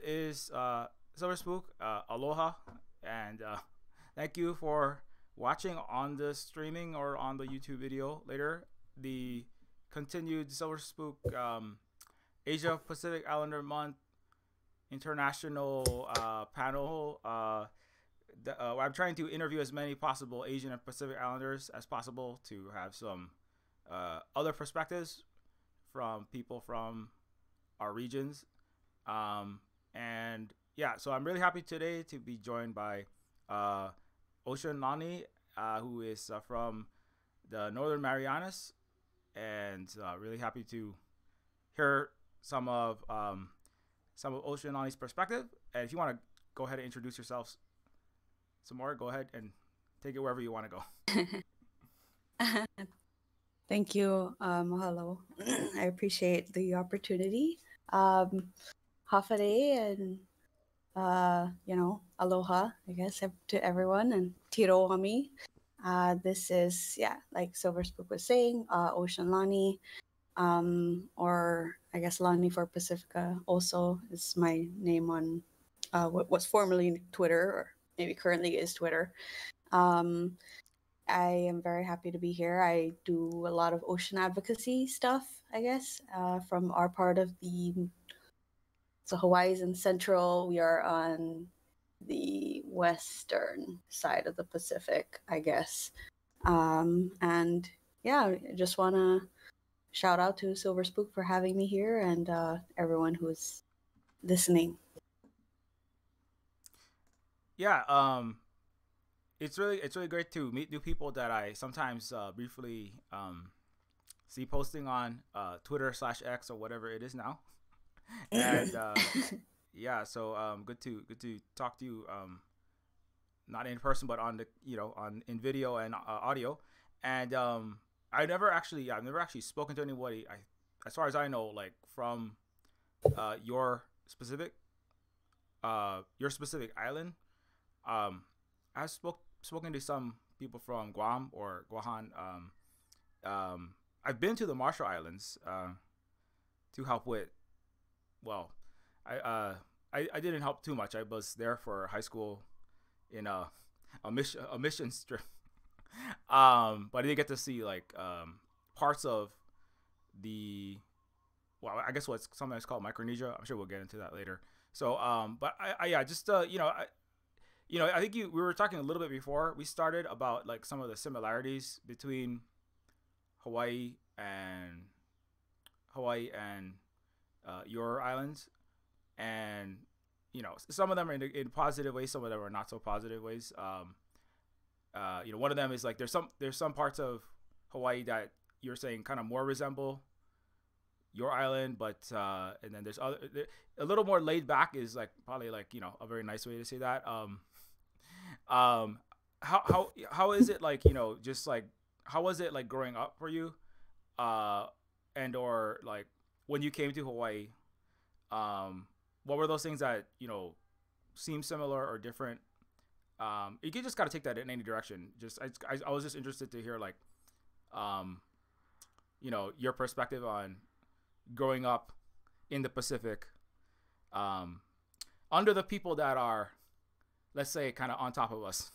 is Silver Spook. Aloha, and thank you for watching on the streaming or on the YouTube video later. The continued Silver Spook Asia Pacific Islander Month international panel. I'm trying to interview as many possible Asian and Pacific Islanders as possible to have some other perspectives from people from our regions. And yeah, so I'm really happy today to be joined by OceanLani, who is from the Northern Marianas, and really happy to hear some of OceanLani's perspective. And if you want to go ahead and introduce yourselves some more, go ahead and take it wherever you want to go. Thank you. Mahalo. I appreciate the opportunity. Hafare and aloha, I guess, to everyone, and tiro ami. This is, like Silver Spook was saying, OceanLani, or I guess Lani for Pacifica also is my name on what was formerly Twitter, or maybe currently is Twitter. I am very happy to be here. I do a lot of ocean advocacy stuff, I guess, from our part of so Hawaii's in central. We are on the western side of the Pacific, I guess. And yeah, I just want to shout out to Silver Spook for having me here, and everyone who's listening. Yeah, it's really great to meet new people that I sometimes briefly see posting on Twitter/X or whatever it is now. And yeah, so good to talk to you, not in person but on the in video and audio. And I've never actually spoken to anybody, as far as I know, like from your specific island. I've spoken to some people from Guam or Guahan. I've been to the Marshall Islands to help with. Well, I didn't help too much. I was there for high school in a mission trip. But I did get to see like parts of the, well, I guess what's sometimes called Micronesia. I'm sure we'll get into that later. So but I just I think we were talking a little bit before we started about like some of the similarities between Hawaii and your islands, and some of them are in positive ways, some of them are not so positive ways. One of them is like there's some parts of Hawaii that you're saying kind of more resemble your island, but and then there's a little more laid back is like probably like a very nice way to say that. How is it like just like how was it like growing up for you, and or like when you came to Hawaii, what were those things that seem similar or different? You can just gotta take that in any direction. Just I was just interested to hear like your perspective on growing up in the Pacific, under the people that are, let's say, kind of on top of us.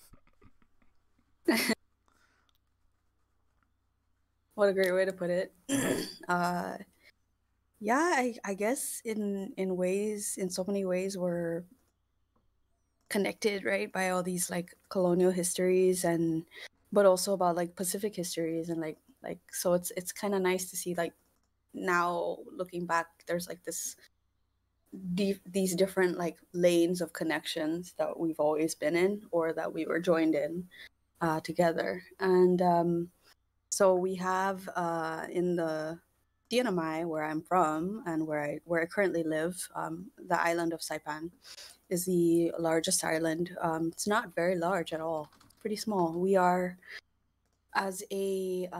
What a great way to put it. Yeah, I guess in so many ways we're connected, right, by all these like colonial histories, and but also about like Pacific histories, and like so it's kind of nice to see like now looking back there's like these different like lanes of connections that we've always been in, or that we were joined in together. And so we have in the DNMI, where I'm from and where I currently live, the island of Saipan is the largest island. It's not very large at all, pretty small. We are, as a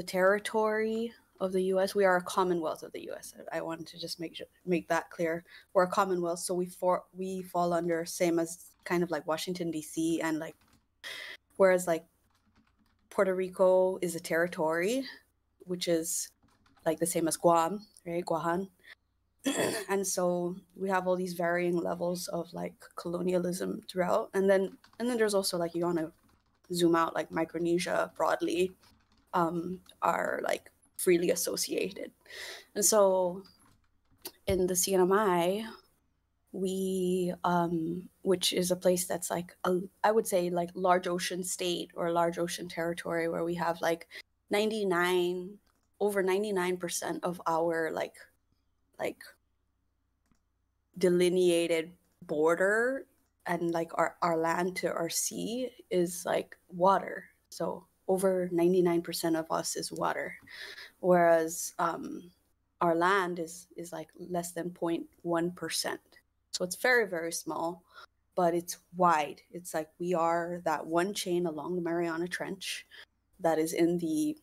territory of the U.S., we are a commonwealth of the U.S. I wanted to just make that clear. We're a commonwealth, so we fall under same as kind of like Washington D.C. and like, whereas like Puerto Rico is a territory, which is like the same as Guam, right? Guahan. And so we have all these varying levels of like colonialism throughout. And then there's also like, you want to zoom out, like Micronesia broadly, are like freely associated. And so in the CNMI, we which is a place that's like I would say like large ocean state or large ocean territory, where we have like over 99% of our like delineated border, and like our land to our sea is like water. So over 99% of us is water, whereas our land is like less than 0.1%. So it's very, very small, but it's wide. It's like we are that one chain along the Mariana Trench that is in the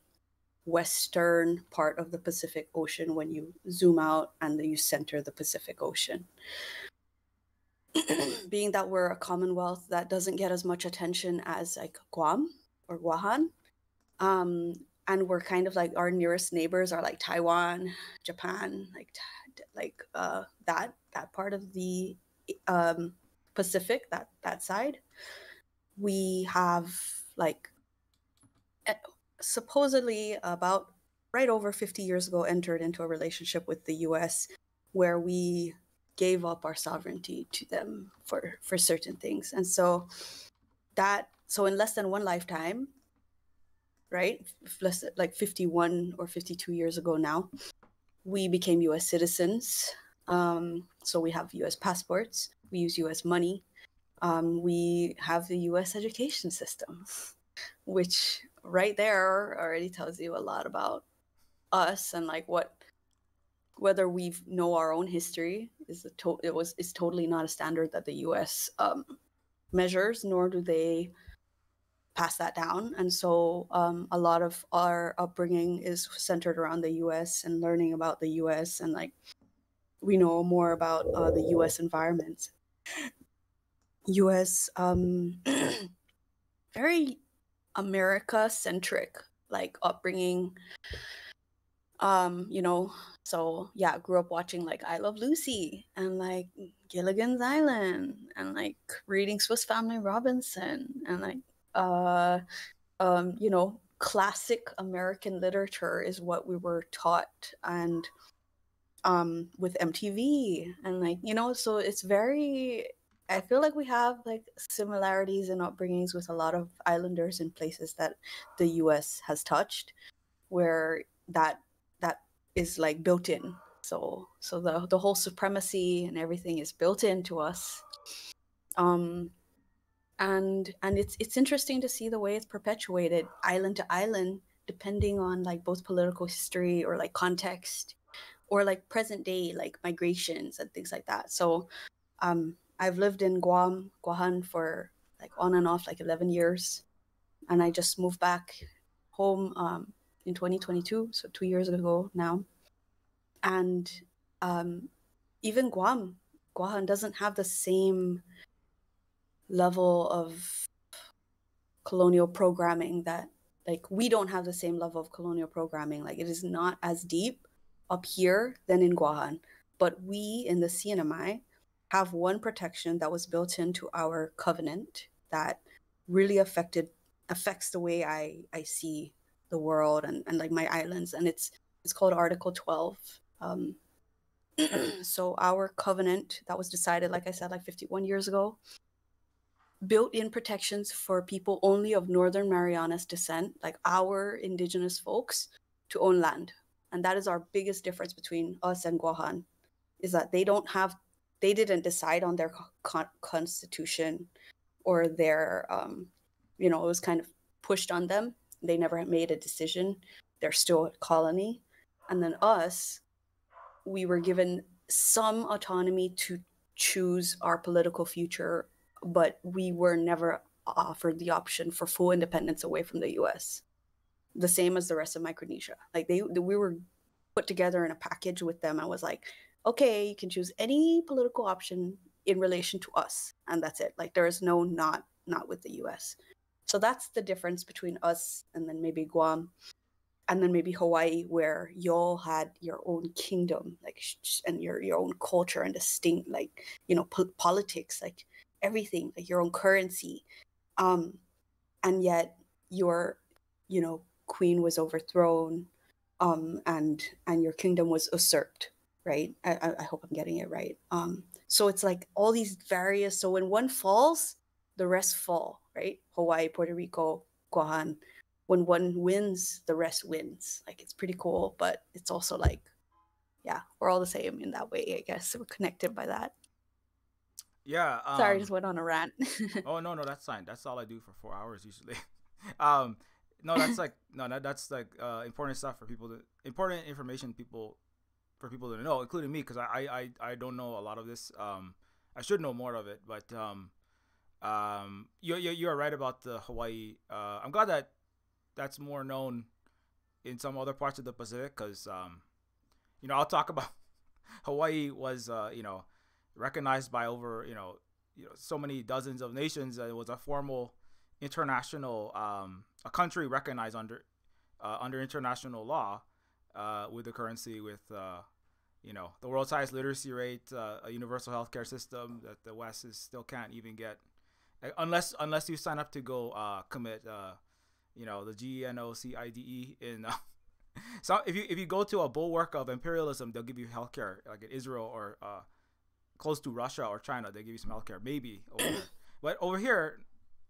western part of the Pacific Ocean when you zoom out and you center the Pacific Ocean. Being that we're a commonwealth that doesn't get as much attention as like Guam or Guahan, and we're kind of like, our nearest neighbors are like Taiwan, Japan, that part of the Pacific, that side. We have like supposedly about right over 50 years ago entered into a relationship with the US, where we gave up our sovereignty to them for certain things. And so in less than one lifetime, right, less like 51 or 52 years ago now, we became US citizens. So we have US passports, we use US money, we have the US education system, which right there already tells you a lot about us, and like whether we know our own history is totally not a standard that the US measures, nor do they pass that down. And so a lot of our upbringing is centered around the US and learning about the US, and like we know more about the US environment. US very America-centric like upbringing. So yeah, grew up watching like I Love Lucy and like Gilligan's Island and like reading Swiss Family Robinson and like classic American literature is what we were taught, and with MTV and like, so it's very, I feel like we have like similarities in upbringings with a lot of islanders in places that the US has touched, where that is like built in. So the whole supremacy and everything is built into us. And it's interesting to see the way it's perpetuated island to island, depending on like both political history or like context, or like present day like migrations and things like that. So I've lived in Guahan for like on and off like 11 years, and I just moved back home in 2022, so 2 years ago now. And even Guahan doesn't have the same level of colonial programming that, like, we don't have the same level of colonial programming. Like, it is not as deep up here than in Guahan. But we in the CNMI have one protection that was built into our covenant that really affects the way I see the world and like my islands. And it's called Article 12. So our covenant that was decided, like I said, like 51 years ago, built in protections for people only of Northern Marianas descent, like our indigenous folks, to own land. And that is our biggest difference between us and Guahan, is that they didn't decide on their constitution or their, it was kind of pushed on them. They never made a decision. They're still a colony. And then us, we were given some autonomy to choose our political future, but we were never offered the option for full independence away from the US. The same as the rest of Micronesia. Like we were put together in a package with them and was like, okay, you can choose any political option in relation to us, and that's it. Like there is no not with the US. So that's the difference between us and then maybe Guam. and then maybe Hawaii, where y'all had your own kingdom, like, and your own culture and distinct, like, politics, like everything, like your own currency. Um, and yet your, queen was overthrown, and your kingdom was usurped, right? I hope I'm getting it right. So it's like all these various. So when one falls, the rest fall, right? Hawaii, Puerto Rico, Guahan. When one wins, the rest wins. Like, it's pretty cool, but it's also like, yeah, we're all the same in that way, I guess. We're connected by that. Yeah. Sorry, I just went on a rant. Oh, no, that's fine. That's all I do for 4 hours usually. um, no, that's like no, that's like important stuff for people to important information people for people to know, including me, because I don't know a lot of this. I should know more of it, but you are right about the Hawaii. I'm glad that that's more known in some other parts of the Pacific, because I'll talk about Hawaii was recognized by over so many dozens of nations. It was a formal international a country recognized under international law, with the currency, with the world's highest literacy rate, a universal healthcare system that the West still can't even get, unless you sign up to go commit the GENOCIDE in. So if you go to a bulwark of imperialism, they'll give you healthcare, like in Israel or close to Russia or China. They give you some healthcare, maybe over there. But over here,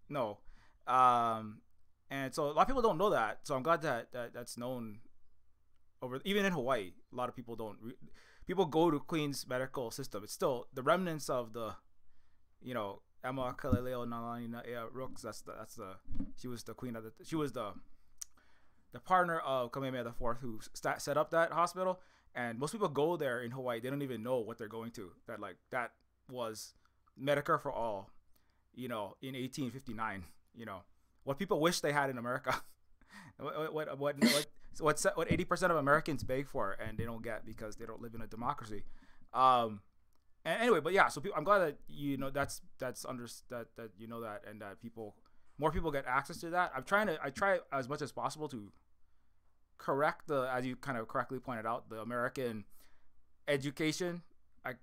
no. And so a lot of people don't know that. So I'm glad that's known over, even in Hawaii. A lot of people don't. People go to Queen's medical system. It's still the remnants of the, Emma Kaleleo Nalani Rooks. She was the queen of she was the partner of Kamehameha IV, who set up that hospital. And most people go there in Hawaii, they don't even know what they're going to. That was Medicare for all, in 1859. What people wish they had in America. what 80% of Americans beg for and they don't get because they don't live in a democracy. And anyway, but yeah, so I'm glad that that's that and that more people get access to that. I try as much as possible to correct as you kind of correctly pointed out, the American education. I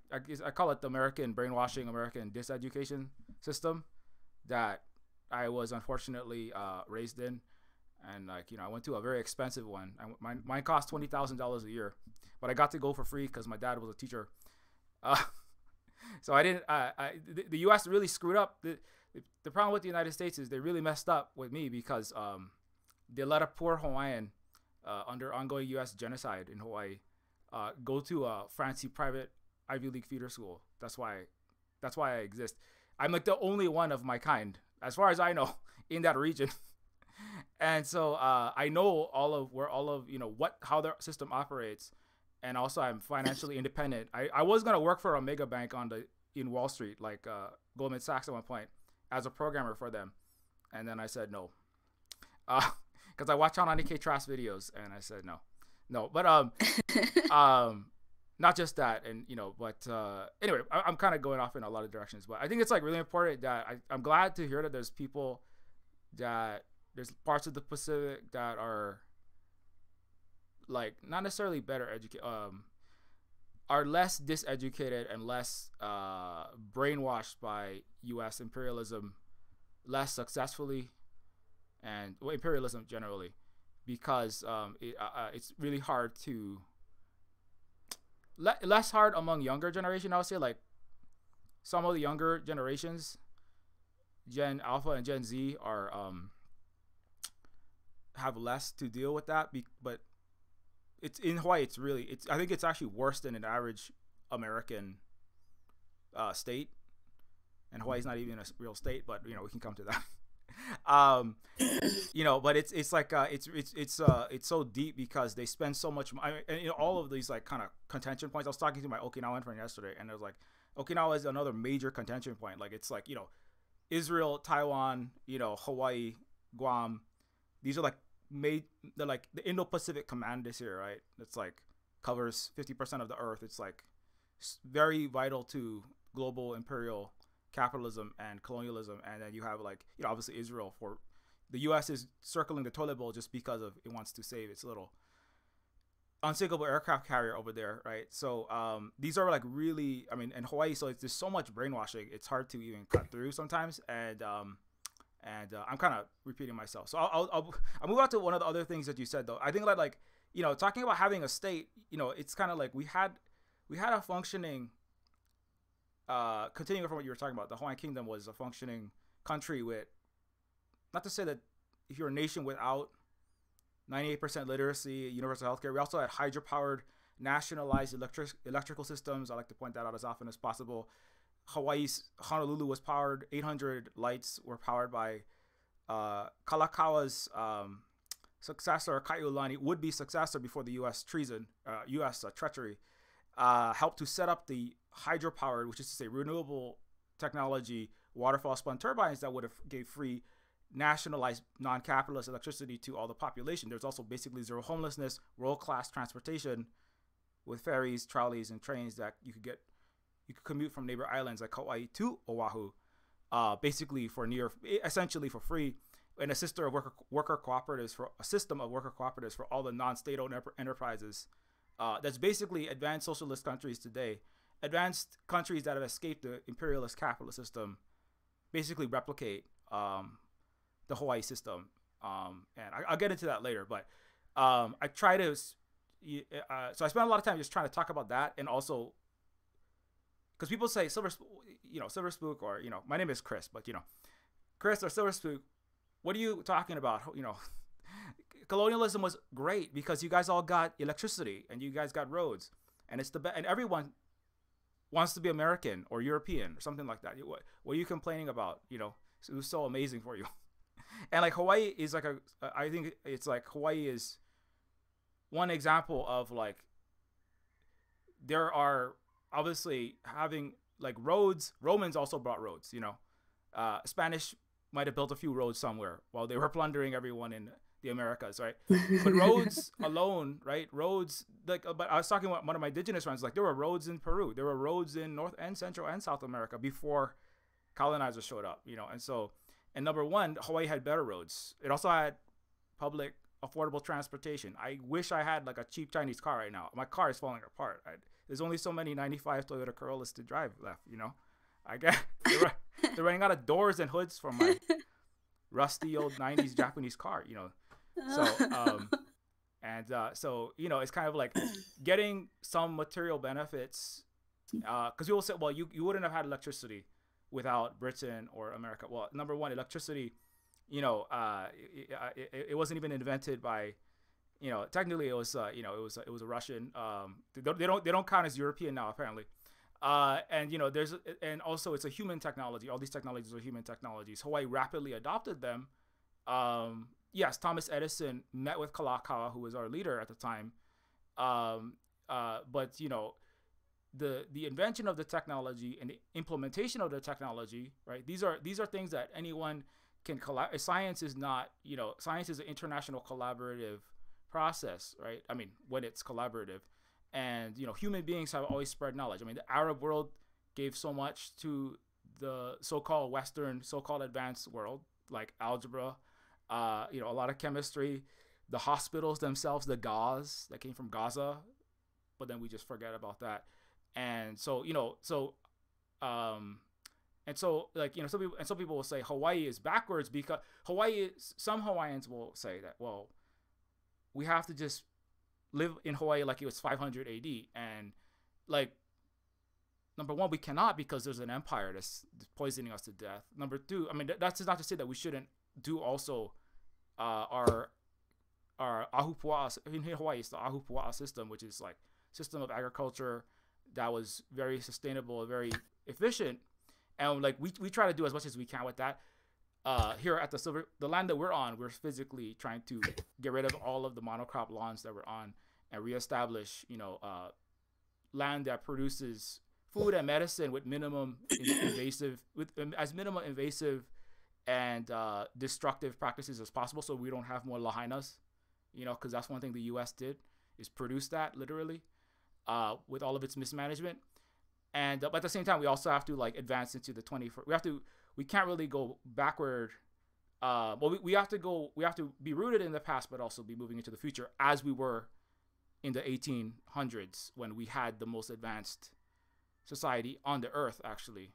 call it the American brainwashing, American diseducation system that I was unfortunately raised in. And I went to a very expensive one. Mine cost $20,000 a year, but I got to go for free because my dad was a teacher. So I didn't. The U.S. really screwed up. The problem with the United States is they really messed up with me because they let a poor Hawaiian under ongoing U.S. genocide in Hawaii go to a fancy private Ivy League feeder school. That's why I exist. I'm like the only one of my kind, as far as I know, in that region. And so I know how their system operates, and also I'm financially independent. I was gonna work for a mega bank in Wall Street, like Goldman Sachs at one point, as a programmer for them, and then I said no, because I watch OceanLani K-Trash videos, and I said no. But not just that, and but anyway, I'm kind of going off in a lot of directions, but I think it's like really important that I'm glad to hear that there's parts of the Pacific that are like not necessarily better educated, are less diseducated and less brainwashed by U.S. imperialism, less successfully, and imperialism generally, because it's really hard to less hard among younger generation. I would say like some of the younger generations, Gen Alpha and Gen Z, are have less to deal with that, but it's in Hawaii. I think it's actually worse than an average American state, and Hawaii's not even a real state, but we can come to that. But it's like it's so deep because they spend so much and all of these like kind of contention points. I was talking to my Okinawan friend yesterday, and it was like Okinawa is another major contention point. Like it's like Israel, Taiwan, Hawaii, Guam. These are like they're like the Indo-Pacific Command is here, right? It's like covers 50% of the earth. It's like very vital to global imperial capitalism and colonialism. And then you have like obviously Israel for the U.S. is circling the toilet bowl just because of it wants to save its little unsinkable aircraft carrier over there, right? So these are like really, I mean, in Hawaii, so there's so much brainwashing, it's hard to even cut through sometimes, and I'm kind of repeating myself. So I'll move on to one of the other things that you said though. I think that like, you know, talking about having a state, you know, it's kind of like we had a functioning, continuing from what you were talking about, the Hawaiian Kingdom was a functioning country with, not to say that if you're a nation without 98% literacy, universal healthcare, we also had hydropowered, nationalized electrical systems. I like to point that out as often as possible. Honolulu was powered, 800 lights were powered by Kalakawa's successor, Kaiulani, would-be successor before the U.S. treason, U.S. Treachery, helped to set up the hydropowered, which is to say renewable technology, waterfall spun turbines that would have gave free nationalized non-capitalist electricity to all the population. There's also basically zero homelessness, world-class transportation with ferries, trolleys, and trains that you could commute from neighbor islands like Hawaii to Oahu, basically essentially for free, and a system of worker cooperatives for all the non-state-owned enterprises. That's basically advanced socialist countries today, advanced countries that have escaped the imperialist capitalist system, basically replicate the Hawaii system. And I'll get into that later, but I try to, so I spend a lot of time just trying to talk about that, and also because people say Silver Spook, or, you know, my name is Chris, but, you know, Chris or Silver Spook, what are you talking about? You know, colonialism was great because you guys all got electricity and you guys got roads, and it's and everyone wants to be American or European or something like that. What are you complaining about? You know, it was so amazing for you. And like Hawaii is like I think it's like Hawaii is one example of like, there are obviously having like roads. Romans also brought roads, you know. Spanish might have built a few roads somewhere while they were plundering everyone in the Americas, right? But roads alone, right? Roads, like, but I was talking about one of my indigenous friends, like there were roads in Peru, there were roads in North and Central and South America before colonizers showed up, you know. And so, and number one, Hawaii had better roads. It also had public affordable transportation. I wish I had like a cheap Chinese car right now. My car is falling apart. There's only so many 95 Toyota Corollas to drive left, you know. I get they're running out of doors and hoods for my rusty old 90s Japanese car, you know. So so, you know, it's kind of like getting some material benefits, because people say, well, you wouldn't have had electricity without Britain or America. Well, number one, electricity, you know, it wasn't even invented by, you know, technically it was you know, it was a Russian. They don't count as European now, apparently. And, you know, and also it's a human technology. All these technologies are human technologies. Hawaii rapidly adopted them. Yes, Thomas Edison met with Kalakaua, who was our leader at the time. But, you know, the invention of the technology and the implementation of the technology, right? These are things that anyone can collaborate. Science is not, you know, science is an international collaborative process, right? I mean, when it's collaborative. And, you know, human beings have always spread knowledge. I mean, the Arab world gave so much to the so-called Western, so-called advanced world, like algebra, you know, a lot of chemistry, the hospitals themselves, the gauze that came from Gaza, but then we just forget about that. And so, you know, and so, like, you know, some people will say Hawaii is backwards because some Hawaiians will say that, well, we have to just live in Hawaii like it was 500 AD. And like, number one, we cannot, because there's an empire that's poisoning us to death. Number two, I mean, that's not to say that we shouldn't do also our ahupua'a. In Hawaii, it's the ahupua'a system, which is like system of agriculture that was very sustainable, very efficient. And like we try to do as much as we can with that. Here at the land that we're on, we're physically trying to get rid of all of the monocrop lawns that we're on and reestablish, you know, land that produces food and medicine with as minimum invasive and destructive practices as possible, so we don't have more lahaina's, you know, because that's one thing the U.S. did, is produce that literally with all of its mismanagement. And but at the same time, we also have to like advance into the 21st. We can't really go backward well, we have to go. We have to be rooted in the past, but also be moving into the future, as we were in the 1800s when we had the most advanced society on the earth, actually.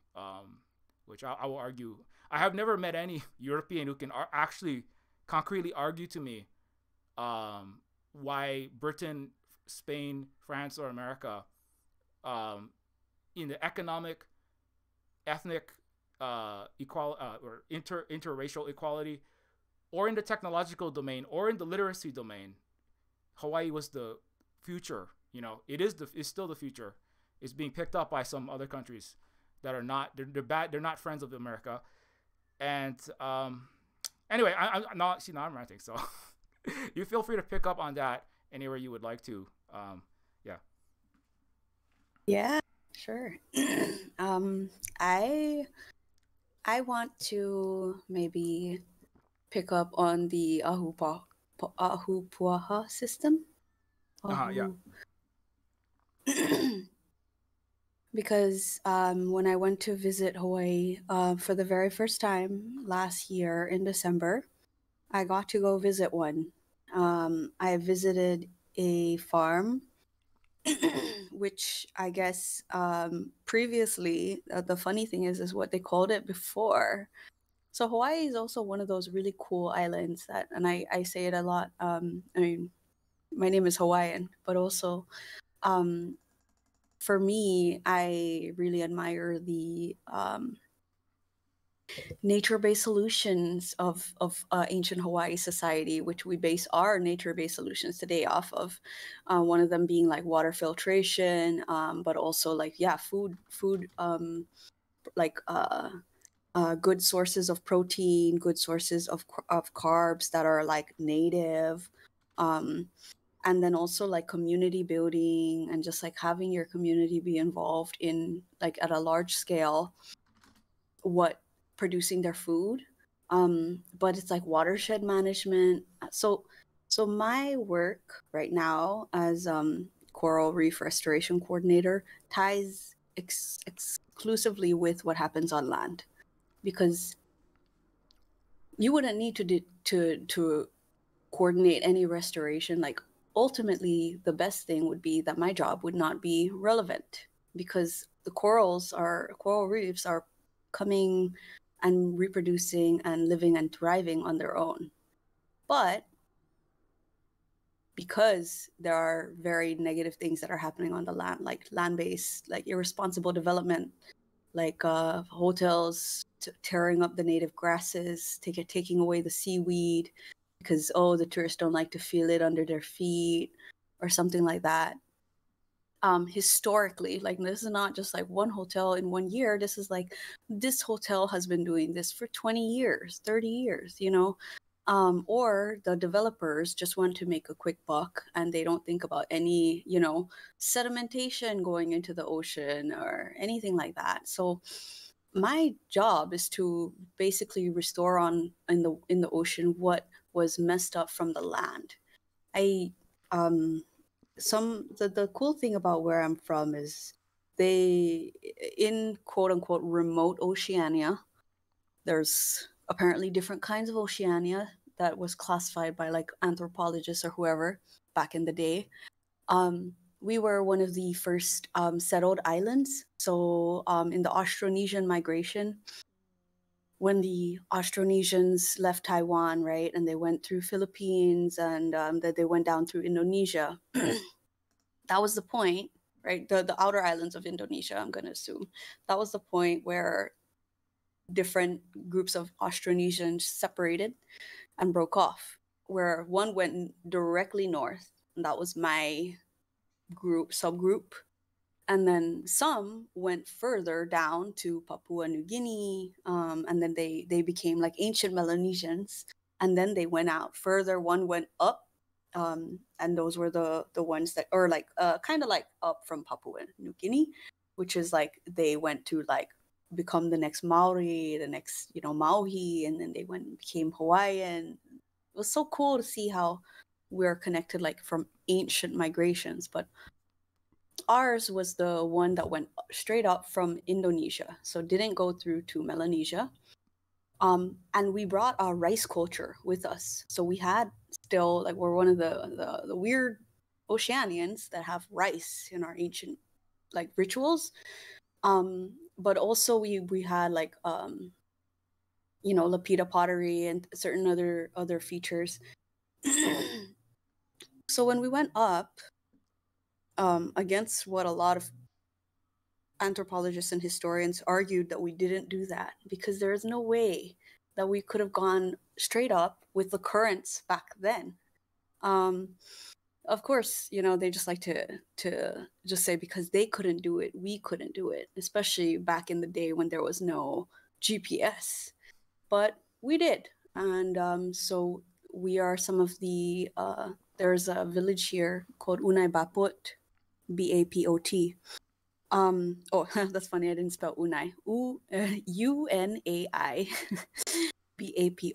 Which I will argue. I have never met any European who can actually concretely argue to me why Britain, Spain, France, or America, in the economic, ethnic, or interracial equality, or in the technological domain, or in the literacy domain, Hawaii was the future. You know, it's still the future. It's being picked up by some other countries that are not. They're bad. They're not friends of America. And anyway, I'm not. See, now I'm ranting. So you feel free to pick up on that anywhere you would like to. Yeah. Yeah, sure. I want to maybe pick up on the Ahupua'a system. Yeah. Because when I went to visit Hawaii for the very first time last year in December, I got to go visit one. I visited a farm, which I guess previously, the funny thing is what they called it before. So Hawaii is also one of those really cool islands that, and I say it a lot. I mean, my name is Hawaiian, but also for me, I really admire the nature-based solutions of ancient Hawaii society, which we base our nature-based solutions today off of. One of them being like water filtration, but also like food, like good sources of protein, good sources of carbs that are like native. And then also like community building and just like having your community be involved in like at a large scale producing their food. But it's like watershed management. So my work right now as coral reef restoration coordinator ties exclusively with what happens on land, because you wouldn't need to coordinate any restoration. Like ultimately the best thing would be that my job would not be relevant, because the coral reefs are coming and reproducing and living and thriving on their own. But because there are very negative things that are happening on the land, like land-based, like irresponsible development, like hotels tearing up the native grasses, taking away the seaweed because the tourists don't like to feel it under their feet or something like that. Historically, like this is not just like one hotel in 1 year. This is like this hotel has been doing this for 20 years, 30 years, you know. Or the developers just want to make a quick buck and they don't think about any, you know, sedimentation going into the ocean or anything like that. So my job is to basically restore in the ocean what was messed up from the land. The cool thing about where I'm from is in quote unquote remote Oceania, there's apparently different kinds of Oceania that was classified by like anthropologists or whoever back in the day. We were one of the first settled islands. So in the Austronesian migration, when the Austronesians left Taiwan, right, and they went through Philippines and that they went down through Indonesia, that was the point, right? The outer islands of Indonesia, I'm going to assume. That was the point where different groups of Austronesians separated and broke off, where one went directly north, and that was my subgroup. And then some went further down to Papua New Guinea, and then they became like ancient Melanesians. And then they went out further. One went up, and those were the ones that are like kind of like up from Papua New Guinea, which is like they went to like become the next Maori, the next, you know, Maui, and then they went and became Hawaiian. It was so cool to see how we're connected like from ancient migrations. But ours was the one that went straight up from Indonesia, so didn't go through to Melanesia. And we brought our rice culture with us. So we had still, like, we're one of the weird Oceanians that have rice in our ancient, like, rituals. But also we had, like, lapita pottery and certain other features. So when we went up, against what a lot of anthropologists and historians argued, that we didn't do that because there is no way that we could have gone straight up with the currents back then. Of course, they just like to just say because they couldn't do it, we couldn't do it, especially back in the day when there was no GPS. But we did, and so we are some of the. There's a village here called Unai Bapot, Bapot. Oh, that's funny. I didn't spell Unai. Unai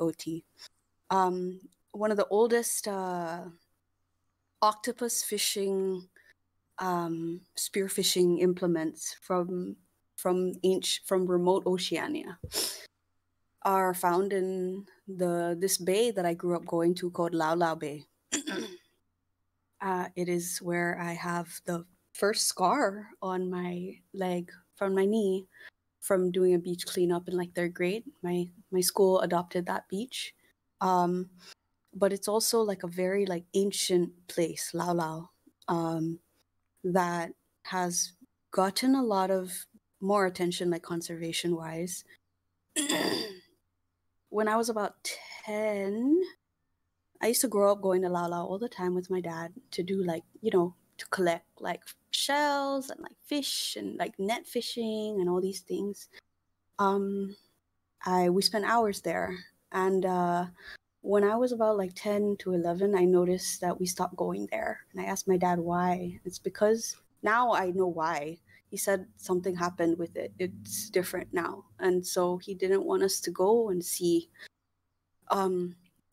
Bapot. One of the oldest octopus fishing, spearfishing implements from remote Oceania are found in this bay that I grew up going to called Lau Lau Bay. It is where I have the first scar on my leg from my knee from doing a beach cleanup in like 3rd grade. My school adopted that beach. But it's also like a very like ancient place, Lau Lau, that has gotten a lot of more attention, like conservation wise. When I was about 10, I used to grow up going to Lau Lau all the time with my dad to do like, to collect like shells and like fish and like net fishing and all these things. We spent hours there, and when I was about like 10 to 11, I noticed that we stopped going there, and I asked my dad why. It's because now I know why. He said something happened with it. It's different now, and so he didn't want us to go and see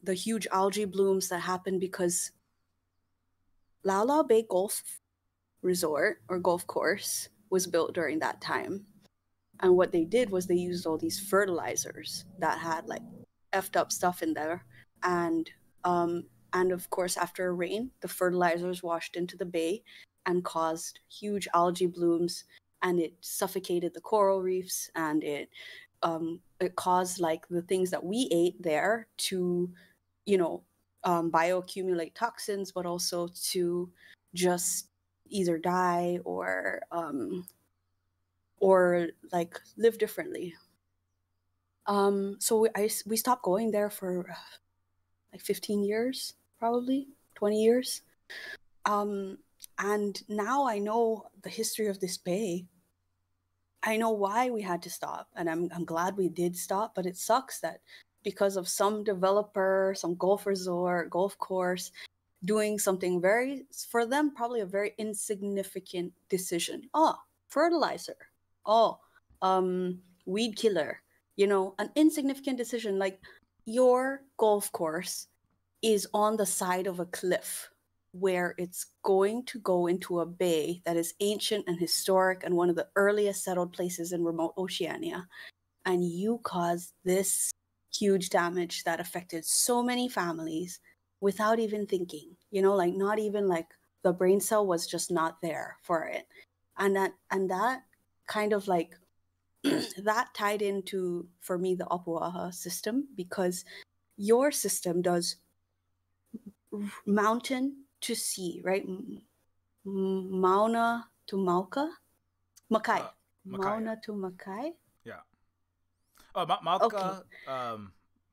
the huge algae blooms that happened because Lau Lau Bay Golf Resort or golf course was built during that time. And what they did was they used all these fertilizers that had like effed up stuff in there. And of course, after a rain, the fertilizers washed into the bay and caused huge algae blooms, and it suffocated the coral reefs, and it caused like the things that we ate there to, bioaccumulate toxins, but also to just either die or like live differently. So we stopped going there for like 15 years, probably 20 years. And now I know the history of this bay. I know why we had to stop, and I'm glad we did stop, but it sucks that because of some developer, some golf resort, golf course, doing something for them, probably a very insignificant decision. Oh, fertilizer. Oh, weed killer. An insignificant decision. Like, your golf course is on the side of a cliff where it's going to go into a bay that is ancient and historic and one of the earliest settled places in remote Oceania. And you caused this huge damage that affected so many families without even thinking, like not even like the brain cell was just not there for it. And that kind of like that tied into, for me, the Opuaha system, because your system does mountain to sea, right? Mauna to Mauka? Makai. Mauna to Makai? Yeah. Oh, Malka. Okay.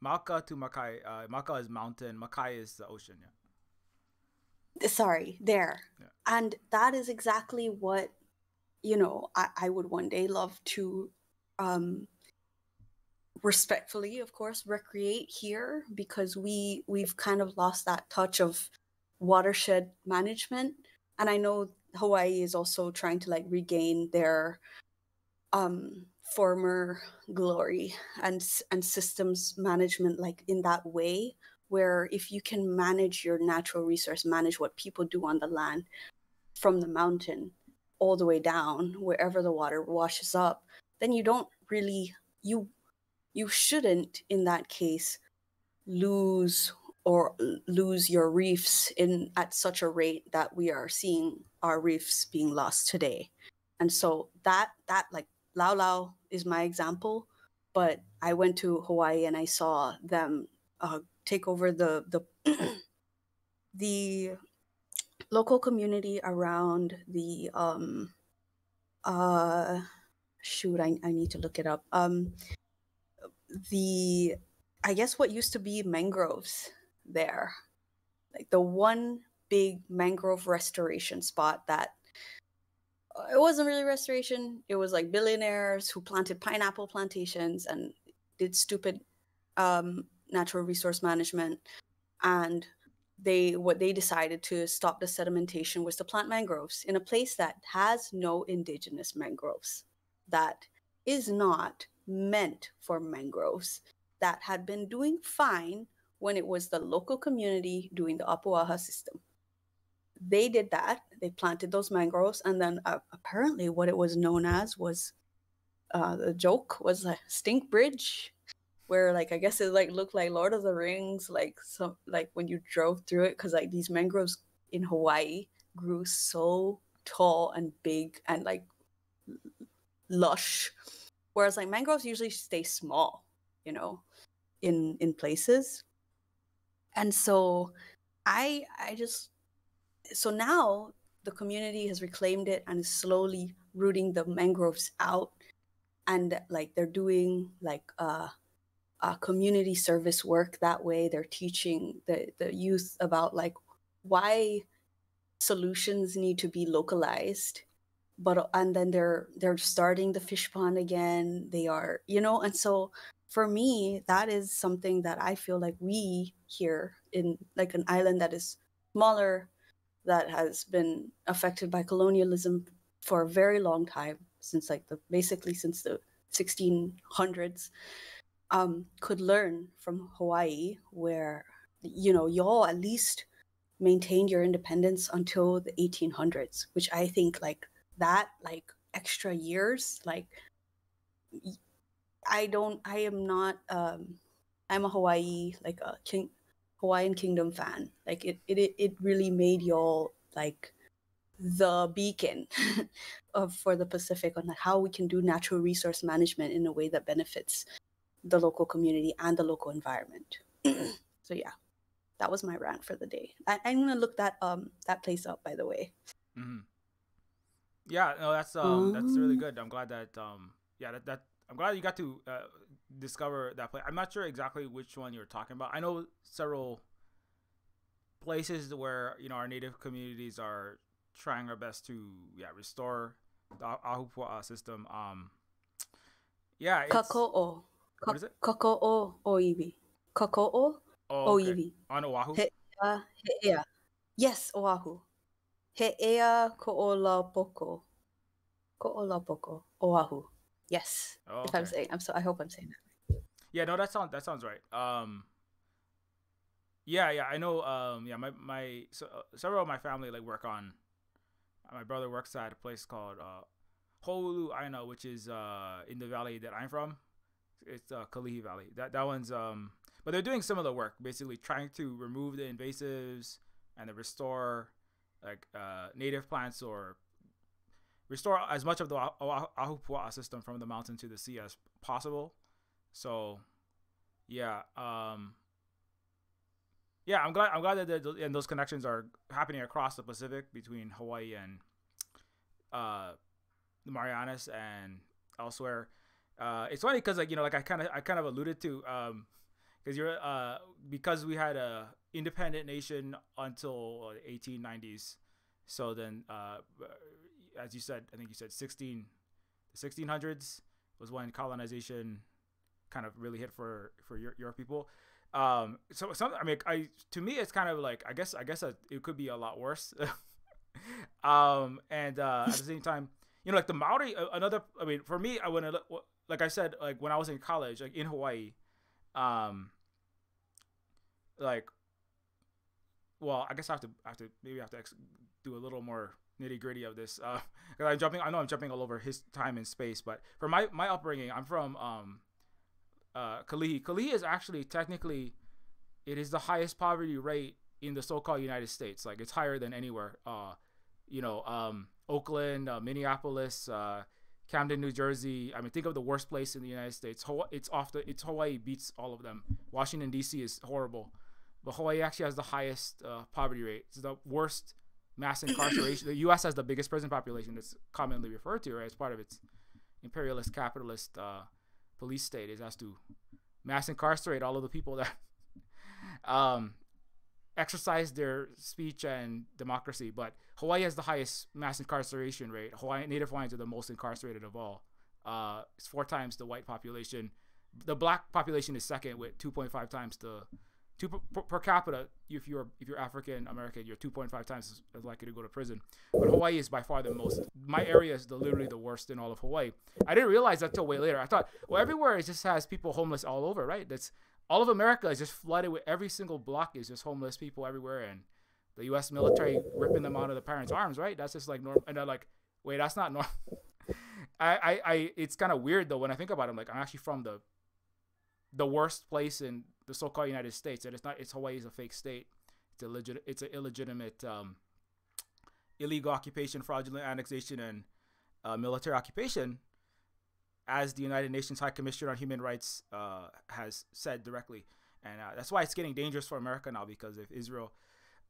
Malka to Makai. Malka is mountain. Makai is the ocean. Yeah. Sorry, there. Yeah. And that is exactly what, I would one day love to respectfully, of course, recreate here, because we've kind of lost that touch of watershed management. And I know Hawaii is also trying to like regain their former glory and systems management, like in that way, where if you can manage your natural resource, manage what people do on the land from the mountain all the way down wherever the water washes up, then you don't really you shouldn't, in that case, lose lose your reefs in at such a rate that we are seeing our reefs being lost today. And so that like Lau Lau is my example, but I went to Hawaii and I saw them take over the the local community around the shoot, I need to look it up. The I guess what used to be mangroves there, like the one big mangrove restoration spot that it wasn't really restoration. It was like billionaires who planted pineapple plantations and did stupid natural resource management. And what they decided to stop the sedimentation was to plant mangroves in a place that has no indigenous mangroves, that is not meant for mangroves, that had been doing fine when it was the local community doing the Apuaha system. They did that. They planted those mangroves, and then apparently what it was known as was the joke was a stink bridge, where like I guess it like looked like Lord of the Rings, like some like when you drove through it, because like these mangroves in Hawaii grew so tall and big and like lush, whereas like mangroves usually stay small, you know, in places. And so I just so now the community has reclaimed it and is slowly rooting the mangroves out, and like they're doing like community service work that way. They're teaching the youth about like why solutions need to be localized, but and then they're starting the fish pond again. They are, you know, and so for me that is something that I feel like we here in like an island that is smaller, that has been affected by colonialism for a very long time, since like basically since the 1600s, could learn from Hawaii, where, you know, y'all at least maintained your independence until the 1800s, which I think like that like extra years, like I am not I'm a Hawaii like a Hawaiian Kingdom fan. Like it really made y'all like the beacon of for the Pacific on like how we can do natural resource management in a way that benefits the local community and the local environment. So yeah, that was my rant for the day. I'm gonna look that place up, by the way. Mm-hmm. Yeah, no, that's really good. I'm glad that yeah, that I'm glad you got to discover that place. I'm not sure exactly which one you're talking about. I know several places where, you know, our native communities are trying our best to restore the Ahupua'a system. Yeah, it's Kako'o. what is it? Kako'o oiwi. Kako'o Oh, okay. oiwi. On Oahu. He'ea. Yes, Oahu. He'ea ko'olapoko. Ko'olapoko. Oahu. Yes. Oh, If I'm okay. saying, I hope I'm saying that. Yeah, no, that sounds right. Yeah, I know. Yeah, several of my family like work on. My brother works at a place called Ho'olu Aina, which is in the valley that I'm from. It's Kalihi Valley. That one's but they're doing similar work, basically trying to remove the invasives and to restore like native plants, or restore as much of the Ahupua'a system from the mountain to the sea as possible. So yeah, yeah, I'm glad that and those connections are happening across the Pacific between Hawaii and the Marianas and elsewhere. It's funny because, like, you know, like I kind of alluded to, because you're because we had a independent nation until the 1890s. So then, as you said, I think you said the 1600s was when colonization kind of really hit for your people. So some, I mean, to me, it's kind of like, I guess it could be a lot worse. And at the same time, you know, like the Maori, I mean, for me, like I said, like when I was in college, like in Hawaii, like, well, I guess I have to do a little more nitty gritty of this. Because I know I'm jumping all over his time and space, but for my upbringing, I'm from Kalihi is actually technically, it is the highest poverty rate in the so-called United States. Like it's higher than anywhere. Oakland, Minneapolis, Camden, New Jersey. I mean, think of the worst place in the United States. It's Hawaii beats all of them. Washington D.C. is horrible, but Hawaii actually has the highest poverty rate. It's the worst mass incarceration. The U.S. has the biggest prison population. It's commonly referred to, right, as part of its imperialist capitalist police state. It has to mass incarcerate all of the people that exercise their speech and democracy. But Hawaii has the highest mass incarceration rate. Native Hawaiians are the most incarcerated of all. It's 4 times the white population. The black population is second with 2.5 times the per capita. If you're African American, you're 2.5 times as likely to go to prison. But Hawaii is by far the most. My area is literally the worst in all of Hawaii. I didn't realize that till way later. I thought, well, everywhere it just has people homeless all over, right? That's all of America is just flooded with every single block is just homeless people everywhere, and the U.S. military ripping them out of the parents' arms, right? That's just like normal. And they're like, wait, that's not normal. It's kind of weird though when I think about it. I'm like, I'm actually from the worst place in the so-called United States, and it's Hawaii is a fake state. It's an illegitimate, illegal occupation, fraudulent annexation, and military occupation, as the United Nations High Commissioner on Human Rights has said directly. And that's why it's getting dangerous for America now, because if Israel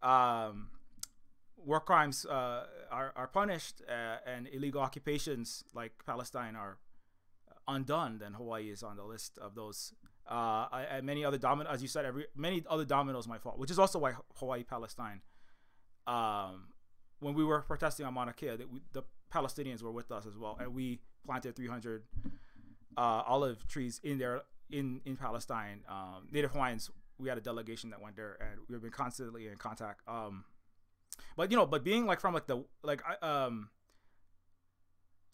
war crimes are punished and illegal occupations like Palestine are undone, then Hawaii is on the list of those. And many other dominoes, as you said, many other dominoes might fall, which is also why Hawaii, Palestine. When we were protesting on Mauna Kea, the Palestinians were with us as well, and we planted 300 olive trees in there in Palestine. Native Hawaiians, we had a delegation that went there, and we've been constantly in contact. But being like from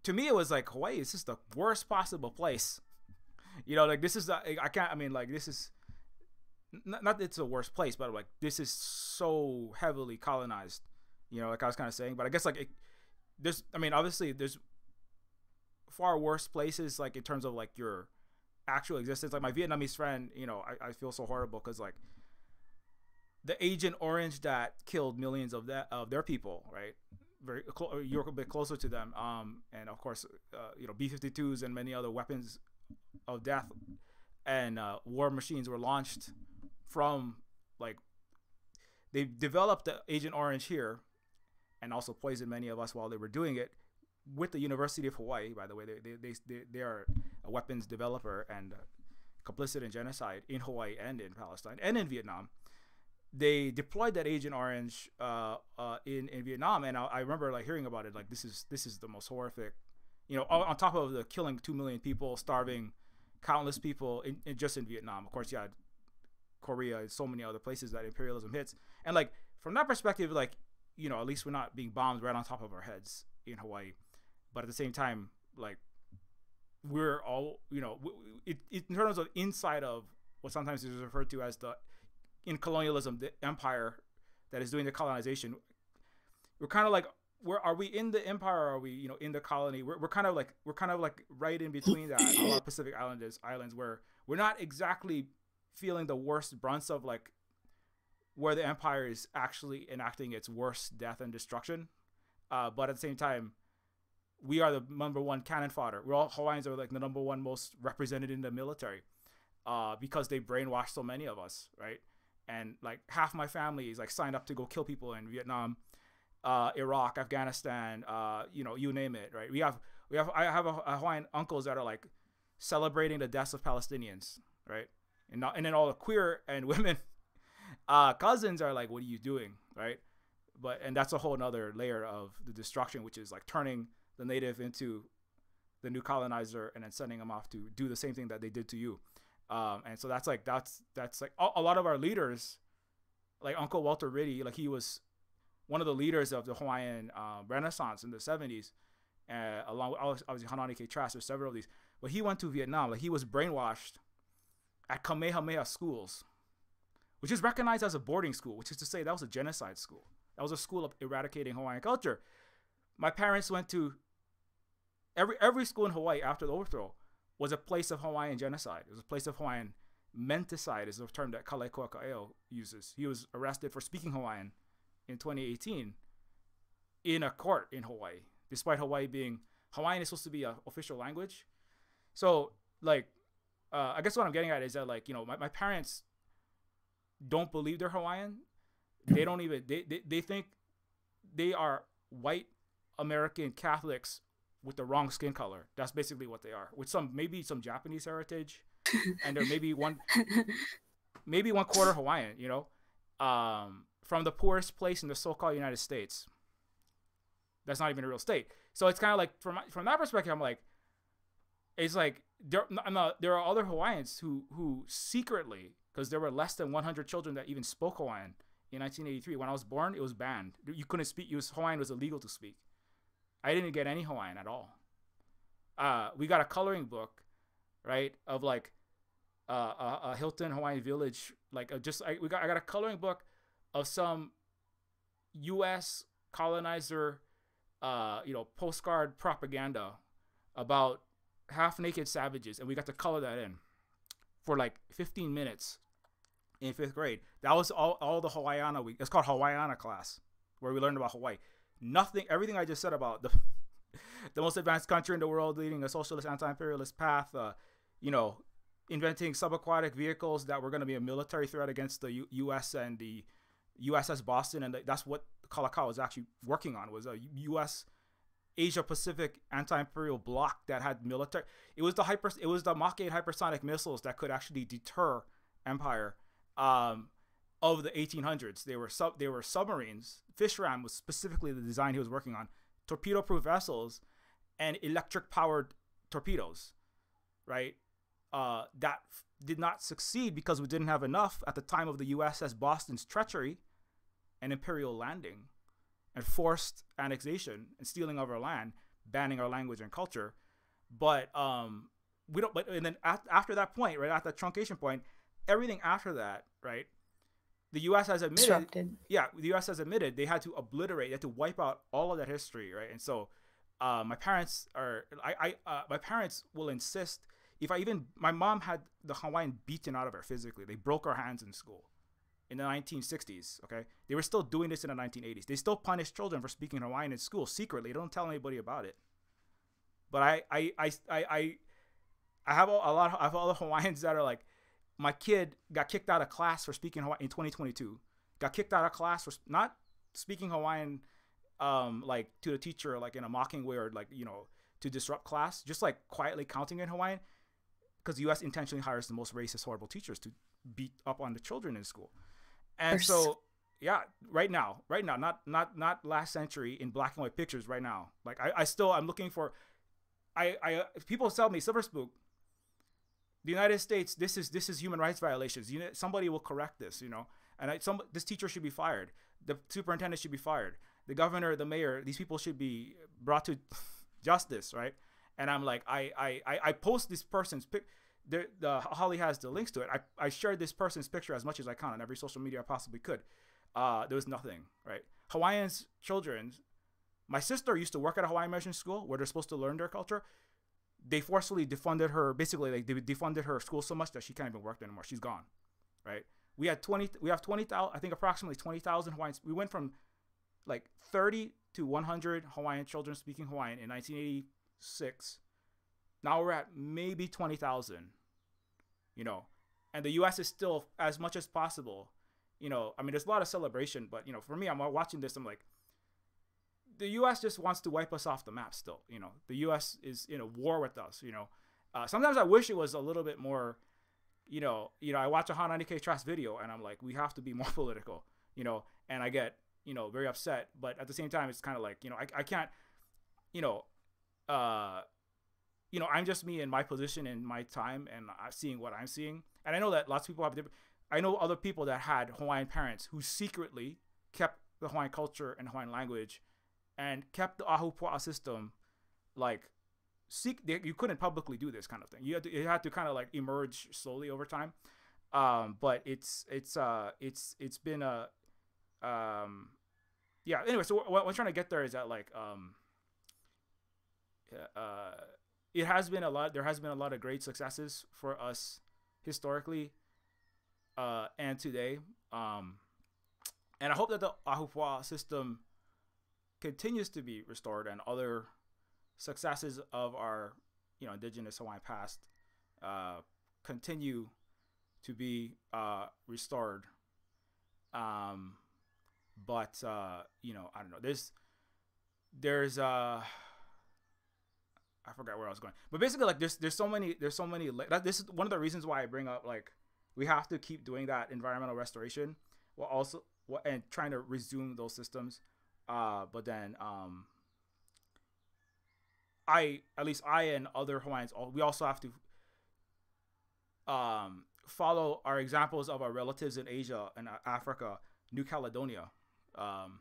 to me it was like Hawaii is just the worst possible place. This is this is not that it's the worst place, but like this is so heavily colonized. Like I was kind of saying, but I guess obviously there's far worse places, like in terms of like your actual existence. Like my Vietnamese friend, I feel so horrible because like the Agent Orange that killed millions of their people, right? You're a bit closer to them, and of course, B-52s and many other weapons of death and war machines were launched from like they developed the Agent Orange here, and also poisoned many of us while they were doing it with the University of Hawaii. By the way, they are a weapons developer and complicit in genocide in Hawaii and in Palestine and in Vietnam. They deployed that Agent Orange in Vietnam, and I remember like hearing about it. Like this is the most horrific, on top of the killing 2 million people, starving countless people just in Vietnam. Of course, you had Korea and so many other places that imperialism hits. And like from that perspective, like at least we're not being bombed right on top of our heads in Hawaii. But at the same time, like we're all in terms of inside of what sometimes is referred to as in colonialism, the empire that is doing the colonization. We're kind of like, are we in the empire or are we in the colony? We're kind of like right in between that. A lot of Pacific Islands where we're not exactly feeling the worst brunts of like where the empire is actually enacting its worst death and destruction, but at the same time we are the number one cannon fodder. Hawaiians are like the number one most represented in the military, because they brainwashed so many of us, right? And like half my family is like signed up to go kill people in Vietnam, Iraq, Afghanistan, you name it, right? I have Hawaiian uncles that are like celebrating the deaths of Palestinians, right? And then all the queer and women cousins are like, what are you doing, right? And that's a whole nother layer of the destruction, which is like turning the native into the new colonizer and then sending them off to do the same thing that they did to you. And so that's like a lot of our leaders, like Uncle Walter Riddy, like he was one of the leaders of the Hawaiian Renaissance in the 70s, along with obviously Hanani K. Trask. There's several of these, but he went to Vietnam. Like he was brainwashed at Kamehameha schools, which is recognized as a boarding school, which is to say that was a genocide school. That was a school of eradicating Hawaiian culture. My parents went to every school in Hawaii after the overthrow was a place of Hawaiian genocide. It was a place of Hawaiian menticide, is the term that Kalekuaka'eo uses. He was arrested for speaking Hawaiian in 2018 in a court in Hawaii, despite Hawaiian is supposed to be an official language. So, like, I guess what I'm getting at is that, like, my parents don't believe they're Hawaiian. They don't even, they think they are white American Catholics with the wrong skin color. That's basically what they are, with maybe some Japanese heritage, and they're maybe one quarter Hawaiian, from the poorest place in the so-called United States. That's not even a real state. So it's kind of like, from that perspective, I'm like, it's like there are other Hawaiians who secretly, because there were less than 100 children that even spoke Hawaiian in 1983. When I was born, it was banned. You couldn't speak. Hawaiian was illegal to speak. I didn't get any Hawaiian at all. We got a coloring book, right, of like a Hilton Hawaiian village. Like I got a coloring book of some U.S. colonizer, postcard propaganda about half-naked savages, and we got to color that in for like 15 minutes in 5th grade. That was all the Hawaiiana week. It's called Hawaiiana class, where we learned about Hawaii. Everything I just said about the most advanced country in the world, leading a socialist anti-imperialist path, inventing subaquatic vehicles that were going to be a military threat against the U.S. and the USS Boston, and that's what Kalakaua was actually working on, was a U.S. Asia Pacific anti-imperial bloc that had military. It was the Mach 8 hypersonic missiles that could actually deter empire of the 1800s. They were submarines. Fish ram was specifically the design he was working on. Torpedo-proof vessels and electric-powered torpedoes, right? That did not succeed because we didn't have enough at the time of the USS Boston's treachery and imperial landing and forced annexation and stealing of our land, banning our language and culture. But we don't. But and then after that point, right, at that truncation point, everything after that, right, the U.S. has admitted. Disrupted. Yeah, the U.S. has admitted they had to obliterate, they had to wipe out all of that history, right? And so, my parents will insist. My mom had the Hawaiian beaten out of her physically. They broke her hands in school in the 1960s. Okay, they were still doing this in the 1980s. They still punish children for speaking Hawaiian in school secretly. They don't tell anybody about it. But I have a lot of other Hawaiians that are like, my kid got kicked out of class for speaking Hawaiian in 2022. Got kicked out of class for not speaking Hawaiian, like to the teacher, like in a mocking way, or like, to disrupt class, just like quietly counting in Hawaiian, because the U.S. intentionally hires the most racist, horrible teachers to beat up on the children in school. And so, yeah, right now, not last century in black and white pictures. Right now, like I'm looking for, people tell me, Silver Spook, the United States, this is human rights violations. Somebody will correct this, and this teacher should be fired. The superintendent should be fired. The governor, the mayor, these people should be brought to justice, right? And I'm like, I post this person's the Holly has the links to it. I shared this person's picture as much as I can on every social media I possibly could. There was nothing, right? Hawaiians, children. My sister used to work at a Hawaiian mission school where they're supposed to learn their culture. They forcefully defunded her. Basically, like, they defunded her school so much that she can't even work there anymore. She's gone, right? We have 20,000. I think approximately 20,000 Hawaiians. We went from like 30 to 100 Hawaiian children speaking Hawaiian in 1986. Now we're at maybe 20,000. And the U.S. is still, as much as possible. I mean, there's a lot of celebration, but for me, I'm watching this. I'm like, the U.S. just wants to wipe us off the map still. The U.S. is in a war with us. Sometimes I wish it was a little bit more, I watch a Hanani K. Trask video and I'm like, we have to be more political, and I get, very upset. But at the same time, it's kind of like, I can't, I'm just me in my position in my time, and I'm seeing what I'm seeing. And I know that lots of people have different, I know other people that had Hawaiian parents who secretly kept the Hawaiian culture and Hawaiian language and kept the Ahupua'a system, like, you couldn't publicly do this kind of thing. You had to kind of like emerge slowly over time. But it's been a, yeah. Anyway, so what I'm trying to get there is that, like, it has been a lot. There has been a lot of great successes for us historically and today. Um, and I hope that the Ahupua'a system continues to be restored and other successes of our indigenous Hawaiian past uh, continue to be restored. Um, but I don't know. There's I forgot where I was going, but basically like there's so many this is one of the reasons why I bring up like we have to keep doing that environmental restoration while also and trying to resume those systems. But then at least I and other Hawaiians, we also have to follow our examples of our relatives in Asia and Africa, New Caledonia. Um,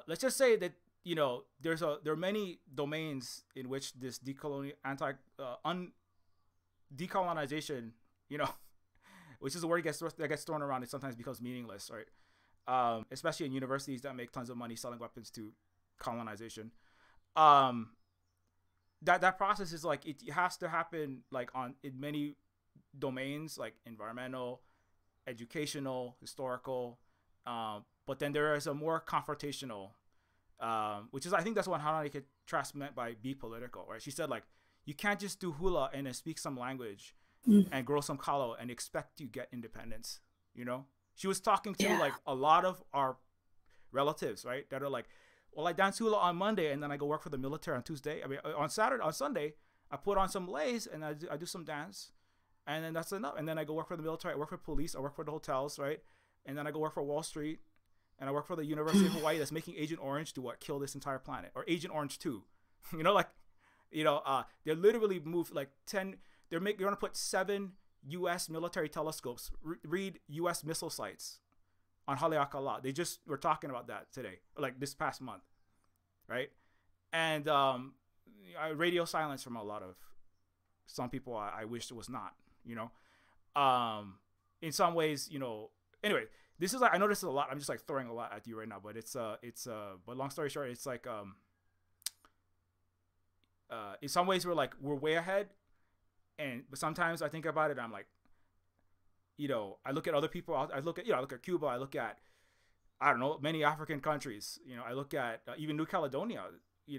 let's just say that there are many domains in which this decolonization, which is a word that gets thrown around. It sometimes becomes meaningless, right? Especially in universities that make tons of money selling weapons to colonization. That process is like it has to happen like in many domains like environmental, educational, historical, but then there is a more confrontational, which is I think that's what Hanani Trask meant by be political, right? She said like you can't just do hula and then speak some language and grow some kalo and expect to get independence. She was talking to like a lot of our relatives, right? That are like, well, I dance hula on Monday and then I go work for the military on Tuesday. I mean, on Sunday, I put on some leis and I do some dance, and then that's enough. And then I go work for the military. I work for police. I work for the hotels, right? And then I go work for Wall Street, and I work for the University of Hawaii that's making Agent Orange to kill this entire planet, or Agent Orange 2. They literally moved like 10. They're going to put 7 U.S. military telescopes read U.S. missile sites on Haleakala. They just were talking about that today, like this past month, right? And radio silence from a lot of some people. I wish it was not, in some ways, Anyway, this is like I know this is a lot. I'm just like throwing a lot at you right now, but but long story short, it's like in some ways we're way ahead, but sometimes I think about it, and I'm like, I look at other people. I look at Cuba. I look at, I don't know, many African countries. I look at even New Caledonia.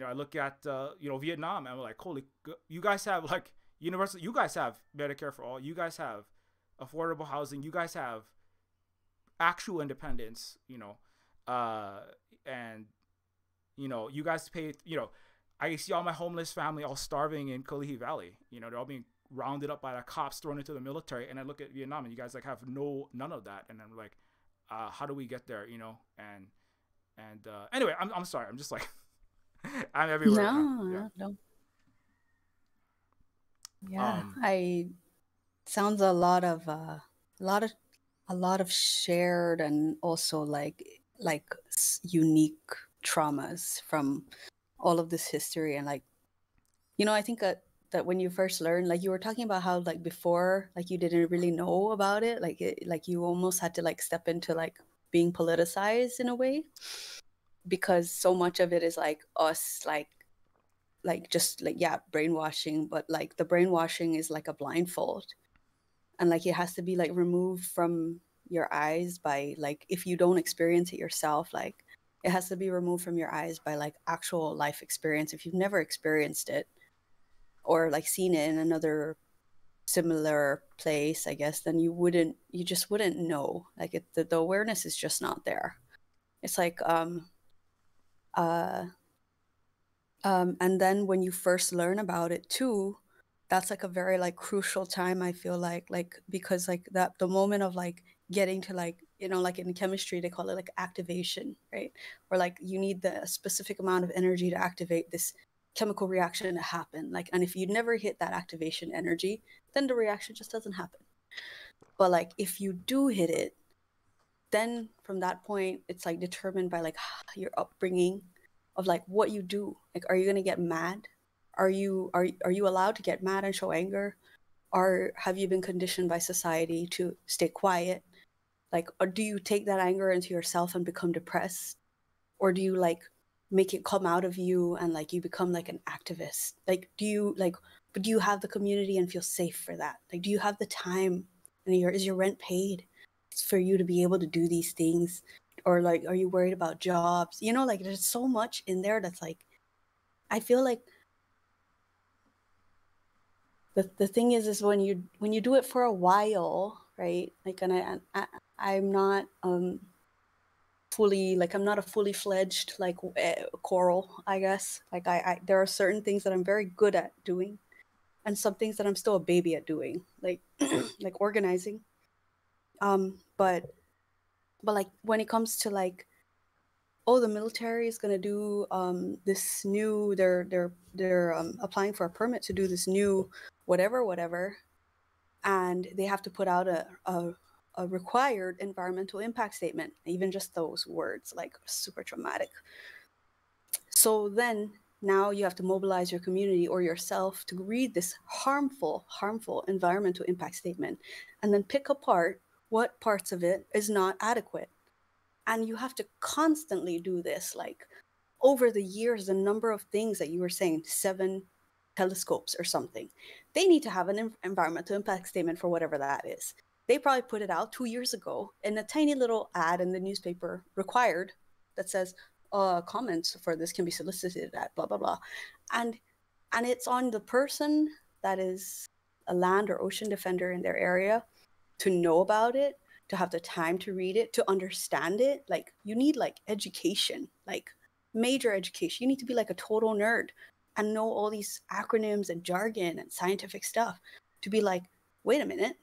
I look at Vietnam, and I'm like, holy, you guys have like universal. You guys have Medicare for all. You guys have affordable housing. You guys have actual independence. And you guys pay. I see all my homeless family all starving in Kalihi Valley. They're all being rounded up by the cops, thrown into the military, and I look at Vietnam, and you guys like have none of that, and I'm like, how do we get there? And anyway, I'm sorry, I'm just like I'm everywhere. No. Yeah, I sounds a lot of shared and also like unique traumas from all of this history, and like I think that when you first learn, like you were talking about how like before, like you didn't really know about it, like you almost had to like step into like being politicized in a way, because so much of it is like us like just like brainwashing, but like the brainwashing is like a blindfold, and like it has to be like removed from your eyes by like, if you don't experience it yourself, like it has to be removed from your eyes by like actual life experience. If you've never experienced it or like seen it in another similar place, I guess, then you just wouldn't know. Like the awareness is just not there. It's like and then when you first learn about it too, that's like a very like crucial time, I feel like because like that the moment of like getting to like like in chemistry they call it like activation, right? Or like you need the specific amount of energy to activate this chemical reaction to happen, like, and if you never hit that activation energy, then the reaction just doesn't happen. But like if you do hit it, then from that point it's like determined by like your upbringing of like what you do. Like, are you going to get mad? Are you allowed to get mad and show anger? Or have you been conditioned by society to stay quiet? Like, or do you take that anger into yourself and become depressed? Or do you like make it come out of you, and like you become like an activist? Like, do you have the community and feel safe for that? Like, do you have the time, and is your rent paid for you to be able to do these things? Or like, are you worried about jobs? You know, like there's so much in there that's like, I feel like the thing is when you do it for a while, right? Like, and I'm not fully, like, I'm not a fully fledged like choral, I guess. Like I there are certain things that I'm very good at doing, and some things that I'm still a baby at doing, like like organizing. But like when it comes to like, oh, the military is going to do this new, they're applying for a permit to do this new whatever, and they have to put out a required environmental impact statement. Even just those words, like, super traumatic. So then now you have to mobilize your community or yourself to read this harmful environmental impact statement, and then pick apart what parts of it is not adequate. And you have to constantly do this, like, over the years, the number of things that you were saying, 7 telescopes or something, they need to have an environmental impact statement for whatever that is. They probably put it out 2 years ago in a tiny little ad in the newspaper, required, that says, comments for this can be solicited at blah, blah, blah. And it's on the person that is a land or ocean defender in their area to know about it, to have the time to read it, to understand it. Like, you need like education, like major education. You need to be like a total nerd and know all these acronyms and jargon and scientific stuff to be like, wait a minute,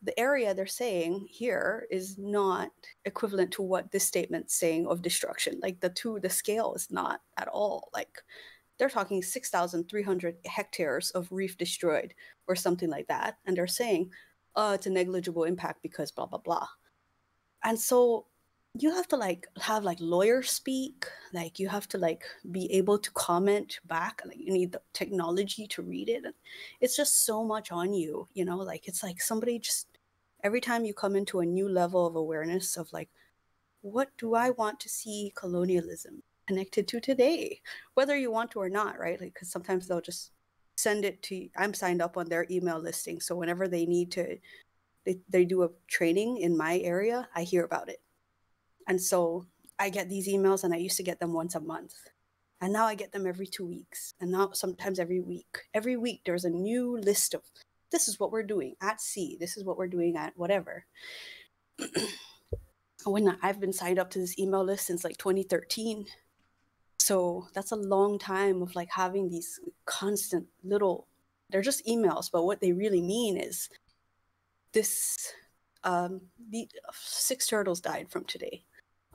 the area they're saying here is not equivalent to what this statement's saying of destruction. Like, the scale is not at all. Like, they're talking 6,300 hectares of reef destroyed or something like that, and they're saying it's a negligible impact because blah blah blah. And so you have to like have like lawyers speak, like you have to like be able to comment back, like you need the technology to read it. And it's just so much on you, you know, like it's like somebody just, every time you come into a new level of awareness of like, what do I want to see colonialism connected to today, whether you want to or not, right? Like, because sometimes they'll just send it to, I'm signed up on their email listing, so whenever they need to, they do a training in my area, I hear about it. And so I get these emails, and I used to get them once a month, and now I get them every 2 weeks, and now sometimes every week. Every week there's a new list of, this is what we're doing at sea, this is what we're doing at whatever. When I've been signed up to this email list since like 2013. So that's a long time of like having these constant little, they're just emails, but what they really mean is this, the 6 turtles died from today.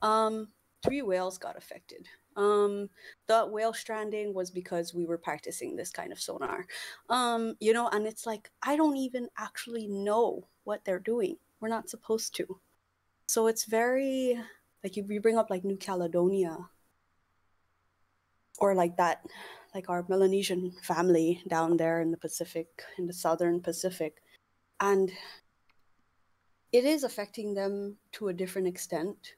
3 whales got affected. The whale stranding was because we were practicing this kind of sonar. You know, and it's like, I don't even actually know what they're doing. We're not supposed to. So it's very, like, if you bring up like New Caledonia, or like that, like our Melanesian family down there in the Pacific, in the Southern Pacific, and it is affecting them to a different extent,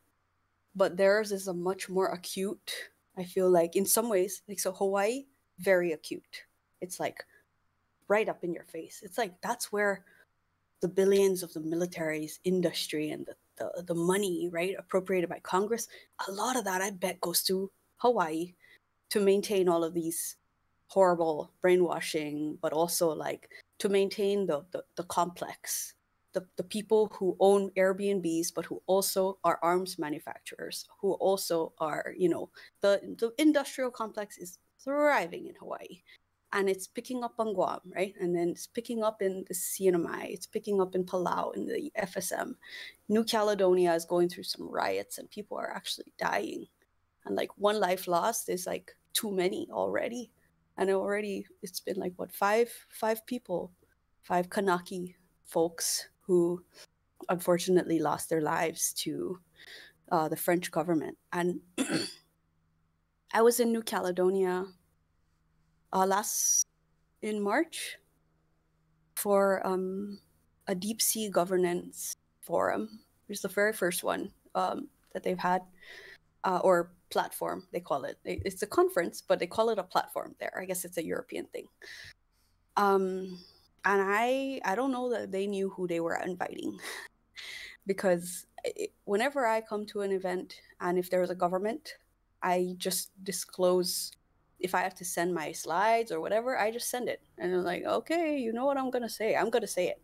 but theirs is a much more acute, I feel like, in some ways. Like, so Hawaii, very acute. It's like right up in your face. It's like, that's where the billions of the military's industry and the money, right, appropriated by Congress, a lot of that I bet goes to Hawaii to maintain all of these horrible brainwashing, but also like to maintain the complex, the people who own Airbnbs, but who also are arms manufacturers, who also are, you know, the industrial complex is thriving in Hawaii. And it's picking up on Guam, right? And then it's picking up in the CNMI, it's picking up in Palau, in the FSM. New Caledonia is going through some riots, and people are actually dying. And like, one life lost is like too many already. And already it's been like, what, five people, 5 Kanaki folks who unfortunately lost their lives to the French government. And I was in New Caledonia in March for a deep sea governance forum. It was the very first one that they've had, or platform, they call it. It's a conference, but they call it a platform there. I guess it's a European thing. And I don't know that they knew who they were inviting because whenever I come to an event and if there's a government, I just disclose. If I have to send my slides or whatever, I just send it. And I'm like, okay, you know what I'm going to say? I'm going to say it.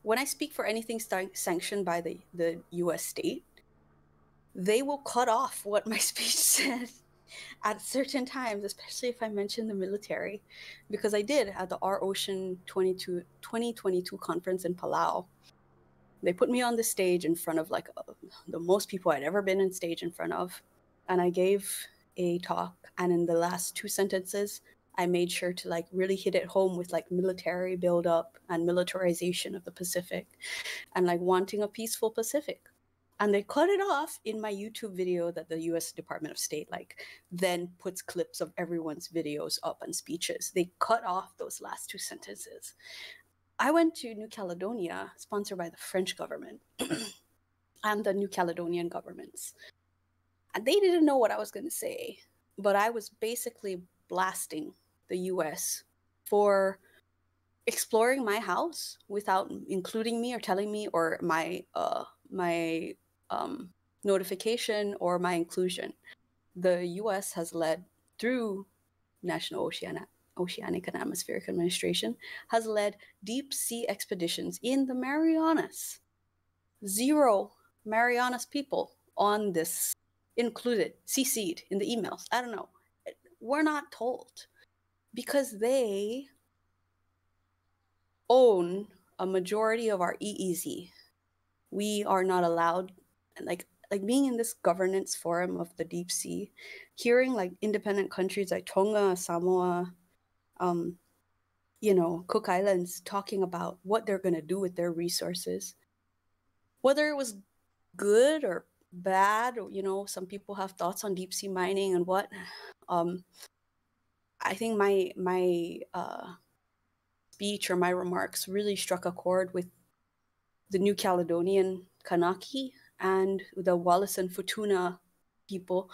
When I speak for anything sanctioned by the US state, they will cut off what my speech says at certain times, especially if I mention the military, because I did at the Our Ocean 2022 conference in Palau. They put me on the stage in front of like the most people I'd ever been in stage in front of. And I gave a talk. And in the last 2 sentences, I made sure to like really hit it home with like military buildup and militarization of the Pacific and like wanting a peaceful Pacific. And they cut it off in my YouTube video that the US Department of State like then puts clips of everyone's videos up and speeches. They cut off those last 2 sentences. I went to New Caledonia, sponsored by the French government and the New Caledonian governments. And they didn't know what I was going to say, but I was basically blasting the US for exploring my house without including me or telling me or my notification or my inclusion. The US has led through National Oceanic and Atmospheric Administration has led deep sea expeditions in the Marianas. 0 Marianas people on this included, CC'd in the emails. I don't know. We're not told because they own a majority of our EEZ. We are not allowed, like being in this governance forum of the deep sea, hearing like independent countries like Tonga, Samoa, Cook Islands talking about what they're going to do with their resources, whether it was good or bad, or, some people have thoughts on deep sea mining and what. I think my speech or my remarks really struck a chord with the New Caledonian Kanaki and the Wallis and Futuna people,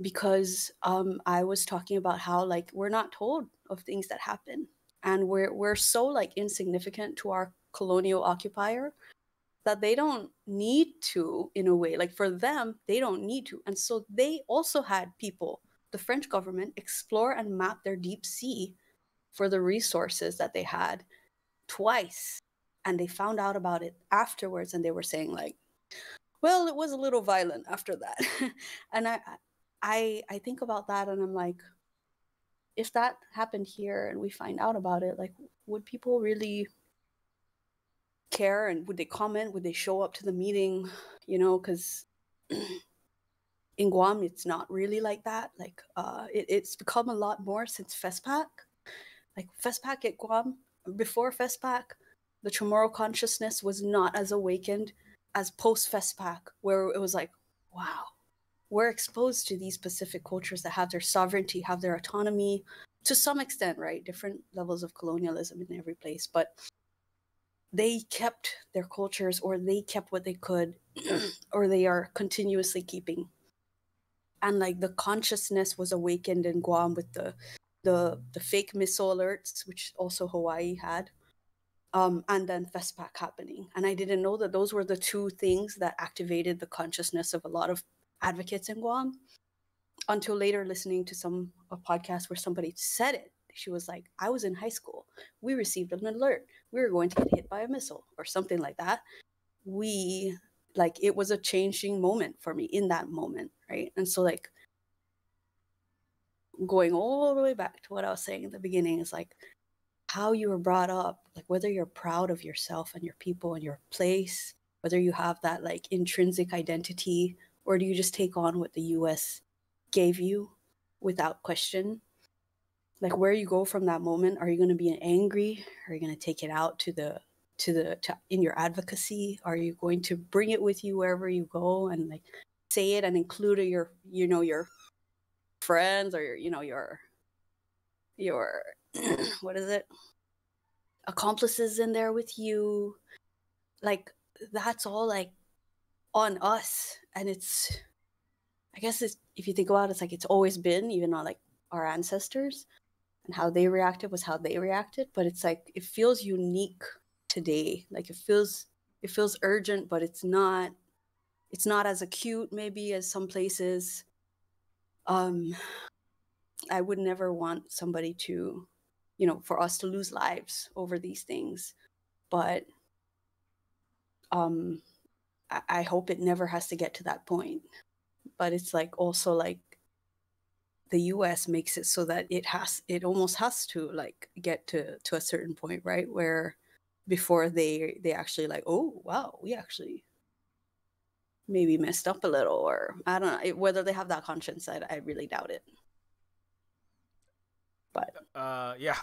because I was talking about how like we're not told of things that happen, and we're so like insignificant to our colonial occupier that they don't need to, in a way, like for them, they don't need to. And so they also had people, the French government, explore and map their deep sea for the resources that they had twice. And they found out about it afterwards. And they were saying like, well, it was a little violent after that. And I think about that and I'm like, if that happened here and we find out about it, like, would people really care, and would they comment, would they show up to the meeting, because in Guam it's not really like that. Like it's become a lot more since FESPAC. Like FESPAC at Guam, before FESPAC, the Chamorro consciousness was not as awakened as post FESPAC, where it was like, wow, we're exposed to these Pacific cultures that have their sovereignty, have their autonomy to some extent, right? Different levels of colonialism in every place, but they kept their cultures, or they kept what they could, or they are continuously keeping. And like the consciousness was awakened in Guam with the fake missile alerts, which also Hawaii had, and then FESPAC happening. And I didn't know that those were the 2 things that activated the consciousness of a lot of advocates in Guam, until later listening to a podcast where somebody said it. She was like, I was in high school. We received an alert. We were going to get hit by a missile or something like that. It was a changing moment for me in that moment, right? And so like going all the way back to what I was saying at the beginning is like how you were brought up, like whether you're proud of yourself and your people and your place, whether you have that like intrinsic identity, or do you just take on what the US gave you without question? Like where you go from that moment, are you going to be angry? Are you going to take it out in your advocacy? Are you going to bring it with you wherever you go and like say it and include your friends or your what is it, accomplices in there with you? Like that's all like on us. And it's, I guess it's, if you think about it, it's like it's always been, even on like our ancestors, and how they reacted was how they reacted. But it's like it feels unique today. Like it feels urgent, but it's not as acute maybe as some places. I would never want somebody to, for us to lose lives over these things. But I hope it never has to get to that point. But it's like also like the US makes it so that it almost has to like get to a certain point, right? Where before they actually like, oh wow, we actually maybe messed up a little, or I don't know whether they have that conscience. I really doubt it. But Yeah.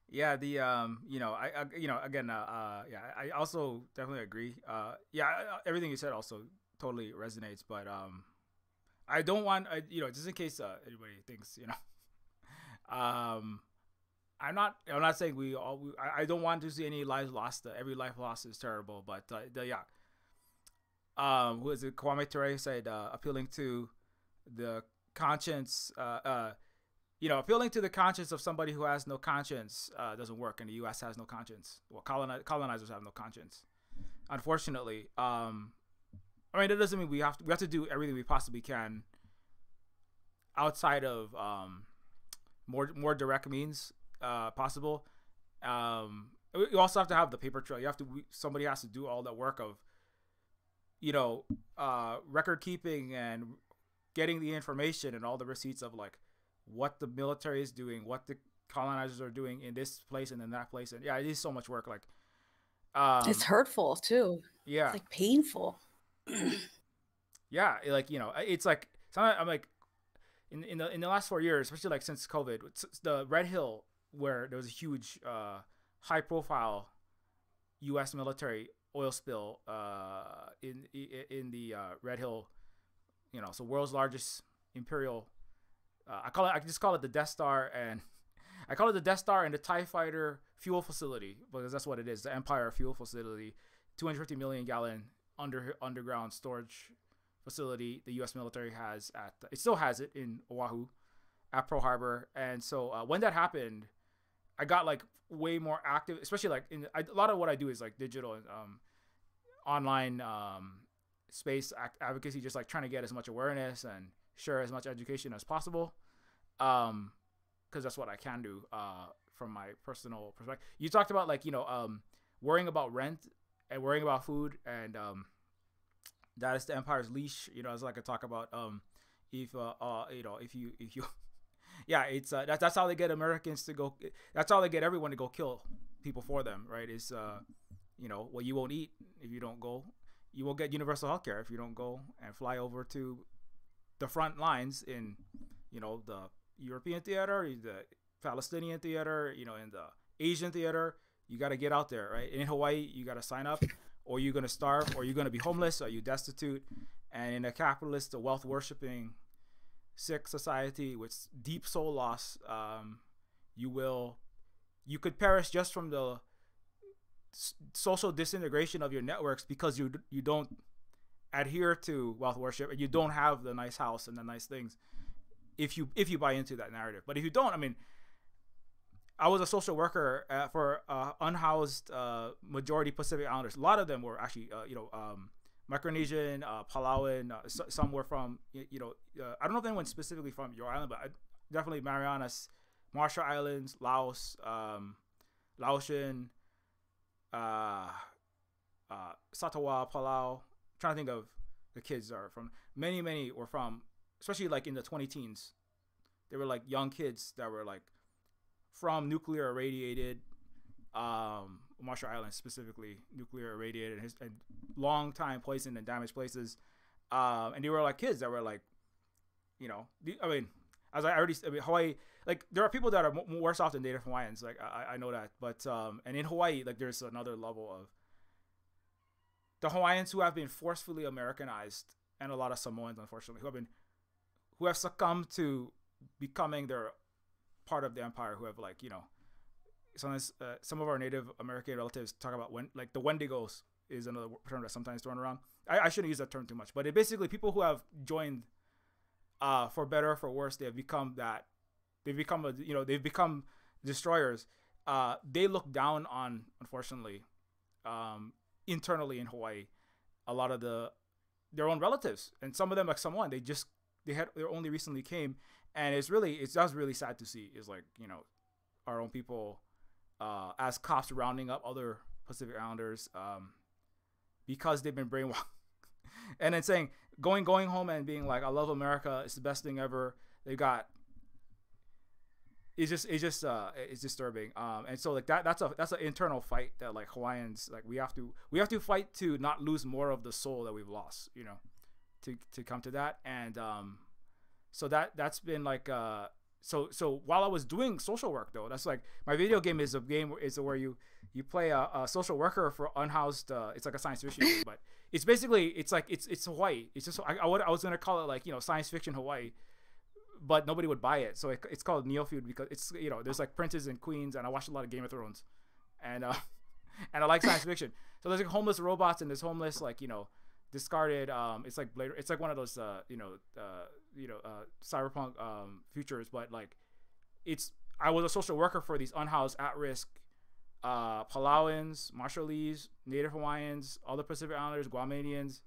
Yeah, the I again yeah, I also definitely agree. Yeah, everything you said also totally resonates, but I don't want just in case anybody thinks, um I'm not saying I don't want to see any lives lost. Every life lost is terrible, but yeah, who is it? Kwame Ture said appealing to the conscience appealing to the conscience of somebody who has no conscience doesn't work, and the U.S. has no conscience. Well, colonizers have no conscience, unfortunately. I mean, that doesn't mean we have to do everything we possibly can outside of more direct means possible. You also have to have the paper trail. Somebody has to do all that work of record keeping and getting the information and all the receipts of like what the military is doing, what the colonizers are doing in this place and in that place. And yeah, it is so much work. Like it's hurtful too. Yeah, it's like painful. Yeah, like it's like sometimes I'm like in the last 4 years, especially like since COVID, the Red Hill, where there was a huge high profile U.S. military oil spill in the Red Hill, so world's largest imperial. I just call it the Death Star, and I call it the Death Star and the TIE Fighter fuel facility, because that's what it is, the Empire fuel facility, 250 million gallon underground storage facility the U.S. military has it still has it in Oahu at Pearl Harbor. And so when that happened, I got like way more active, especially like a lot of what I do is like digital and online space advocacy, just like trying to get as much awareness and share as much education as possible, because that's what I can do from my personal perspective. You talked about like worrying about rent and worrying about food, and that is the empire's leash. As like I talk about if you yeah, it's that's how they get Americans to go. That's how they get everyone to go kill people for them, right? Is well, you won't eat if you don't go. You won't get universal health care if you don't go and fly over to the front lines in the European theater, the Palestinian theater, in the Asian theater. You got to get out there, right? In Hawaii, you got to sign up, or you're going to starve, or you're going to be homeless, or you're destitute. And in a capitalist, wealth worshipping, sick society with deep soul loss, you could perish just from the social disintegration of your networks, because you don't adhere to wealth worship, and you don't have the nice house and the nice things, if you buy into that narrative. But if you don't, I mean, I was a social worker for unhoused majority Pacific Islanders. A lot of them were actually Micronesian, Palauan. Some were from I don't know if anyone specifically from your island, but definitely Marianas, Marshall Islands, Laos, Laotian, Satawa, Palau. I'm trying to think of the kids that are from. Many were from, especially like in the 20 teens. They were like young kids that were like from nuclear irradiated, Marshall Islands specifically, nuclear irradiated and long time poisoned and damaged places. And they were like kids that were like, I mean, Hawaii, like there are people that are worse off than Native Hawaiians. Like I know that, but and in Hawaii, like there's another level of the Hawaiians who have been forcefully Americanized, and a lot of Samoans, unfortunately, who have succumbed to becoming their part of the empire, who have like sometimes some of our Native American relatives talk about when like the Wendigos is another term that's sometimes thrown around. I shouldn't use that term too much, but it basically people who have joined for better or for worse, they have become that. They've become they've become destroyers. They look down on, unfortunately, internally in Hawaii, a lot of their own relatives, and some of them, like someone they only recently came, and that's really sad to see. Is like, our own people as cops rounding up other Pacific Islanders because they've been brainwashed, and then saying going home and being like, I love America, it's the best thing ever. They got it's disturbing. And so like that's an internal fight that like Hawaiians, like we have to fight to not lose more of the soul that we've lost, to come to that. And so that's been like so while I was doing social work, though, that's like my video game is where you play a social worker for unhoused. It's like a science fiction game, but it's basically it's Hawaii. It's just I was gonna call it like science fiction Hawaii, but nobody would buy it. So it's called Neofeud because it's there's like princes and queens, and I watched a lot of Game of Thrones, and and I like science fiction. So there's like homeless robots and there's homeless discarded. It's like one of those cyberpunk futures, but like I was a social worker for these unhoused, at-risk Palauans, Marshallese, Native Hawaiians, all the Pacific Islanders, Guamanians.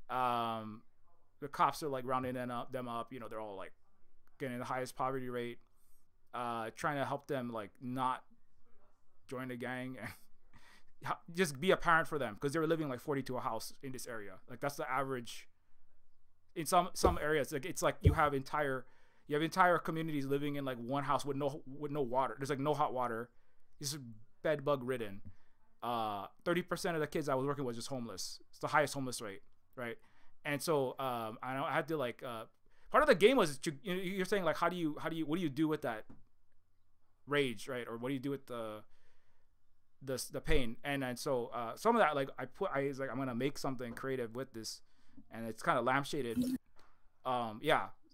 The cops are like rounding them up. They're all like getting the highest poverty rate, trying to help them like not join the gang and just be a parent for them, because they were living like 40 to a house in this area. Like that's the average in some areas. Like it's like you have entire communities living in like one house with no water. There's like no hot water. It's bed bug ridden. 30% of the kids I was working with was just homeless. It's the highest homeless rate, right? And so I had to like part of the game was you're saying like what do you do with that rage, right? Or what do you do with the pain? And so some of that, like I was like, I'm gonna make something creative with this, and it's kind of lampshaded.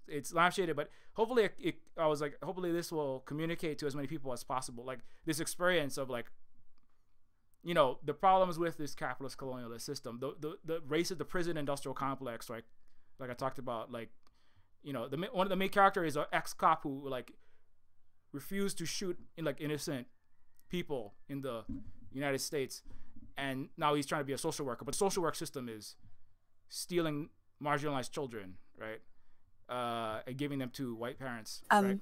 It's lampshaded, but hopefully I was like, hopefully this will communicate to as many people as possible, like this experience of like the problems with this capitalist colonialist system, the race of the prison industrial complex, right? Like I talked about, like one of the main character is an ex-cop who like refused to shoot in like innocent people in the United States, and now he's trying to be a social worker, but the social work system is stealing marginalized children, right? And giving them to white parents. Right?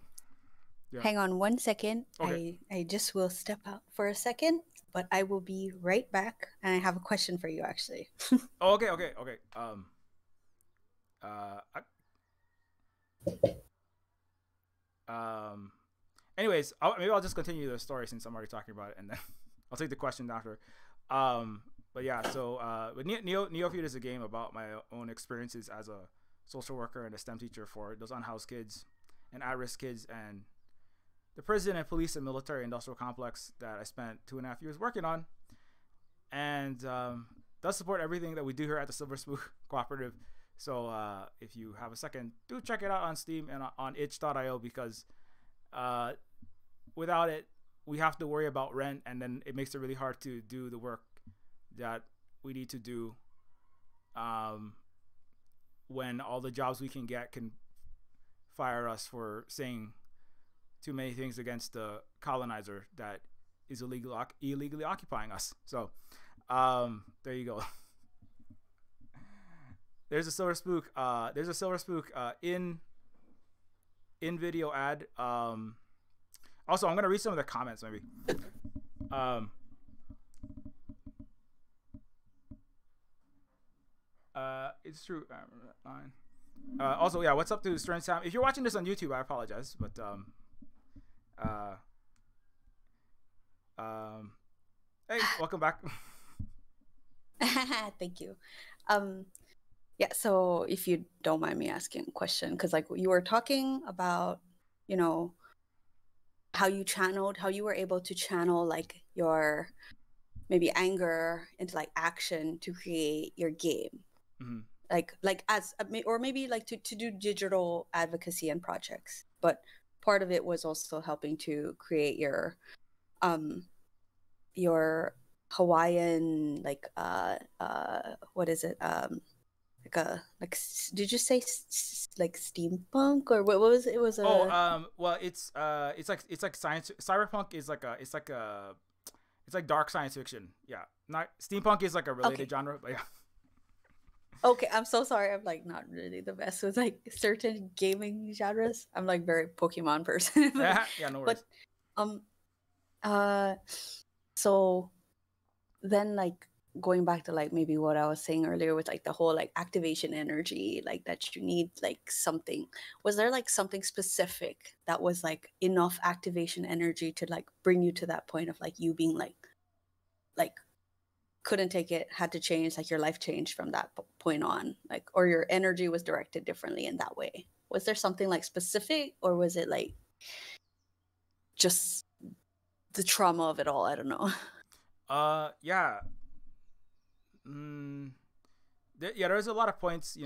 Yeah. Hang on one second. Okay. I just will step out for a second, but I will be right back, and I have a question for you actually. Okay. Anyways, maybe I'll just continue the story since I'm already talking about it, and then I'll take the question after. But yeah, so Neofeud is a game about my own experiences as a social worker and a STEM teacher for those unhoused kids and at-risk kids, and the prison and police and military industrial complex that I spent 2.5 years working on, and does support everything that we do here at the Silver Spook Cooperative. So if you have a second, do check it out on Steam and on itch.io, because without it, we have to worry about rent, and then it makes it really hard to do the work that we need to do when all the jobs we can get can fire us for saying too many things against the colonizer that is illegally occupying us. So there you go. There's a Silver Spook. There's a Silver Spook in video ad. Also, I'm gonna read some of the comments maybe. It's true. Also, yeah. What's up to Stern Sam? If you're watching this on YouTube, I apologize, but hey, welcome back. Thank you. Yeah, so if you don't mind me asking a question, because like you were talking about, how you were able to channel like your maybe anger into like action to create your game. Mm-hmm. Like as or maybe like to do digital advocacy and projects, but part of it was also helping to create your Hawaiian, like what is it? Did you say like steampunk, or what was it? It was Oh, a well, it's like science. Cyberpunk is like it's like dark science fiction. Yeah, not steampunk is like a related okay. genre, but yeah. Okay, I'm so sorry. I'm like not really the best with like certain gaming genres. I'm like very Pokemon person. Yeah, yeah, no But worries. um uh so then like going back to like maybe what I was saying earlier with like the whole like activation energy, like that you need like something. Was there like something specific that was like enough activation energy to like bring you to that point of like you being like couldn't take it, had to change, like your life changed from that point on, like, or your energy was directed differently in that way? Was there something like specific, or was it like just the trauma of it all? I don't know. Yeah. Mm, yeah, there's a lot of points.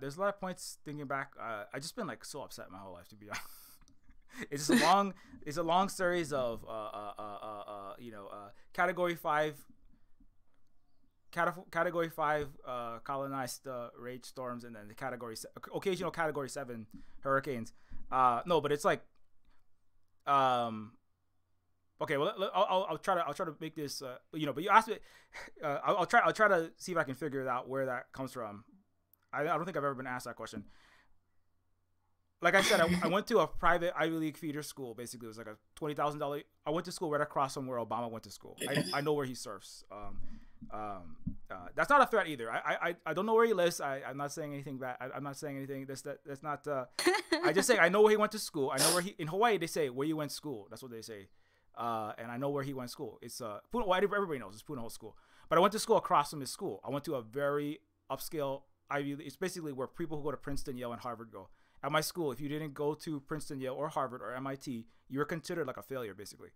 There's a lot of points thinking back. I just been like so upset my whole life, to be honest. It's just a long, it's a long series of category five, category five colonized rage storms, and then the occasional category seven hurricanes. No, but it's like um okay, well, I'll try to make this. But you asked me. I'll try to see if I can figure it out where that comes from. I don't think I've ever been asked that question. Like I said, I went to a private Ivy League feeder school. Basically, it was like a $20,000. I went to school right across from where Obama went to school. I know where he surfs. That's not a threat either. I don't know where he lives. I'm not saying anything bad. I'm not saying anything. That's not. I just say I know where he went to school. I know where he in Hawaii. They say where you went to school. That's what they say. And I know where he went to school. It's everybody knows it's Punahou School. But I went to school across from his school. I went to a very upscale Ivy League. It's basically where people who go to Princeton, Yale, and Harvard go. At my school, if you didn't go to Princeton, Yale, or Harvard or MIT, you were considered like a failure, basically.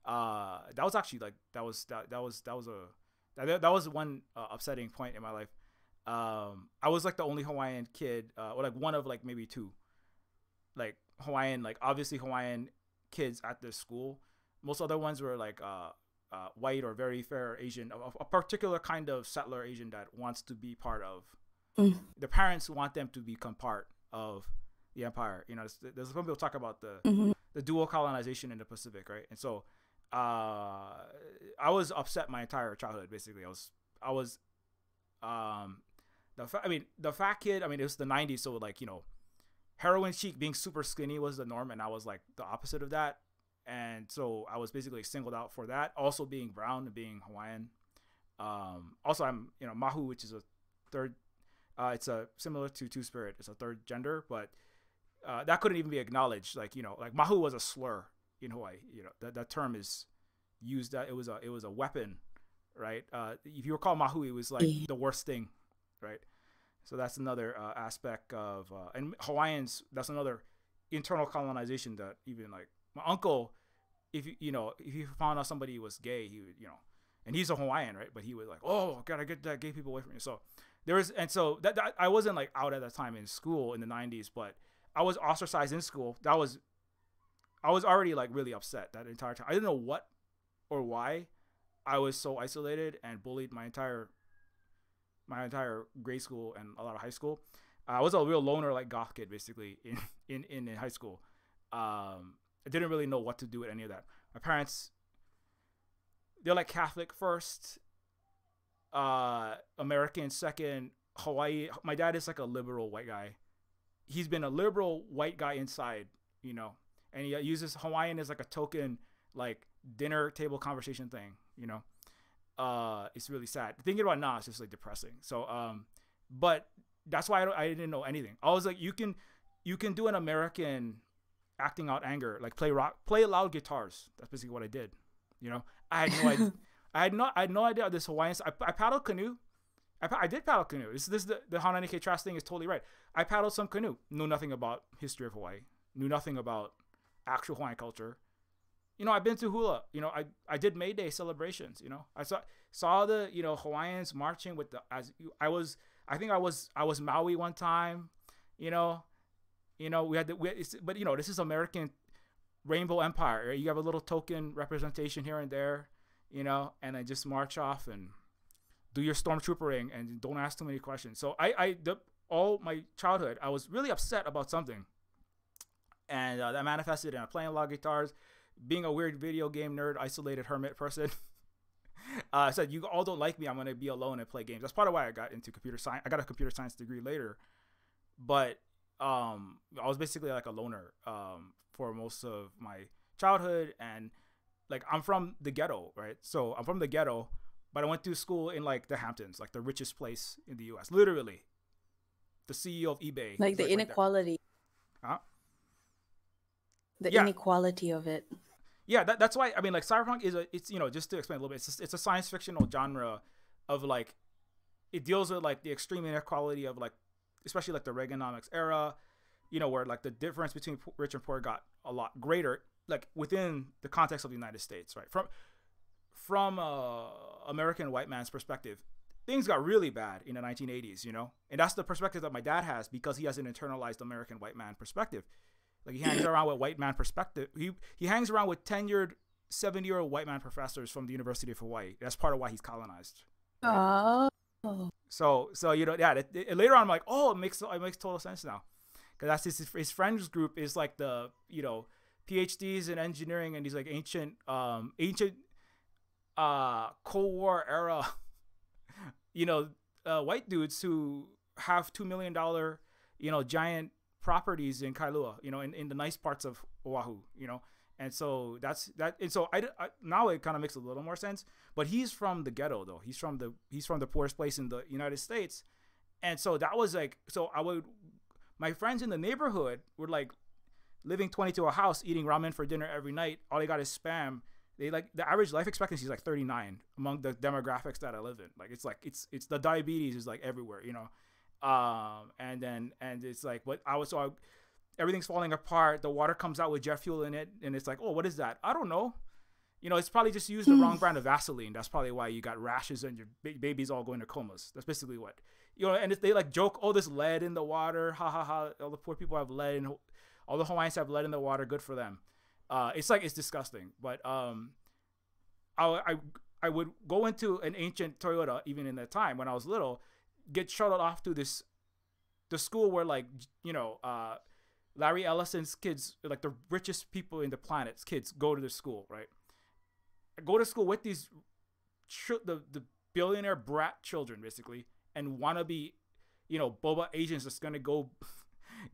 That was actually like that was one upsetting point in my life. I was like the only Hawaiian kid, or like one of like maybe two, like Hawaiian, like obviously Hawaiian kids at this school. Most other ones were like white or very fair Asian, a particular kind of settler Asian that wants to be part of. Mm. The parents want them to become part of the empire. There's some people talk about the dual colonization in the Pacific, right? And so I was upset my entire childhood. Basically, I was the fat kid. I mean, it was the '90s, so like heroin chic, being super skinny was the norm, and I was like the opposite of that. And so I was basically singled out for that. Also being brown and being Hawaiian. Also, I'm Mahu, which is a third. It's a similar to Two Spirit. It's a third gender, but that couldn't even be acknowledged. Like Mahu was a slur in Hawaii. That term is used. That it was a weapon, right? If you were called Mahu, it was like the worst thing, right? So that's another aspect of and Hawaiians. That's another internal colonization that even like my uncle, if you found out somebody was gay, he would and he's a Hawaiian, right? But he was like, oh, gotta get that gay people away from you. So there was, and so that I wasn't like out at that time in school in the '90s, but I was ostracized in school. I was already like really upset that entire time. I didn't know what or why I was so isolated and bullied my entire grade school and a lot of high school. I was a real loner, like goth kid, basically in high school. I didn't really know what to do with any of that. My parents, they're like Catholic first, American second, Hawaii. My dad is like a liberal white guy. He's been a liberal white guy inside, and he uses Hawaiian as like a token, like dinner table conversation thing, It's really sad. Thinking about it now, it's just like depressing. So, but that's why I didn't know anything. I was like, you can do an American acting out anger, like play loud guitars. That's basically what I did. I had no idea. I had no idea this Hawaiian. I paddled canoe. I did paddle canoe. This the Hanani K Trask thing is totally right. I paddled some canoe. Knew nothing about history of Hawaii. Knew nothing about actual Hawaiian culture. I've been to hula. I did May Day celebrations. I saw the Hawaiians marching with the I think I was Maui one time. We had but this is American Rainbow Empire. Right? You have a little token representation here and there. you know, and then just march off and do your stormtroopering and don't ask too many questions. So all my childhood, I was really upset about something, and that manifested in playing a lot of guitars, being a weird video game nerd, isolated hermit person. I said, you all don't like me, I'm going to be alone and play games. That's part of why I got into computer science. I got a computer science degree later, but I was basically like a loner for most of my childhood. And like, I'm from the ghetto, right? So I'm from the ghetto, but I went to school in like the Hamptons, like the richest place in the US, literally. The CEO of eBay. Like the inequality. Right, huh? The inequality of it. Yeah, that's why, I mean, like, cyberpunk it's, you know, just to explain a little bit, it's a science fictional genre of, like, it deals with, like, the extreme inequality of, like, especially, like, the Reaganomics era, you know, where, like, the difference between rich and poor got a lot greater, like, within the context of the United States, right? From American white man's perspective, things got really bad in the 1980s, you know? And that's the perspective that my dad has, because he has an internalized American white man perspective. Like, he hangs around with white man perspective. He hangs around with tenured 70-year-old white man professors from the University of Hawaii. That's part of why he's colonized. Right? Oh. So you know, yeah. Later on, I'm like, oh, it makes total sense now, because that's his friends group is like the, you know, PhDs in engineering and these like ancient Cold War era, you know, white dudes who have $2 million, you know, giant properties in Kailua, you know, in the nice parts of Oahu, you know. And so that's that. And so I now it kind of makes a little more sense. But he's from the ghetto, though. He's from the poorest place in the United States. And so that was like, so my friends in the neighborhood were like living 20 to a house, eating ramen for dinner every night. All they got is Spam. They like, the average life expectancy is like 39 among the demographics that I live in. Like, it's the diabetes is like everywhere, you know. And it's like, everything's falling apart. The water comes out with jet fuel in it, and it's like, oh, what is that? I don't know. You know, it's probably just used the wrong brand of Vaseline. That's probably why you got rashes and your baby's all going to comas. That's basically what, you know. And they like joke, oh, there's lead in the water, ha ha ha. All the poor people have lead, and all the Hawaiians have lead in the water. Good for them. It's like, it's disgusting. But I would go into an ancient Toyota even in that time when I was little, get shuttled off to the school where, like, you know, Larry Ellison's kids, like the richest people in the planet's kids, go to the school, right? I go to school with these the billionaire brat children, basically, and wannabe, you know, boba agents that's gonna go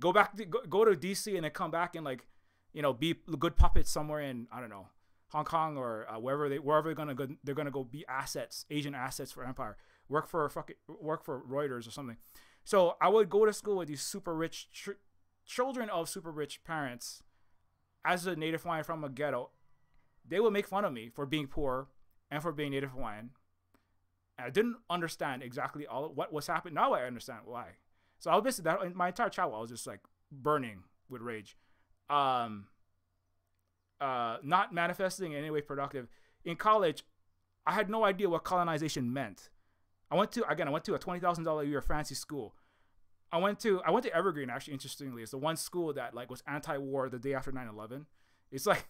to DC and then come back and, like, you know, be good puppets somewhere in, I don't know, Hong Kong or wherever they're gonna go. They're gonna go be assets, Asian assets for empire. Work for Reuters or something. So I would go to school with these super rich children of super rich parents. As a Native Hawaiian from a ghetto, they would make fun of me for being poor and for being Native Hawaiian. And I didn't understand exactly all what was happening. Now I understand why. So I was basically, my entire childhood, I was just like burning with rage, not manifesting in any way productive. In college, I had no idea what colonization meant. I went to a $20,000 a year fancy school. I went to Evergreen, actually. Interestingly, it's the one school that, like, was anti-war the day after 9/11. It's like,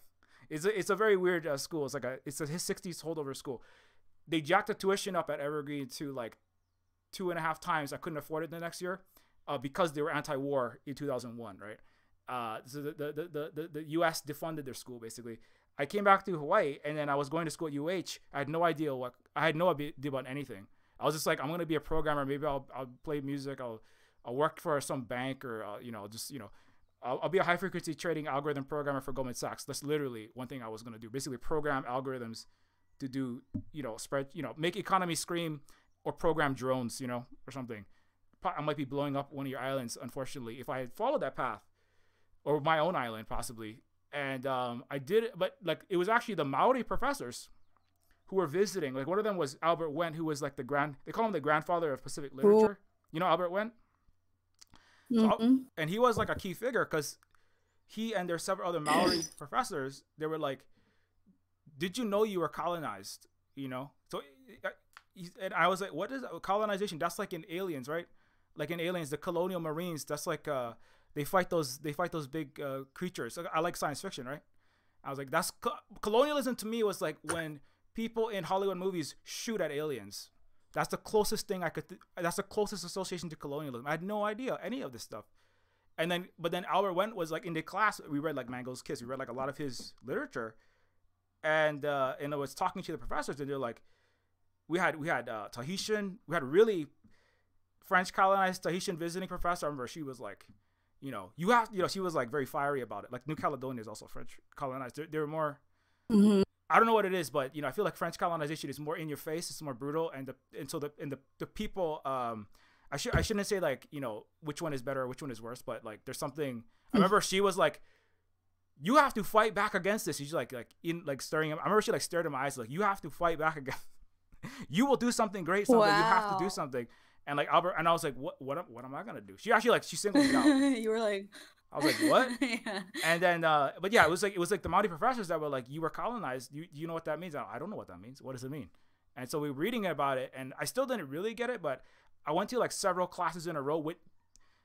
it's a very weird school. It's a 60s holdover school. They jacked the tuition up at Evergreen to like 2.5 times. I couldn't afford it the next year, because they were anti-war in 2001, right? So the U.S. defunded their school, basically. I came back to Hawaii, and then I was going to school at UH. I had no idea about anything. I was just like, I'm gonna be a programmer. Maybe I'll play music. I'll work for some bank, or you know, just, you know, I'll be a high frequency trading algorithm programmer for Goldman Sachs. That's literally one thing I was gonna do. Basically, program algorithms to do, you know, make economy scream, or program drones, you know, or something. I might be blowing up one of your islands, unfortunately, if I had followed that path, or my own island possibly. And I did it, but like, it was actually the Maori professors who were visiting. Like, one of them was Albert Wendt, who was like they call him the grandfather of Pacific literature. You know Albert Wendt? So, and he was like a key figure, because he and there are several other Maori professors, they were like, did you know you were colonized? You know? So, and I was like, what is colonization? That's like in Aliens, right? Like in Aliens, the colonial marines, that's like, they fight those big creatures. So I like science fiction, right? I was like, that's colonialism to me was like when people in Hollywood movies shoot at aliens. That's the closest thing I could. That's the closest association to colonialism. I had no idea any of this stuff. But then Albert Wendt was like in the class. We read like Mango's Kiss. We read like a lot of his literature, and I was talking to the professors, and they're like, we had Tahitian. We had really French colonized Tahitian visiting professor. I remember she was like, she was like very fiery about it. Like New Caledonia is also French colonized. They're more. Mm-hmm. I don't know what it is, but I feel like French colonization is more in your face. It's more brutal, and the people. I shouldn't say like which one is better or which one is worse, but like there's something. I remember she was like, "You have to fight back against this." She's like staring. I remember she like stared in my eyes like, "You have to fight back against. You will do something great someday. Wow. You have to do something." And like Albert, and I was like, "What am I gonna do?" She actually she singled me out. You were like. I was like, what? Yeah. And then, but yeah, it was like the Maori professors that were like, you were colonized. You know what that means? I don't know what that means. What does it mean? And so we were reading about it, and I still didn't really get it, but I went to like several classes in a row with,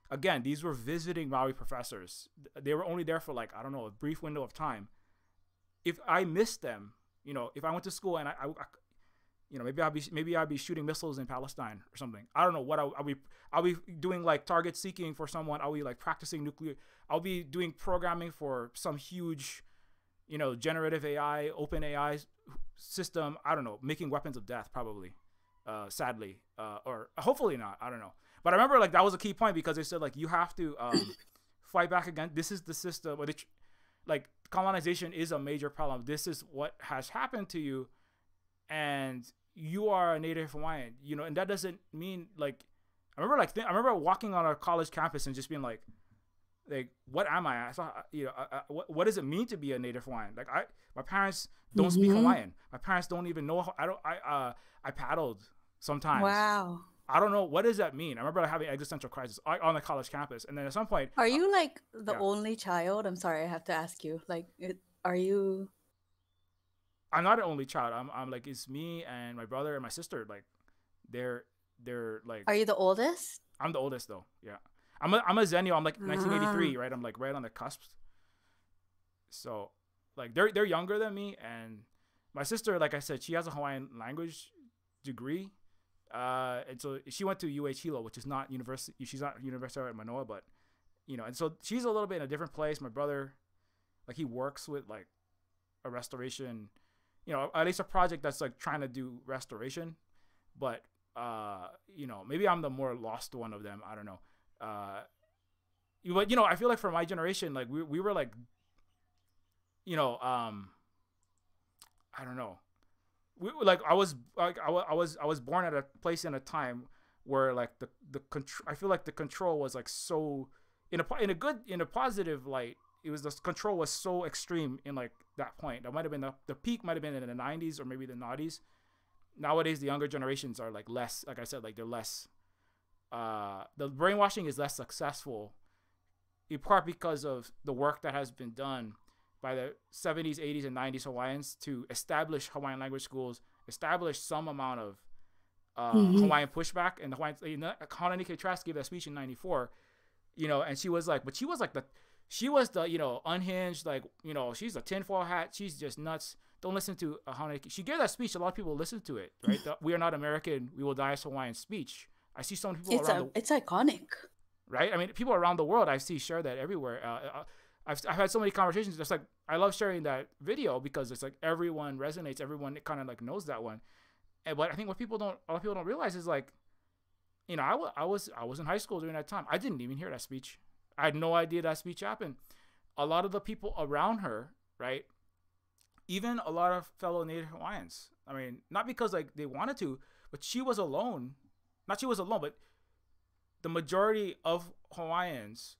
again, these were visiting Maori professors. They were only there for like, I don't know, a brief window of time. If I missed them, if I went to school and I maybe I'd be shooting missiles in Palestine or something. I don't know what I'll be doing, like target seeking for someone. I'll be like practicing nuclear. I'll be doing programming for some huge, generative AI, open AI system. I don't know, making weapons of death probably, sadly, or hopefully not. I don't know. But I remember like that was a key point because they said like you have to fight back against. This is the system. Like colonization is a major problem. This is what has happened to you, and you are a native Hawaiian, and that doesn't mean like, I remember walking on a college campus and just being like, what am I? I thought, what does it mean to be a native Hawaiian? Like my parents don't speak Hawaiian. My parents don't even know. I paddled sometimes. Wow. I don't know. What does that mean? I remember having existential crisis on the college campus. And then at some point. Are you like the only child? I'm sorry, I have to ask you. Like, are you? I'm not an only child. I'm like, it's me and my brother and my sister. Like, they're like. Are you the oldest? I'm the oldest though. Yeah, I'm a Zenio. I'm like 1983, right? I'm like right on the cusp. So, like they're younger than me, and my sister, like I said, she has a Hawaiian language degree, and so she went to UH Hilo, which is not university. She's not University at Manoa, but and so she's a little bit in a different place. My brother, like he works with like a restoration. At least a project that's like trying to do restoration, but maybe I'm the more lost one of them. I don't know. But I feel like for my generation, like we were like, I don't know. I was born at a place in a time where like I feel like the control was like so in a positive light. It was the control was so extreme in like that point. That might have been the peak might have been in the 90s or maybe the noughties. Nowadays the younger generations are like less, like I said, like they're less the brainwashing is less successful, in part because of the work that has been done by the 70s, 80s, and 90s Hawaiians to establish Hawaiian language schools, establish some amount of Hawaiian pushback. And the Haunani K. Trask gave that speech in 94, and she was like the unhinged, like, she's a tinfoil hat. She's just nuts. Don't listen to Haunani. She gave that speech. A lot of people listened to it, right? We are not American. We will die as Hawaiian speech. I see some people it's iconic. Right? I mean, people around the world I see share that everywhere. I've had so many conversations. Just like, I love sharing that video because it's like everyone resonates. Everyone kind of like knows that one. But I think a lot of people don't realize is like, I was in high school during that time. I didn't even hear that speech. I had no idea that speech happened. A lot of the people around her, right? Even a lot of fellow Native Hawaiians. I mean, not because like they wanted to, but she was alone. Not she was alone, but the majority of Hawaiians,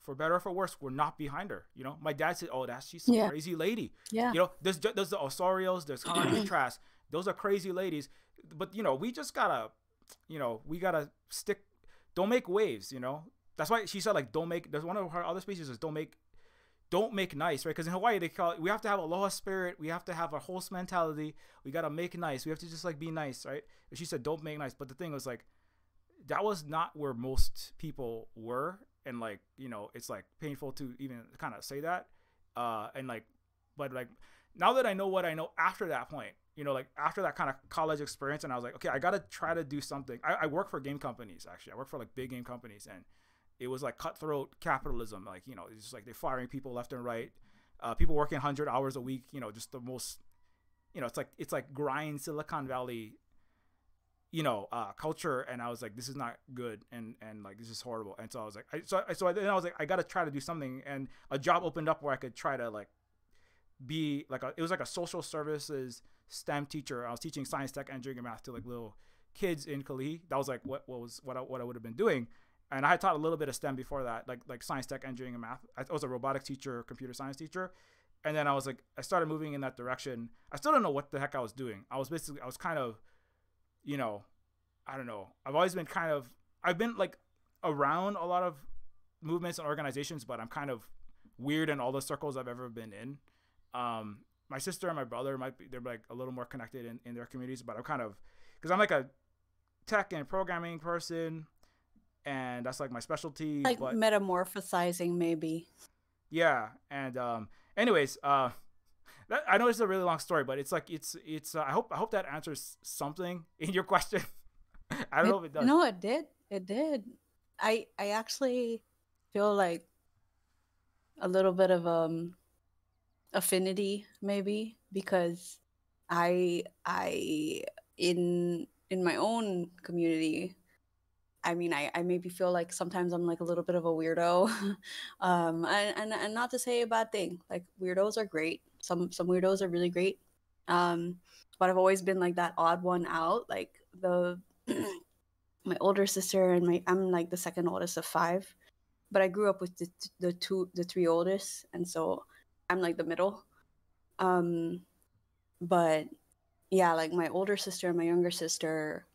for better or for worse, were not behind her. My dad said, "Oh, she's some crazy lady." Yeah. There's the Osorios, there's Haunani Trask. Those are crazy ladies. But we just gotta, we gotta stick. Don't make waves. That's why she said like don't make. There's one of her other speeches is don't make nice, right? Because in Hawaii they call it, we have to have aloha spirit. We have to have a wholesome mentality. We gotta make nice. We have to just like be nice, right? And she said don't make nice. But the thing was like, that was not where most people were, and like it's like painful to even kind of say that, and like, but like now that I know what I know after that point, like after that kind of college experience, and I was like, okay, I gotta try to do something. I work for game companies, actually. I work for like big game companies, and it was like cutthroat capitalism. Like, it's just like they're firing people left and right. People working 100 hours a week. Just the most. It's like grind Silicon Valley. Culture, and I was like, this is not good, and like this is horrible. And so I was like, then I was like, I gotta try to do something, and a job opened up where I could try to like be like it was like a social services STEM teacher. I was teaching science, tech, engineering, and math to like little kids in Kalihi. That was like what I would have been doing. And I had taught a little bit of STEM before that, like science, tech, engineering, and math. I was a robotics teacher, computer science teacher. And then I was like, I started moving in that direction. I still don't know what the heck I was doing. I was kind of, I don't know. I've been like around a lot of movements and organizations, but I'm kind of weird in all the circles I've ever been in. My sister and my brother they're like a little more connected in their communities, but I'm kind of, because I'm like a tech and programming person, and that's like my specialty. Like but metamorphosizing, maybe. Yeah, and anyways, I know it's a really long story, but it's like it's I hope that answers something in your question. I don't know if it does. No, it did. It did. I actually feel like a little bit of affinity, maybe, because I in my own community, I mean, I maybe feel like sometimes I'm like a little bit of a weirdo, and not to say a bad thing. Like, weirdos are great. Some weirdos are really great, but I've always been like that odd one out. Like my older sister and I'm like the second oldest of 5, but I grew up with the 3 oldest, and so I'm like the middle. But yeah, like my older sister and my younger sister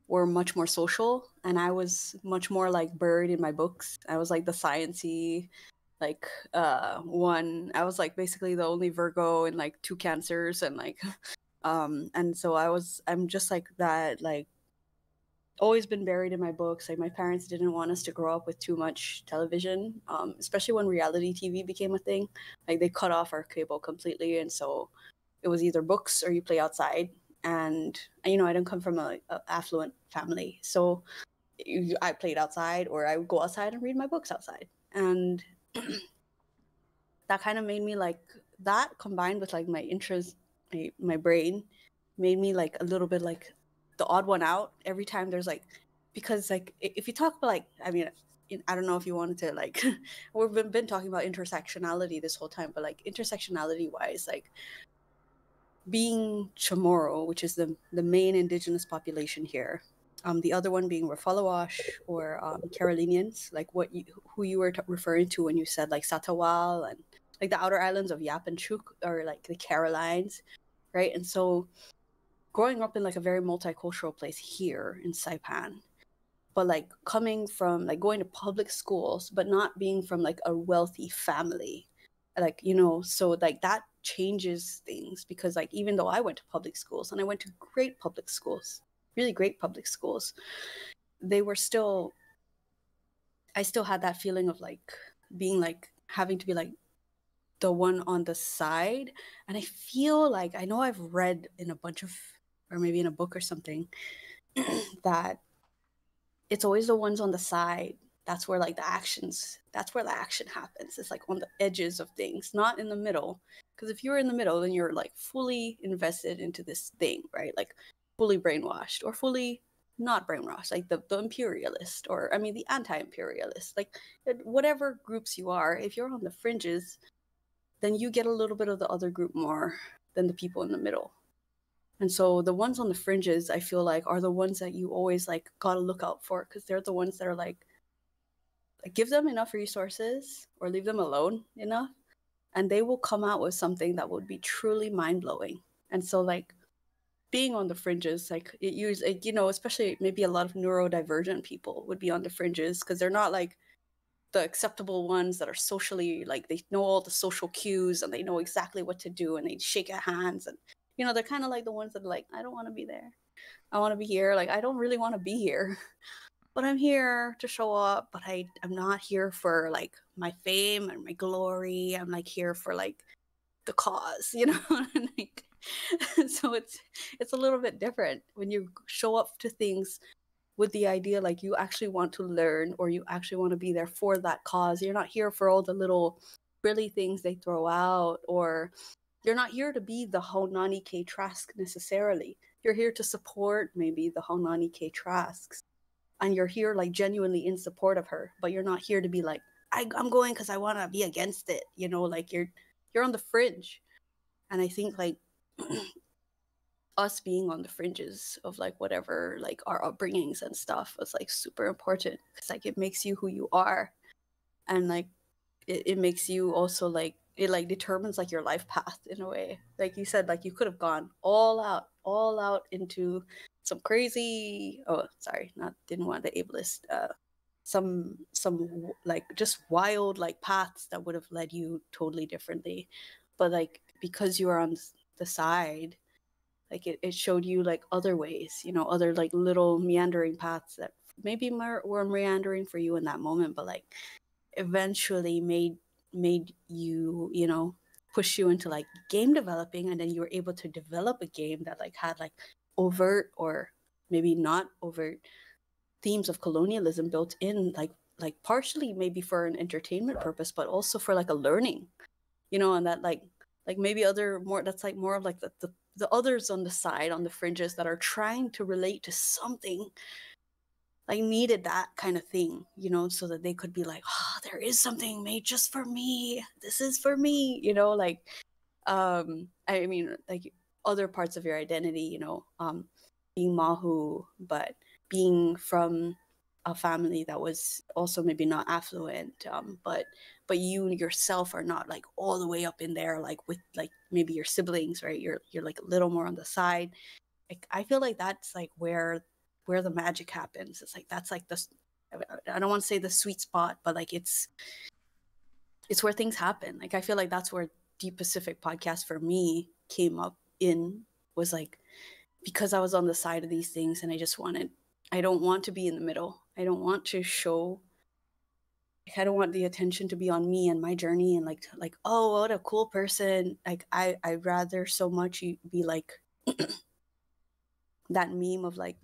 were much more social, and I was much more like buried in my books. I was like the sciencey like one. I was like basically the only Virgo and like 2 Cancers, and like and so I'm just like that, like always been buried in my books. Like, my parents didn't want us to grow up with too much television, especially when reality TV became a thing. Like, they cut off our cable completely, and so it was either books or you play outside. And I didn't come from a affluent family, so I played outside, or I would go outside and read my books outside. And that kind of made me like that, combined with like my interest, my brain made me like a little bit like the odd one out every time there's like, because like if you talk about like, I mean, I don't know if you wanted to like we've been talking about intersectionality this whole time, but like intersectionality wise, like being Chamorro, which is the main indigenous population here, the other one being Wafalawash or Carolinians, like who you were referring to when you said like Satawal and like the outer islands of Yap and Chuk, or like the Carolines, right? And so growing up in like a very multicultural place here in Saipan, but like coming from like going to public schools, but not being from like a wealthy family, like, so like that changes things, because like even though I went to public schools, and I went to great public schools, really great public schools, they were still, I still had that feeling of like being like having to be like the one on the side. And I feel like, I know I've read in a bunch of, or maybe in a book or something, that it's always the ones on the side. That's where like that's where the action happens. It's like on the edges of things, not in the middle. Because if you're in the middle, then you're like fully invested into this thing, right? Like fully brainwashed, or fully not brainwashed, like the imperialist, or I mean the anti-imperialist, like whatever groups you are. If you're on the fringes, then you get a little bit of the other group more than the people in the middle. And so the ones on the fringes, I feel like, are the ones that you always like gotta look out for, because they're the ones that are like give them enough resources or leave them alone enough, and they will come out with something that would be truly mind-blowing. And so like being on the fringes, like it usually, especially maybe a lot of neurodivergent people would be on the fringes, because they're not like the acceptable ones that are socially, like they know all the social cues and they know exactly what to do, and they shake your hands, and they're kind of like the ones that are like, I don't want to be there, I want to be here. Like, I don't really want to be here, but I'm here to show up. But I'm not here for like my fame and my glory. I'm like here for like the cause, you know. Like, so it's a little bit different when you show up to things with the idea like you actually want to learn, or you actually want to be there for that cause. You're not here for all the little frilly things they throw out, or you're not here to be the Haunani K Trask necessarily. You're here to support maybe the Haunani K Trasks, and you're here like genuinely in support of her, but you're not here to be like, I'm going because I want to be against it, you know. Like, you're on the fringe. And I think like us being on the fringes of like whatever, like our upbringings and stuff, was like super important, because like it makes you who you are. And like it makes you also like, it like determines like your life path in a way. Like you said, like you could have gone all out into some crazy, oh sorry, not, didn't want the ableist, some like just wild like paths that would have led you totally differently. But like because you are on the side, like it showed you like other ways, you know, other like little meandering paths that maybe were meandering for you in that moment, but like eventually made you, you know, push you into like game developing. And then you were able to develop a game that like had like overt, or maybe not overt, themes of colonialism built in, like partially maybe for an entertainment purpose, but also for like a learning, you know. And that like maybe other more, that's like more of like the others on the side, on the fringes, that are trying to relate to something, like needed that kind of thing, you know, so that they could be like, oh, there is something made just for me, this is for me, you know. Like I mean, like other parts of your identity, you know, being Mahu, but being from a family that was also maybe not affluent, but you yourself are not like all the way up in there, like with like maybe your siblings, right? You're like a little more on the side. Like I feel like that's like where the magic happens. It's like that's like this, I don't want to say the sweet spot, but like it's where things happen. Like I feel like that's where Deep Pacific podcast for me came up in, was like because I was on the side of these things, and I don't want to be in the middle. I don't want to show, like, I don't want the attention to be on me and my journey, and like oh, what a cool person. Like I'd rather so much be like that meme of like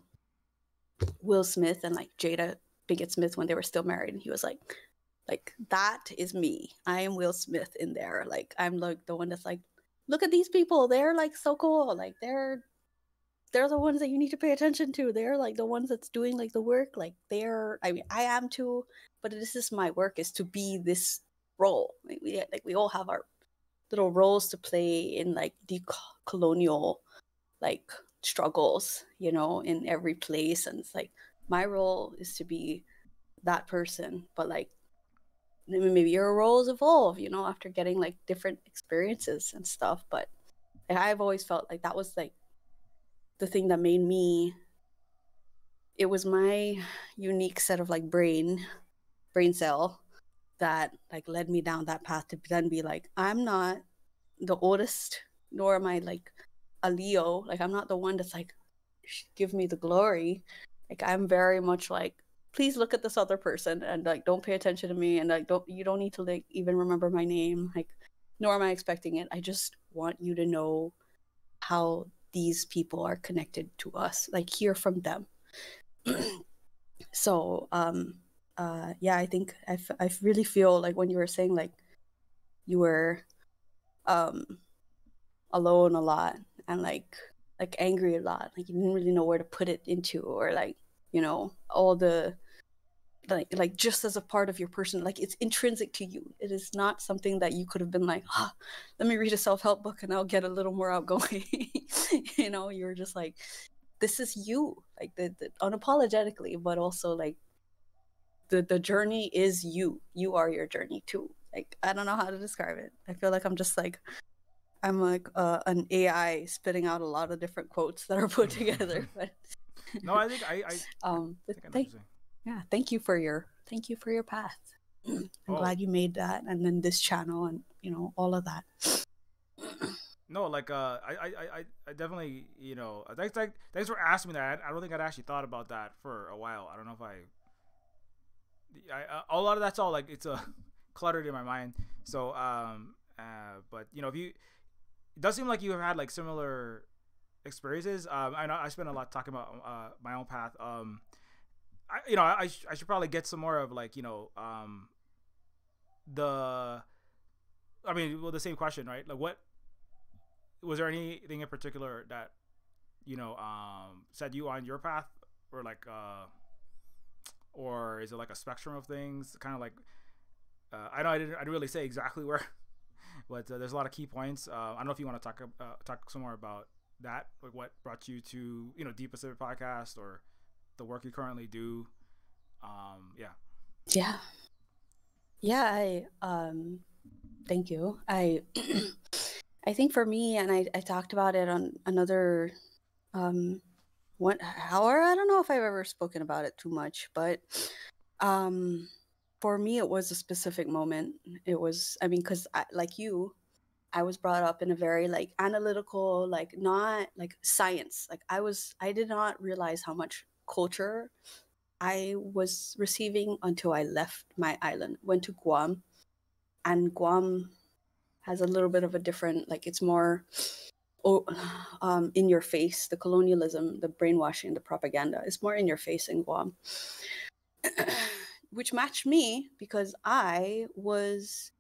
Will Smith and like Jada Pinkett Smith when they were still married, and he was like that is me. I am Will Smith in there. Like I'm like the one that's like, look at these people, they're like so cool. Like they're the ones that you need to pay attention to. They're like the ones that's doing like the work. Like I mean, I am too, but this is my work, is to be this role. Like we all have our little roles to play in like decolonial like struggles, you know, in every place. And it's like my role is to be that person, but like maybe your roles evolve, you know, after getting like different experiences and stuff. But I've always felt like that was like the thing that made me, it was my unique set of like brain cell that like led me down that path to then be like, I'm not the oldest, nor am I like a Leo. Like I'm not the one that's like, give me the glory. Like I'm very much like, please look at this other person and like don't pay attention to me, and like you don't need to like even remember my name. Like nor am I expecting it. I just want you to know how these people are connected to us, like hear from them. So yeah, I think I really feel like when you were saying like you were alone a lot, and like angry a lot, like you didn't really know where to put it into, or like, you know, all the like just as a part of your person, like it's intrinsic to you. It is not something that you could have been like, let me read a self-help book and I'll get a little more outgoing. You know, you're just like, this is you, like the unapologetically, but also like the journey is you are your journey too. Like I don't know how to describe it. I feel like I'm just like, I'm like an AI spitting out a lot of different quotes that are put together. But No, I think I thank you for your path. I'm glad you made that, and then this channel, and you know, all of that. No, like I definitely, you know, thanks for asking me that. I don't think I'd actually thought about that for a while. I don't know if a lot of that's all like it's cluttered in my mind. So But if it does seem like you have had like similar experiences. I know I spent a lot talking about my own path. I should probably get some more of like the. I mean, well, the same question, right? Like, what was there anything in particular that set you on your path, or like, or is it like a spectrum of things? Kind of like, I know I didn't really say exactly where, but there's a lot of key points. I don't know if you want to talk some more about that, like what brought you to Deep Pacific Podcast or the work you currently do. Yeah. I thank you. I I think for me, and I talked about it on another one hour. I don't know if I've ever spoken about it too much, but for me it was a specific moment. It was, I mean, because like you, I was brought up in a very like analytical, like not like science. Like I did not realize how much culture I was receiving until I left my island, went to Guam, and Guam has a little bit of a different, like it's more in your face. The colonialism, the brainwashing, the propaganda is more in your face in Guam, which matched me because I was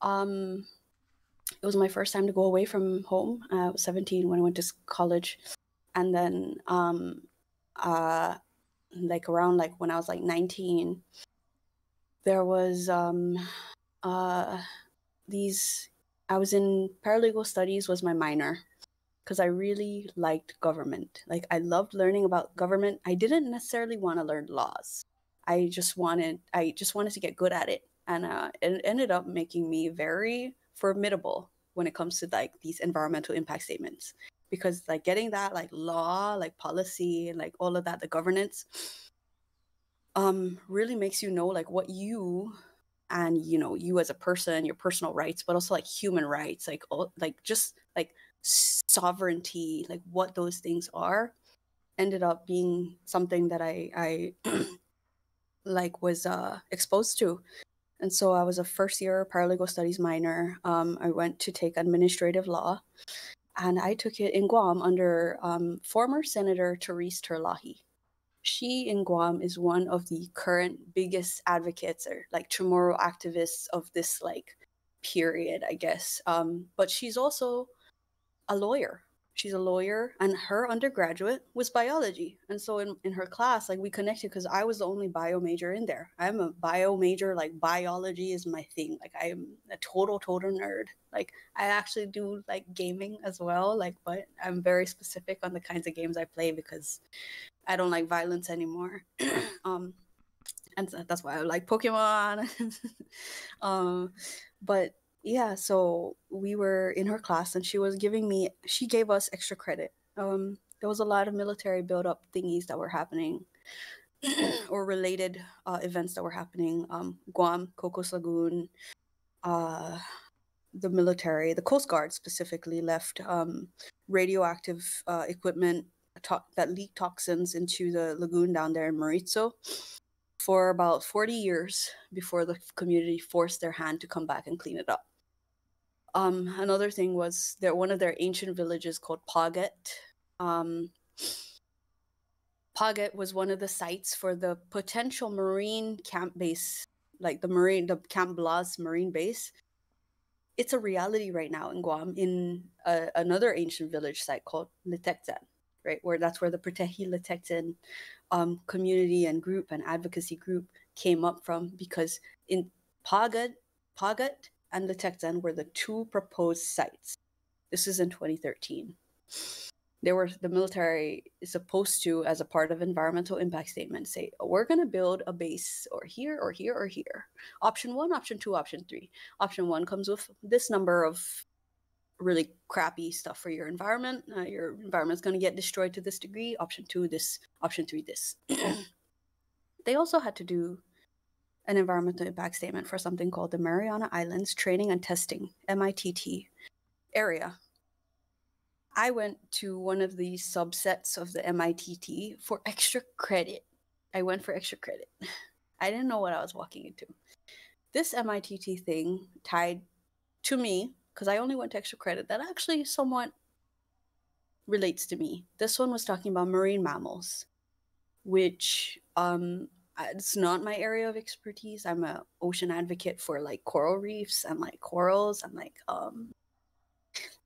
it was my first time to go away from home. I was 17 when I went to college, and then like around like when I was like 19, there was these. I was in paralegal studies was my minor because I really liked government. Like I loved learning about government. I didn't necessarily want to learn laws. I just wanted to get good at it, and it ended up making me very formidable when it comes to like these environmental impact statements, because like getting that like law, like policy, and like all of that, the governance, really makes you know like what you and you as a person, your personal rights, but also like human rights, like all, like just like sovereignty, like what those things are, ended up being something that I like was exposed to. And so I was a first year paralegal studies minor. I went to take administrative law, and I took it in Guam under former Senator Therese Terlahi. She in Guam is one of the current biggest advocates or like tomorrow activists of this like period, I guess. But she's also a lawyer. She's a lawyer, and her undergraduate was biology. And so in her class, like we connected because I was the only bio major in there. I'm a bio major, like biology is my thing. Like I am a total nerd. Like I actually do like gaming as well, like, but I'm very specific on the kinds of games I play because I don't like violence anymore. And that's why I like Pokemon. But yeah, so we were in her class, and she gave us extra credit. There was a lot of military build-up thingies that were happening, or related events that were happening. Guam, Cocos Lagoon, the military, the Coast Guard specifically, left radioactive equipment that leaked toxins into the lagoon down there in Maritzo for about 40 years before the community forced their hand to come back and clean it up. Another thing was one of their ancient villages called Paget. Paget was one of the sites for the potential marine camp base, like the Camp Blas marine base. It's a reality right now in Guam, in another ancient village site called Litekzan, right? That's where the Pretehi Litekzan community and group and advocacy group came up from, because in Pagat and Litekzan were the two proposed sites. This is in 2013. The military is supposed to, as a part of environmental impact statement, say, oh, we're going to build a base or here or here or here. Option 1, option 2, option 3. Option 1 comes with this number of really crappy stuff for your environment. Your environment's going to get destroyed to this degree. Option 2, this. Option 3, this. They also had to do an environmental impact statement for something called the Mariana Islands Training and Testing, MITT, area. I went to one of the subsets of the MITT for extra credit. I went for extra credit. I didn't know what I was walking into. This MITT thing tied to me because I only went to extra credit that actually somewhat relates to me. This one was talking about marine mammals, which it's not my area of expertise. I'm a ocean advocate for like coral reefs and like corals and like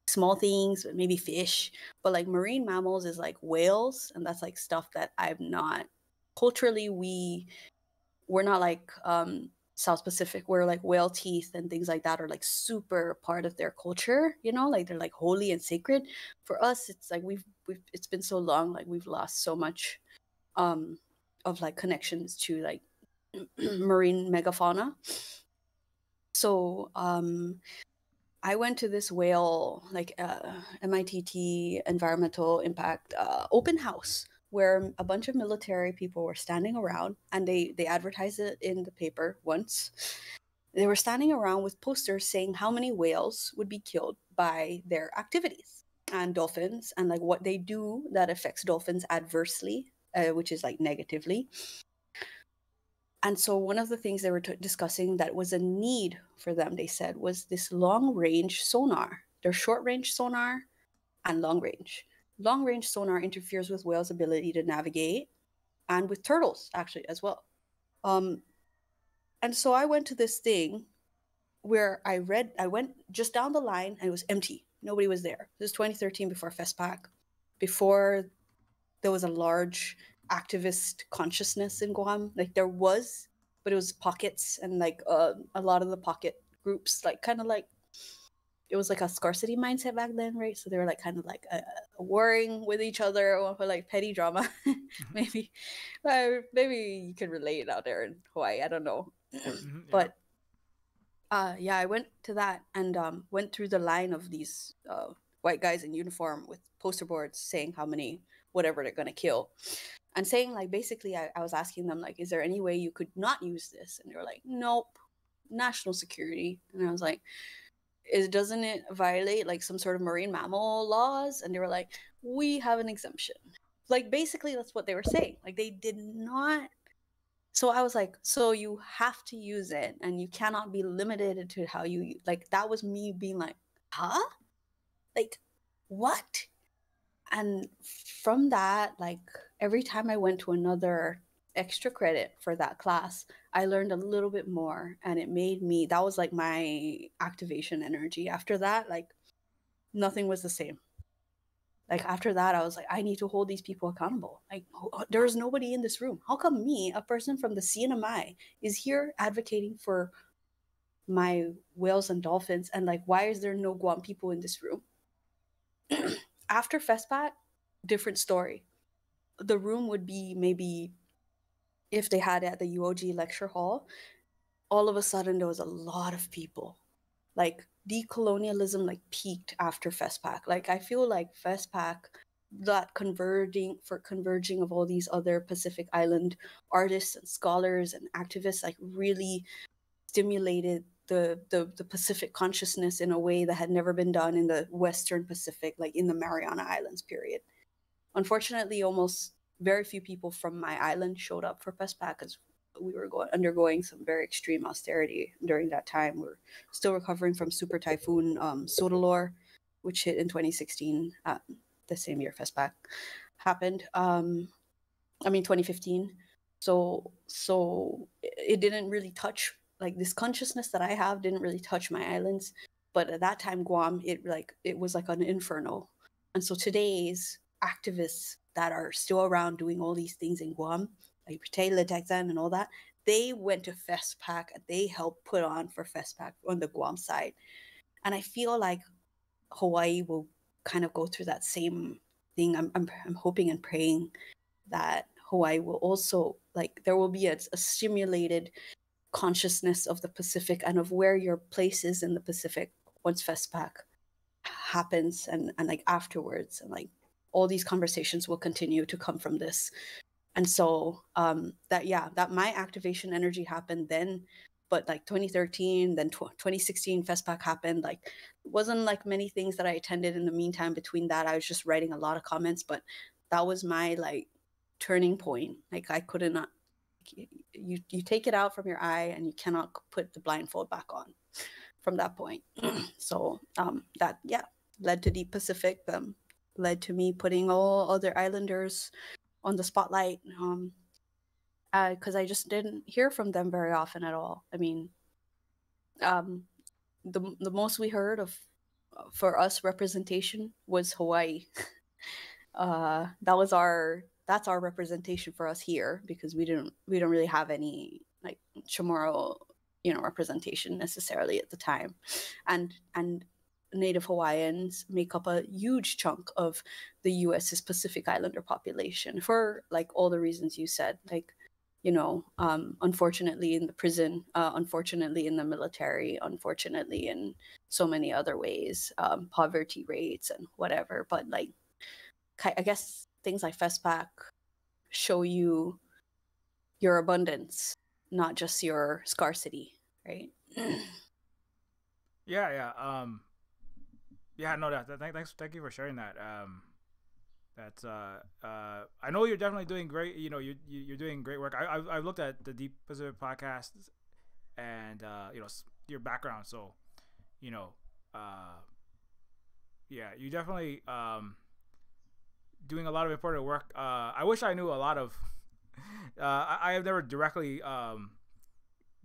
small things, maybe fish, but like marine mammals is like whales, and that's like stuff that I'm not culturally. We're not like South Pacific, where like whale teeth and things like that are like super part of their culture, you know, like they're like holy and sacred. For us, it's like we've it's been so long, like we've lost so much of like connections to like marine megafauna. So I went to this whale like MITT environmental impact open house where a bunch of military people were standing around, and they advertised it in the paper once. They were standing around with posters saying how many whales would be killed by their activities and dolphins, and like what they do that affects dolphins adversely, which is like negatively. And so one of the things they were discussing that was a need for them, they said, was this long range sonar. There's short range sonar and long range. Long range sonar interferes with whales' ability to navigate, and with turtles actually as well. And so I went to this thing where I went just down the line and it was empty. Nobody was there. This is 2013, before FESPAC, before there was a large activist consciousness in Guam. Like there was, but it was pockets, and like a lot of the pocket groups, like kind of like it was like a scarcity mindset back then, right? So they were like kind of like warring with each other for like petty drama. Maybe, maybe you could relate out there in Hawaii. I don't know, but yeah, I went to that and went through the line of these white guys in uniform with poster boards saying how many whatever they're gonna kill, and saying like basically I was asking them like, is there any way you could not use this? And they were like, nope, national security. And I was like, doesn't it violate like some sort of marine mammal laws? And they were like, we have an exemption. Like basically that's what they were saying. Like they did not. So I was like, so you have to use it and you cannot be limited to how you, like, that was me being like, huh? Like, what? And from that, like, every time I went to another extra credit for that class, I learned a little bit more, and it made me, that was like my activation energy. After that, like, nothing was the same. Like after that, I was like, I need to hold these people accountable. Like there's nobody in this room. How come me, a person from the CNMI, is here advocating for my whales and dolphins? And like, why is there no Guam people in this room? After FESPAC, different story. The room would be maybe, if they had it at the UOG lecture hall, all of a sudden there was a lot of people. Like decolonialism like peaked after FESPAC. Like I feel like FESPAC, that converging of all these other Pacific Island artists and scholars and activists, like really stimulated the Pacific consciousness in a way that had never been done in the Western Pacific, like in the Mariana Islands period. Unfortunately, almost very few people from my island showed up for FESPAC because we were undergoing some very extreme austerity during that time. We're still recovering from Super Typhoon Sodalor, which hit in 2016, the same year FESPAC happened. 2015. So it didn't really touch, like this consciousness that I have didn't really touch my islands. But at that time, Guam, it was like an inferno. And so today's activists that are still around doing all these things in Guam, like Taylor Texan and all that, they went to FESPAC and they helped put on for FESPAC on the Guam side. And I feel like Hawaii will kind of go through that same thing. I'm hoping and praying that Hawaii will also, like, there will be a stimulated consciousness of the Pacific and of where your place is in the Pacific once FESPAC happens and like afterwards, and like all these conversations will continue to come from this. And so that my activation energy happened then, but like 2013, then 2016 FESPAC happened. Like it wasn't like many things that I attended in the meantime. Between that, I was just writing a lot of comments, but that was my like turning point. Like I couldn't not, you take it out from your eye and you cannot put the blindfold back on. from that point. So that led to the Pacific, led to me putting all other islanders on the spotlight, because I just didn't hear from them very often at all. I mean, the most we heard of for us representation was Hawaii. That's our representation for us here, because we don't really have any like Chamorro, representation necessarily at the time, and Native Hawaiians make up a huge chunk of the U.S.'s Pacific Islander population for like all the reasons you said, like, unfortunately in the prison, unfortunately in the military, unfortunately in so many other ways, poverty rates and whatever. But like, I guess things like FESPAC show you your abundance, not just your scarcity, right? Thank you for sharing that. That's I know you're definitely doing great. You're doing great work. I've looked at the Deep Pacific podcast and your background. So, you definitely doing a lot of important work. I wish I knew a lot of. I have never directly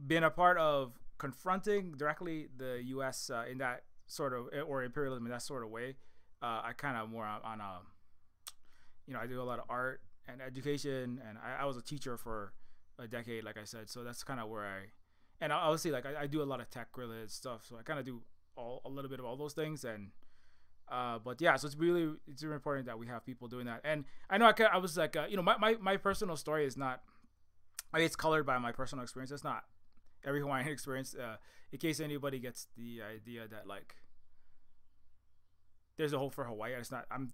been a part of confronting directly the U.S. In that sort of, or imperialism in that sort of way. I kind of more on a, I do a lot of art and education, and I was a teacher for a decade, like I said. So that's kind of where and obviously like I do a lot of tech related stuff. So I kind of do a little bit of all those things. And but yeah, so it's really important that we have people doing that. And I know I was like, my personal story is not, I mean, it's colored by my personal experience. It's not every Hawaiian experience. In case anybody gets the idea that like there's a hope for Hawaii, it's not. I'm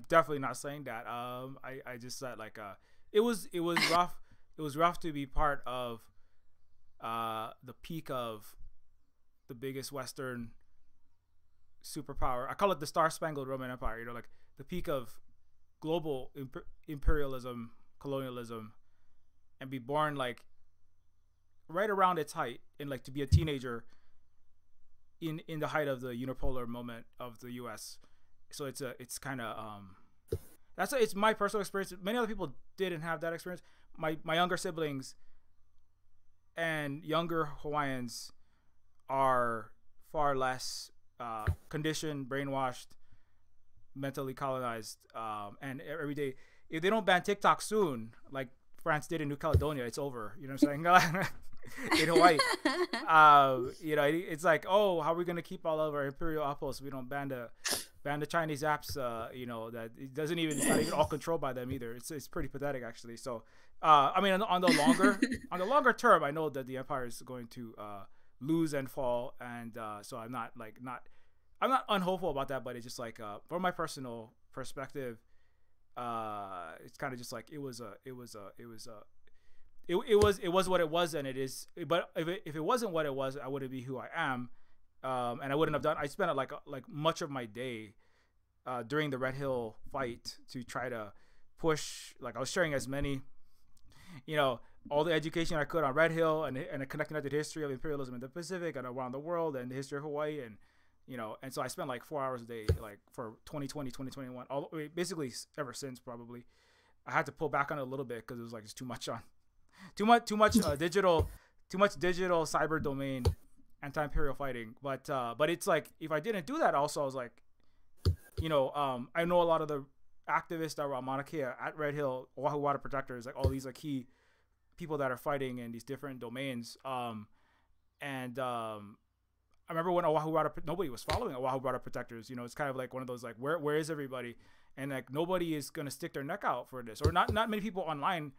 definitely not saying that. I just said like it was rough. It was rough to be part of the peak of the biggest Western superpower. I call it the Star-Spangled Roman Empire. Like the peak of global imperialism, colonialism, and be born like right around its height, and like to be a teenager in the height of the unipolar moment of the U.S. So it's kind of it's my personal experience. Many other people didn't have that experience. My younger siblings and younger Hawaiians are far less conditioned, brainwashed, mentally colonized, and every day, if they don't ban TikTok soon, like France did in New Caledonia, it's over. You know what I'm saying? In Hawaii, it's like, oh, how are we gonna keep all of our imperial outposts? We don't ban the Chinese apps. That it doesn't even, it's not even all controlled by them either. It's pretty pathetic actually. So, I mean, on the longer term, I know that the empire is going to lose and fall, and so I'm not unhopeful about that, but it's just like from my personal perspective, it's kind of just like it was what it was, and it is. But if it wasn't what it was, I wouldn't be who I am, and I wouldn't have done. I spent like much of my day during the Red Hill fight to try to push. Like I was sharing as many, all the education I could on Red Hill and connecting that to the history of imperialism in the Pacific and around the world and the history of Hawaii, and and so I spent like 4 hours a day, like for 2020, 2021, basically ever since probably. I had to pull back on it a little bit because it was like it's too much digital cyber domain anti-imperial fighting. But it's like if I didn't do that, also I was like, I know a lot of the activists that were on Mauna Kea at Red Hill, Oahu Water Protectors, like all these like key people that are fighting in these different domains. I remember when nobody was following Oahu Water Protectors. It's kind of like one of those like where is everybody? And like nobody is gonna stick their neck out for this, or not many people online,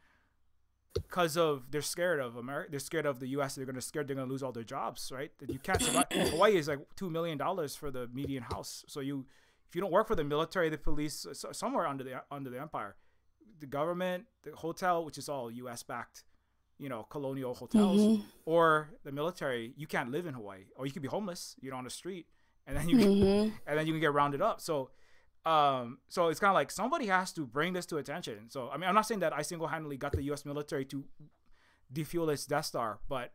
because they're scared of America. They're scared of the U.S. They're gonna lose all their jobs, right? That you can't survive. Hawaii is like $2 million for the median house. So if you don't work for the military, the police, somewhere under the empire, the government, the hotel, which is all U.S. backed, colonial hotels, or the military, you can't live in Hawaii, or you could be homeless, on the street, and then you can get rounded up. So it's kind of like somebody has to bring this to attention. So I mean, I'm not saying that I single-handedly got the U.S. military to defuel its Death Star, but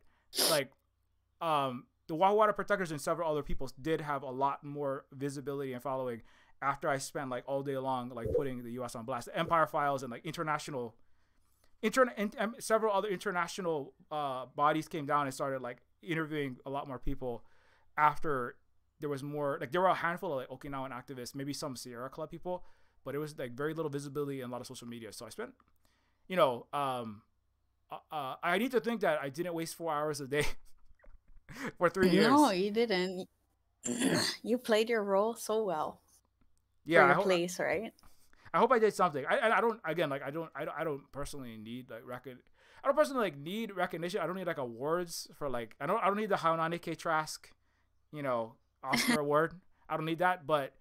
like the Water Protectors and several other people did have a lot more visibility and following after I spent like all day long like putting the U.S. on blast. The Empire Files and like several other international bodies came down and started like interviewing a lot more people after there was more, like there were a handful of like Okinawan activists, maybe some Sierra Club people, but it was like very little visibility and a lot of social media. So I spent, you know, I need to think that I didn't waste 4 hours a day for 3 years. No, you didn't. You played your role so well. Yeah, for your place, right? I hope I did something. I don't, again, like I don't personally need like I don't personally like need recognition. I don't need like awards for like I don't need the Haunani K Trask, you know, Oscar award. I don't need that, but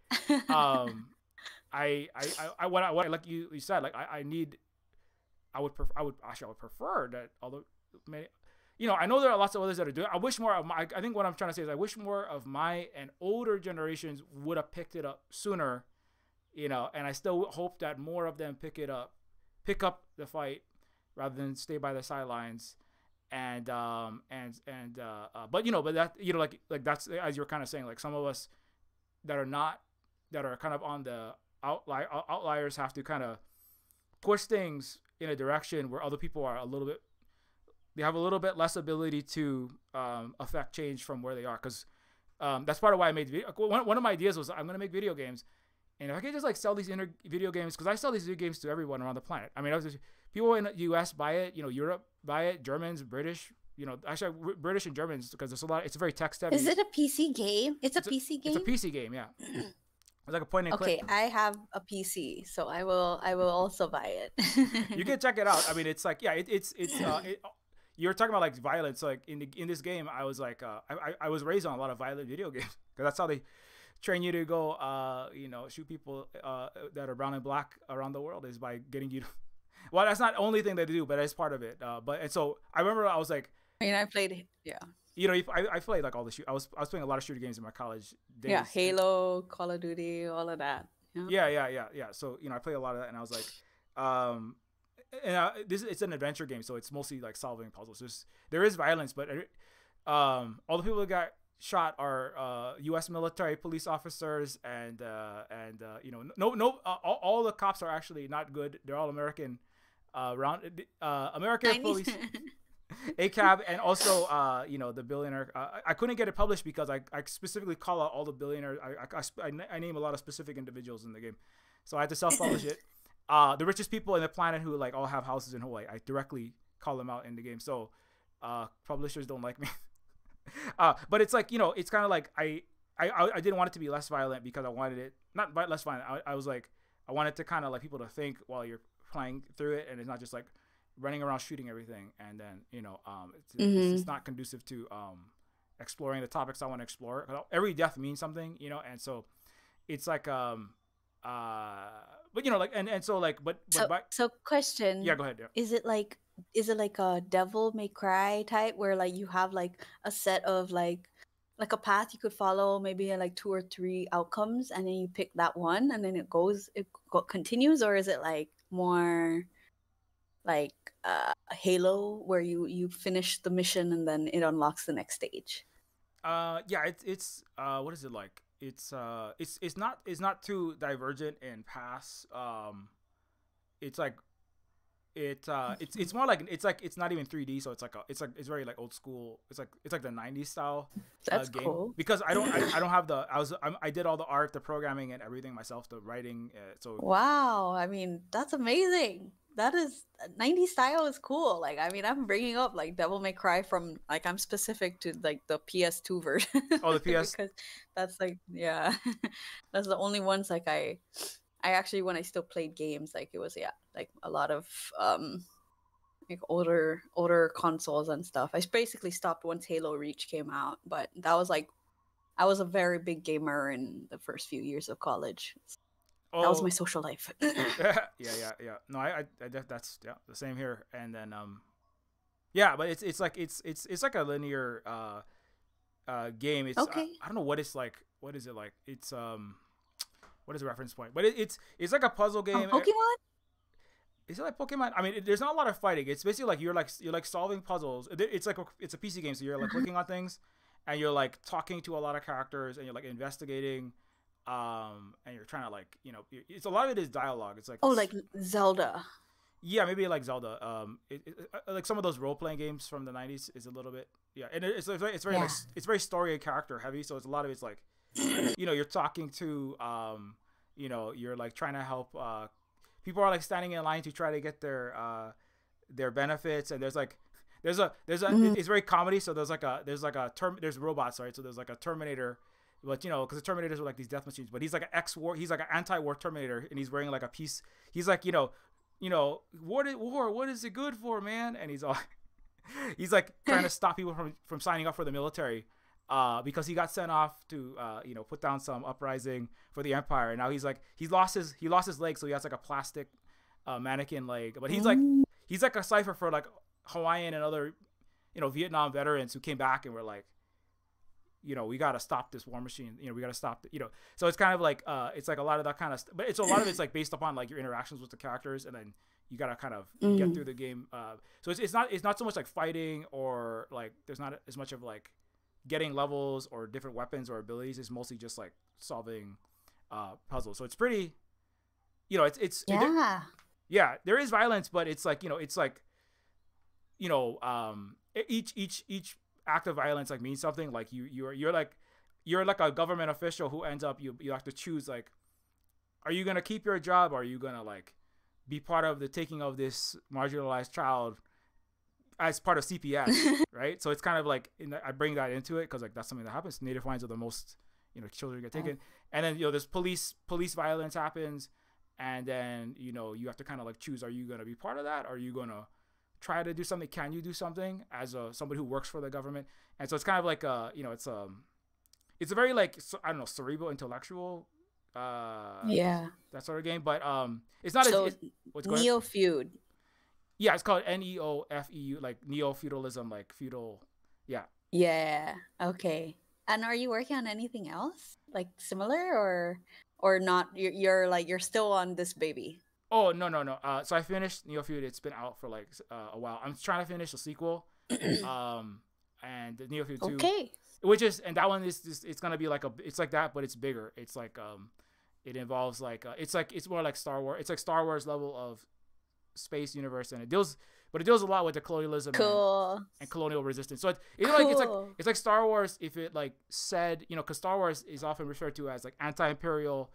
I what like you said, like I would prefer that, although you know, I know there are lots of others that are doing it. I wish more of my, I think what I'm trying to say is I wish more of my and older generations would have picked it up sooner, you know, and I still hope that more of them pick up the fight rather than stay by the sidelines. And but you know, but that, you know, like that's, as you're kind of saying, like some of us that are kind of on the outliers have to kind of push things in a direction where other people are they have a little bit less ability to affect change from where they are. Because that's part of why I made one of my ideas was I'm going to make video games, and if I could just like sell these video games, because I sell these video games to everyone around the planet. I mean, people in the U.S. buy it, you know, Europe buy it, Germans, British, you know, actually British and Germans, because there's a lot. It's a very text heavy. Is it a PC game? It's a PC game. It's a PC game, yeah. It's like a point and click. Okay, I have a PC, so I will also buy it. You can check it out. I mean, it's like, yeah, you're talking about like violence. Like in this game, I was like, I was raised on a lot of violent video games, because that's how they train you to go, you know, shoot people that are brown and black around the world, is by getting you to. Well, that's not the only thing they do, but it's part of it. And so I remember I was like, I mean, I played, yeah. You know, I played like all the I was playing a lot of shooter games in my college days. Yeah, Halo, Call of Duty, all of that. Yeah. So, you know, I played a lot of that, and I was like, it's an adventure game, so it's mostly like solving puzzles. There is violence, but all the people that got shot are U.S. military police officers, and you know, all the cops are actually not good. They're all American, American police. ACAB, and also you know, the billionaire. I couldn't get it published because I specifically call out all the billionaires. I name a lot of specific individuals in the game, so I had to self-publish it. The richest people on the planet who like all have houses in Hawaii, I directly call them out in the game. So publishers don't like me. But it's like, you know, it's kind of like I didn't want it to be less violent, because I wanted it not less violent. I was like, I wanted to kind of like people to think while you're playing through it, and it's not just like running around shooting everything, and then, you know, it's not conducive to exploring the topics I want to explore. Every death means something, you know, and so it's like but you know, like and so like so question. Yeah, go ahead. Yeah. Is it like a Devil May Cry type, where like you have like a set of like a path you could follow, maybe like 2 or 3 outcomes, and then you pick that one, and then it continues? Or is it like more like Halo, where you finish the mission and then it unlocks the next stage? Yeah, it's what is it like? It's not too divergent in paths. It's like it's more like it's not even 3D, so it's very like old school. It's like the 90s style. That's game. cool. Because I don't have I did all the art, the programming, and everything myself, the writing. So wow, I mean, that's amazing. That is 90s style is cool. Like, I mean, I'm bringing up like Devil May Cry from like, I'm specific to like the PS2 version. Oh, the PS. Because that's like, yeah, that's the only ones like I actually, when I still played games, like it was, yeah, like a lot of like older consoles and stuff. I basically stopped once Halo Reach came out, but that was like, I was a very big gamer in the first few years of college. That was my social life. yeah. No, I that's the same here. And then yeah, but it's like like a linear game. It's okay. I don't know what it's like. What is it like? It's what is the reference point? But it's like a puzzle game. Pokemon? Is it like Pokemon? I mean, there's not a lot of fighting. It's basically like you're like solving puzzles. It's like it's a PC game, so you're like clicking on things, and you're like talking to a lot of characters, and you're like investigating, and you're trying to like it's a lot of it is dialogue. It's like Oh, like Zelda. yeah, maybe like Zelda. Like some of those role playing games from the '90s is a little bit yeah, and it's very like it's very story and character heavy. So it's a lot of it's like you're talking to you're like trying to help people are like standing in line to try to get their benefits, and there's a it's very comedy. So there's robots, right? So there's like a Terminator, but because the Terminators are like these death machines, but he's like an ex-war, he's like an anti-war Terminator, and he's wearing like a piece. He's like what is it good for, man? And he's all he's like trying to stop people from signing up for the military. Because he got sent off to put down some uprising for the empire, and now he's lost his leg, so he has like a plastic mannequin leg. But he's like a cipher for like Hawaiian and other Vietnam veterans who came back and were like, we got to stop this war machine. We got to stop it. So it's kind of like it's like a lot of that kind of but it's a lot of it's like based upon like your interactions with the characters, and then you got to kind of get through the game. So it's not so much like fighting, or like there's not as much of like getting levels or different weapons or abilities. Is mostly just like solving puzzles. So it's pretty it's yeah, there is violence, but it's like each act of violence like means something. Like you're like a government official who ends up you have to choose, like, are you gonna keep your job, or are you gonna like be part of the taking of this marginalized child as part of CPS, right? So it's kind of like I bring that into it because like that's something that happens. Native Hawaiians are the most children get taken, and then this police violence happens, and then you have to kind of like choose: are you gonna be part of that? Or are you gonna try to do something? Can you do something as somebody who works for the government? And so it's kind of like it's a very like I don't know, cerebral, intellectual that sort of game. But it's not so as what's Neo Feud. Yeah, it's called NEOFEU, like neo-feudalism, like feudal. Yeah. Okay. And are you working on anything else like similar, or not? You're still on this baby. Oh no. So I finished Neo Feud. It's been out for like a while. I'm trying to finish the sequel, and the Neo Feud 2. Okay. And that one is just, it's gonna be like it's like that, but it's bigger. It's like it involves like it's more like Star Wars. It's like Star Wars level of space universe, and it deals a lot with the colonialism and colonial resistance. So it's like Star Wars if it like said, because Star Wars is often referred to as like anti-imperial,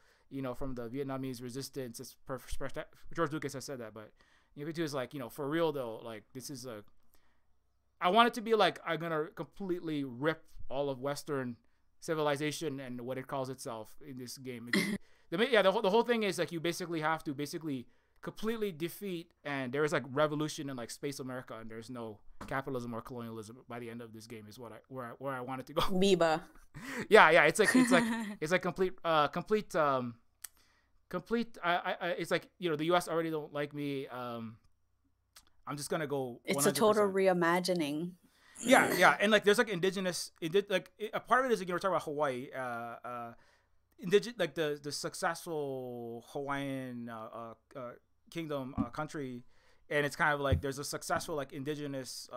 from the Vietnamese resistance. It's George Lucas has said that, but Neo 2 is like, for real though, like this is I want it to be like I'm gonna completely rip all of Western civilization and what it calls itself in this game. The whole thing is like you basically have to completely defeat, and there is like revolution in like space America, and there's no capitalism or colonialism by the end of this game is where I want it to go. Biba. Yeah, it's like complete it's like the US already don't like me. I'm just gonna go 100%. It's a total reimagining. Yeah, and like there's like indigenous, a part of it is like, talking about Hawaii, like the successful Hawaiian kingdom country, and it's kind of like there's a successful like indigenous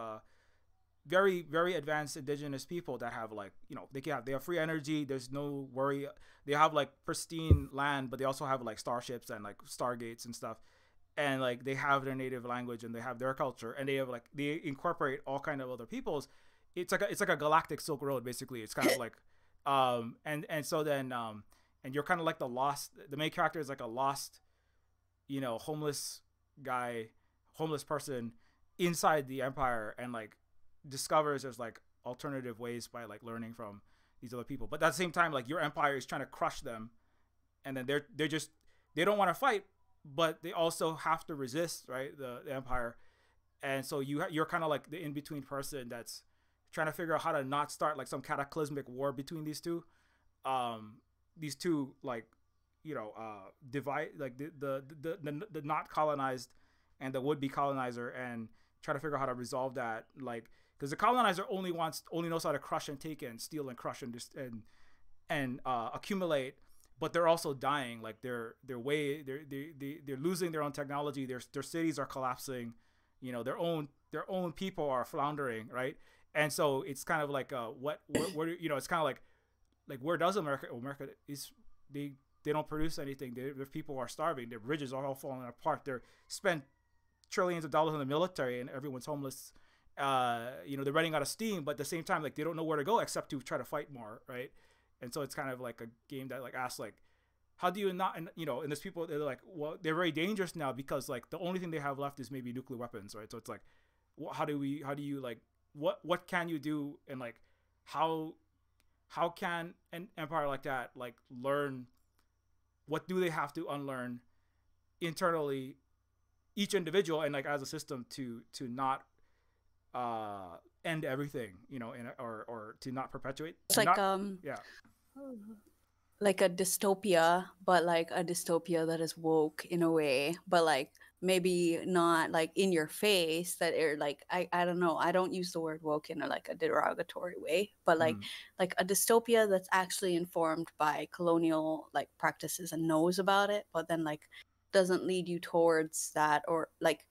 very very advanced indigenous people that have like they have free energy, there's no worry, they have like pristine land, but they also have like starships and like stargates and stuff, and like they have their native language and they have their culture, and they incorporate all kind of other peoples. It's like a galactic Silk Road basically. It's kind of like and so then and you're kind of like the main character is like a lost homeless person inside the empire, and like discovers there's like alternative ways by like learning from these other people. But at the same time, like your empire is trying to crush them, and then they don't want to fight, but they also have to resist, right, the empire. And so you're kind of like the in-between person that's trying to figure out how to not start like some cataclysmic war between these two like divide, like the not colonized and the would-be colonizer, and try to figure out how to resolve that, like because the colonizer only knows how to crush and take and steal and crush and accumulate, but they're also dying. Like they're losing their own technology. Their cities are collapsing. Their own people are floundering, right? And so it's kind of like where you know, it's kind of like where does America is they don't produce anything. Their people are starving. Their bridges are all falling apart. They're spent trillions of dollars on the military, and everyone's homeless. You know, they're running out of steam, but at the same time, like they don't know where to go except to try to fight more, right? And so it's kind of like a game that like asks like, how do you not, and you know, and there's people they're like, well, they're very dangerous now because like the only thing they have left is maybe nuclear weapons, right? So it's like, how do you like, what can you do, and like how can an empire like that like learn, what do they have to unlearn internally, each individual, and like as a system to not end everything, you know, or to not perpetuate. It's like Yeah. like a dystopia, but like a dystopia that is woke in a way, but like maybe not like in your face that are like I don't know, I don't use the word woke in like a derogatory way, but like a dystopia that's actually informed by colonial like practices and knows about it, but then like doesn't lead you towards that, or like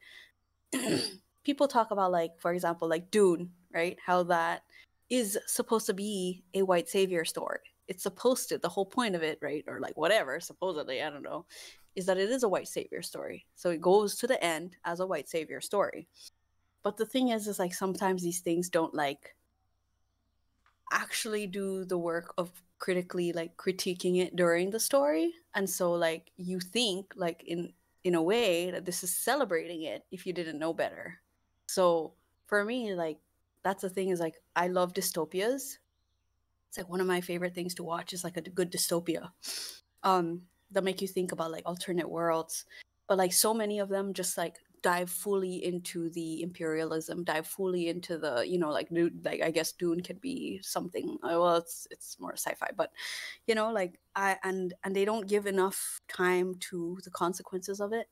people talk about like, for example, like Dune, right? How that is supposed to be a white savior story. It's supposed to, the whole point of it, right? Or like whatever, supposedly, I don't know, is that it is a white savior story. So it goes to the end as a white savior story. But the thing is like sometimes these things don't like actually do the work of critically like critiquing it during the story. And so like you think like in a way that this is celebrating it if you didn't know better. So for me, like that's the thing, is like I love dystopias. It's like one of my favorite things to watch is like a good dystopia that make you think about like alternate worlds. But like so many of them just like dive fully into the imperialism, dive fully into the, you know, like I guess Dune could be something, well it's more sci-fi, but you know, like and they don't give enough time to the consequences of it,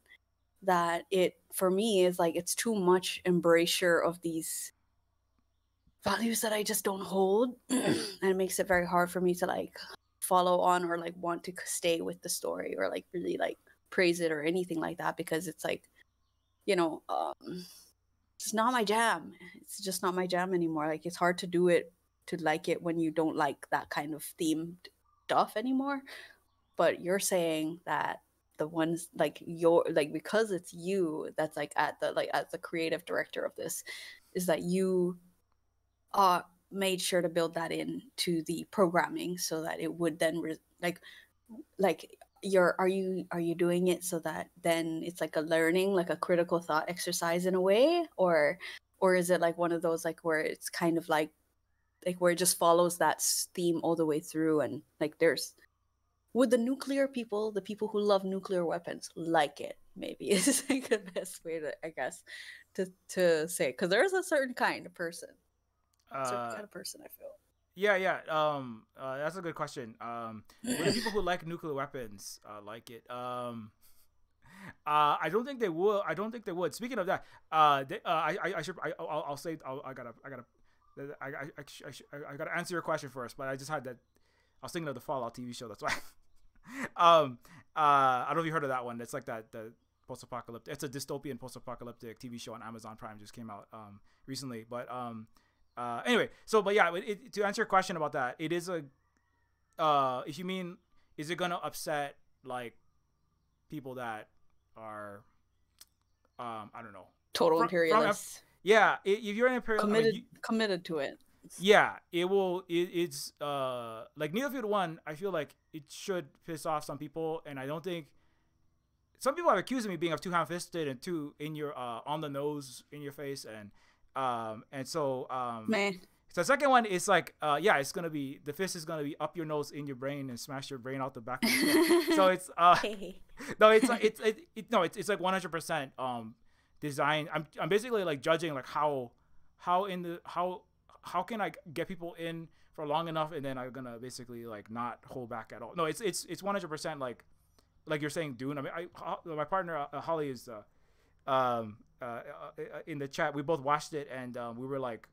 that it for me is like it's too much embrasure of these values that I just don't hold. And it makes it very hard for me to like follow on or like want to stay with the story or like really like praise it or anything like that, because it's like, you know, it's not my jam. It's just not my jam anymore. Like it's hard to do it, to like it when you don't like that kind of themed stuff anymore. But you're saying that the ones like your like, because it's you that's like at the like as the creative director of this, is that you made sure to build that into the programming so that it would then like are you doing it so that then it's like a learning, like a critical thought exercise in a way, or is it like one of those like where it's kind of like where it just follows that theme all the way through, and like there's, would the nuclear people, the people who love nuclear weapons, like it? Maybe is like the best way to, I guess, to say, because there's a certain kind of person. Certain kind of person, I feel. Yeah. That's a good question. Would the people who like nuclear weapons like it? I don't think they would. Speaking of that, I'll gotta answer your question first. But I just had that. I was thinking of the Fallout TV show. That's why. I don't know if you heard of that one. It's like that the post-apocalyptic. It's a dystopian post-apocalyptic TV show on Amazon Prime. Just came out recently. But anyway, so but yeah, to answer your question about that, it is a. If you mean, is it gonna upset like people that are, I don't know, total imperialists? Yeah, if you're an imperialist, committed to it. Yeah, it will. It's like Needlefield 1. I feel like it should piss off some people, and I don't think some people have accused me of being too ham-fisted and too in your on the nose, in your face, and so man. So the second one is like yeah, it's gonna be, the fist is gonna be up your nose, in your brain, and smash your brain out the back of your head. So it's no, it's like 100% design. I'm basically like judging like how can I get people in for long enough, and then I'm gonna basically like not hold back at all. No, it's 100% like you're saying, Dune. I mean, my partner Holly is in the chat. We both watched it, and we were like,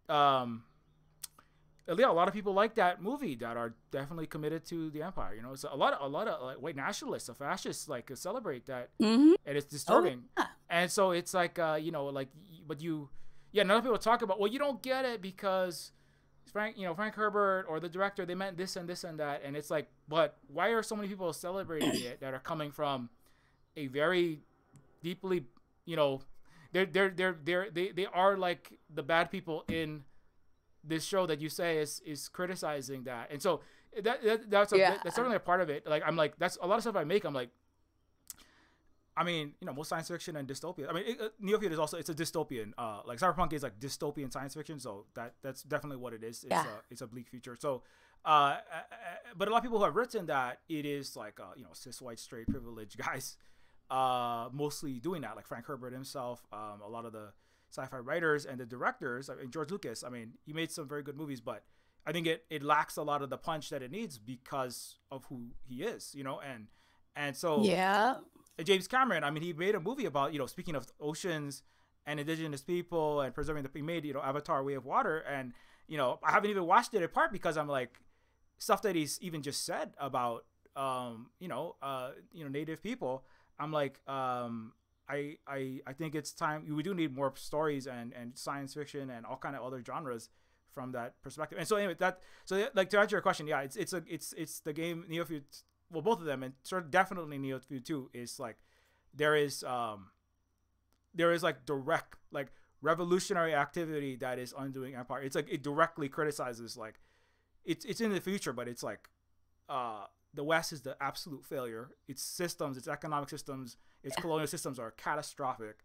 yeah, a lot of people like that movie that are definitely committed to the empire. You know, it's a lot of like white nationalists, fascists, like celebrate that, and it's disturbing. Oh, yeah. And so it's like you know, like, but you yeah, none of people talk about, well, you don't get it because Frank Herbert or the director, they meant this and this and that. And it's like, but why are so many people celebrating it that are coming from a very deeply, you know, they are like the bad people in this show that you say is criticizing that. And so that's certainly a part of it. Like, I'm like, that's a lot of stuff I make. I'm like, I mean, you know, most science fiction and dystopia. I mean, Neophyte is also, it's a dystopian. Like cyberpunk is like dystopian science fiction, so that's definitely what it is. It's a bleak future. So, but a lot of people who have written that, it is like you know, cis white straight privileged guys, mostly doing that. Like Frank Herbert himself, a lot of the sci-fi writers and the directors. I mean, George Lucas. I mean, he made some very good movies, but I think it lacks a lot of the punch that it needs because of who he is. You know, and so yeah. James Cameron, I mean, he made a movie about, you know, speaking of oceans and indigenous people and preserving he made, you know, Avatar: Way of Water. And, you know, I haven't even watched it in part because I'm like, stuff that he's even just said about, Native people. I'm like, I think it's time. We do need more stories and science fiction and all kind of other genres from that perspective. And so anyway, like, to answer your question, yeah, it's the game Neophyte. Well, both of them, and sort of definitely Neophyte 2 is like, there is like direct, like, revolutionary activity that is undoing empire. It's like, it directly criticizes, like, it's in the future, but it's like, the West is the absolute failure. Its systems, its economic systems, its colonial systems are catastrophic.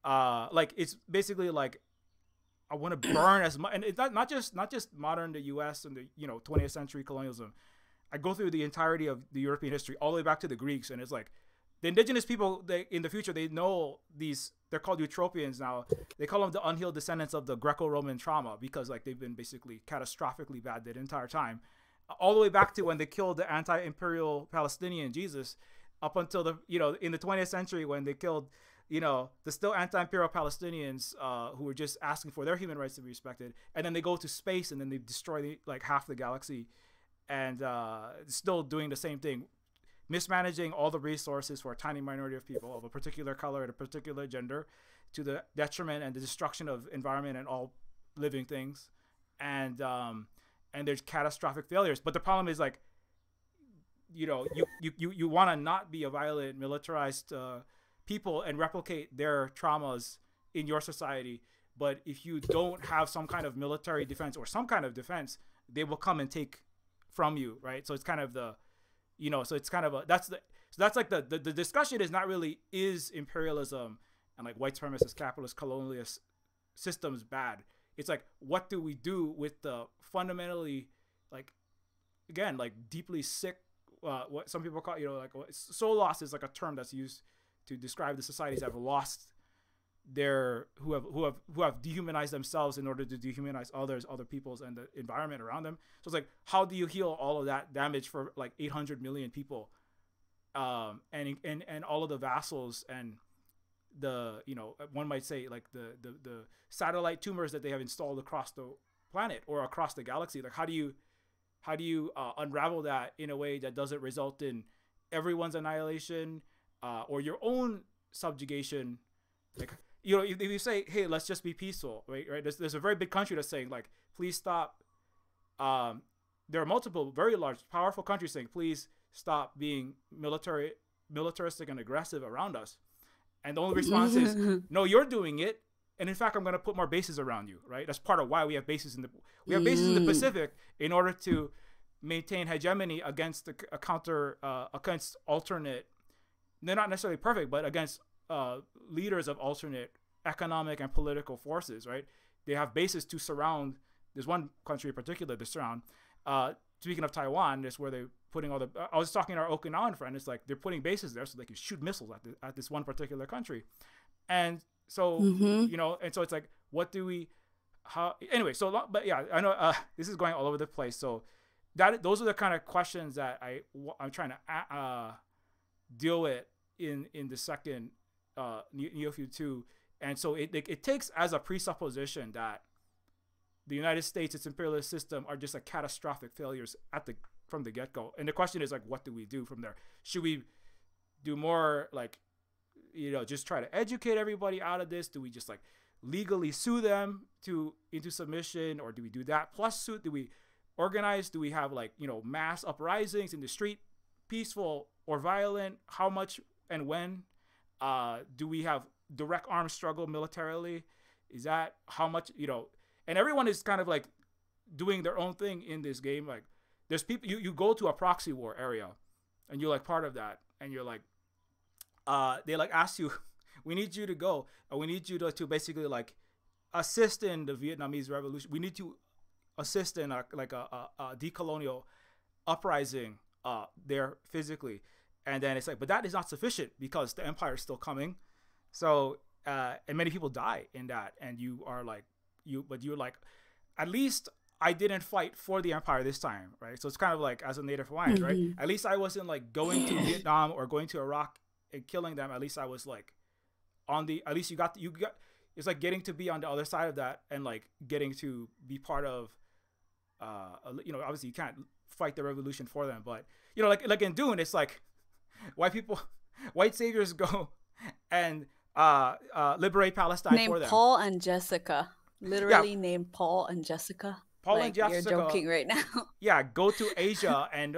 Like, it's basically like, I want to burn as much, and it's not just modern, the U.S. and the 20th century colonialism. I go through the entirety of the European history, all the way back to the Greeks, and it's like, the indigenous people, in the future, they know these. They're called Eutropians now. They call them the unhealed descendants of the Greco-Roman trauma, because like, they've been basically catastrophically bad the entire time, all the way back to when they killed the anti-imperial Palestinian Jesus, up until in the 20th century, when they killed the still anti-imperial Palestinians who were just asking for their human rights to be respected, and then they go to space and then they destroy like half the galaxy. And still doing the same thing, mismanaging all the resources for a tiny minority of people of a particular color and a particular gender, to the detriment and the destruction of environment and all living things. And there's catastrophic failures. But the problem is, like, you want to not be a violent, militarized people and replicate their traumas in your society. But if you don't have some kind of military defense or some kind of defense, they will come and take from you, right? So it's kind of that's like the discussion is not really, is imperialism and like white supremacist capitalist colonialist systems bad? It's like, what do we do with the fundamentally, like, again, like, deeply sick, what some people call, soul loss is like a term that's used to describe the societies that have lost who have dehumanized themselves in order to dehumanize other peoples and the environment around them. So it's like, how do you heal all of that damage for like 800 million people, and all of the vassals and the one might say like the satellite tumors that they have installed across the planet or across the galaxy? Like, how do you unravel that in a way that doesn't result in everyone's annihilation, or your own subjugation? Like, if you say, hey, let's just be peaceful, right? There's a very big country that's saying, like, please stop. There are multiple very large, powerful countries saying, please stop being militaristic and aggressive around us. And the only response is, no, you're doing it. And in fact, I'm going to put more bases around you, right? That's part of why we have bases in the Pacific, in order to maintain hegemony against against alternate, they're not necessarily perfect, but against leaders of alternate economic and political forces, right? They have bases to surround. There's one country in particular to surround. Speaking of Taiwan, that's where they're putting all the. I was talking to our Okinawan friend. It's like they're putting bases there so they can shoot missiles at this one particular country, and so and so it's like, what do we? How anyway? So, but yeah, I know this is going all over the place. So those are the kind of questions that I'm trying to deal with in the second Neophyte 2. And so it takes as a presupposition that the United States, its imperialist system, are just like catastrophic failures from the get-go. And the question is, like, what do we do from there? Should we do more, like, just try to educate everybody out of this? Do we just like legally sue them into submission, or do we do that plus suit? Do we organize? Do we have like, you know, mass uprisings in the street, peaceful or violent? How much and when? Do we have direct armed struggle militarily? Is that how much, you know? And everyone is kind of like doing their own thing in this game. Like there's people, you go to a proxy war area and you're like part of that, and you're like, they like ask you, we need you to go, and we need you to basically like assist in the Vietnamese Revolution. We need to assist in a decolonial uprising there physically. And then it's like, but that is not sufficient because the empire is still coming. So and many people die in that, and you are like, you're like, at least I didn't fight for the empire this time, right? So it's kind of like, as a Native Hawaiian, right? At least I wasn't like going to Vietnam or going to Iraq and killing them. At least I was like at least you got it's like getting to be on the other side of that, and like getting to be part of you know, obviously you can't fight the revolution for them, but you know, like in Dune, it's like white saviors go and liberate Palestine named for them. Paul and Jessica, literally named Paul and Jessica. Paul like, and Jessica, you're joking right now. Yeah, go to Asia and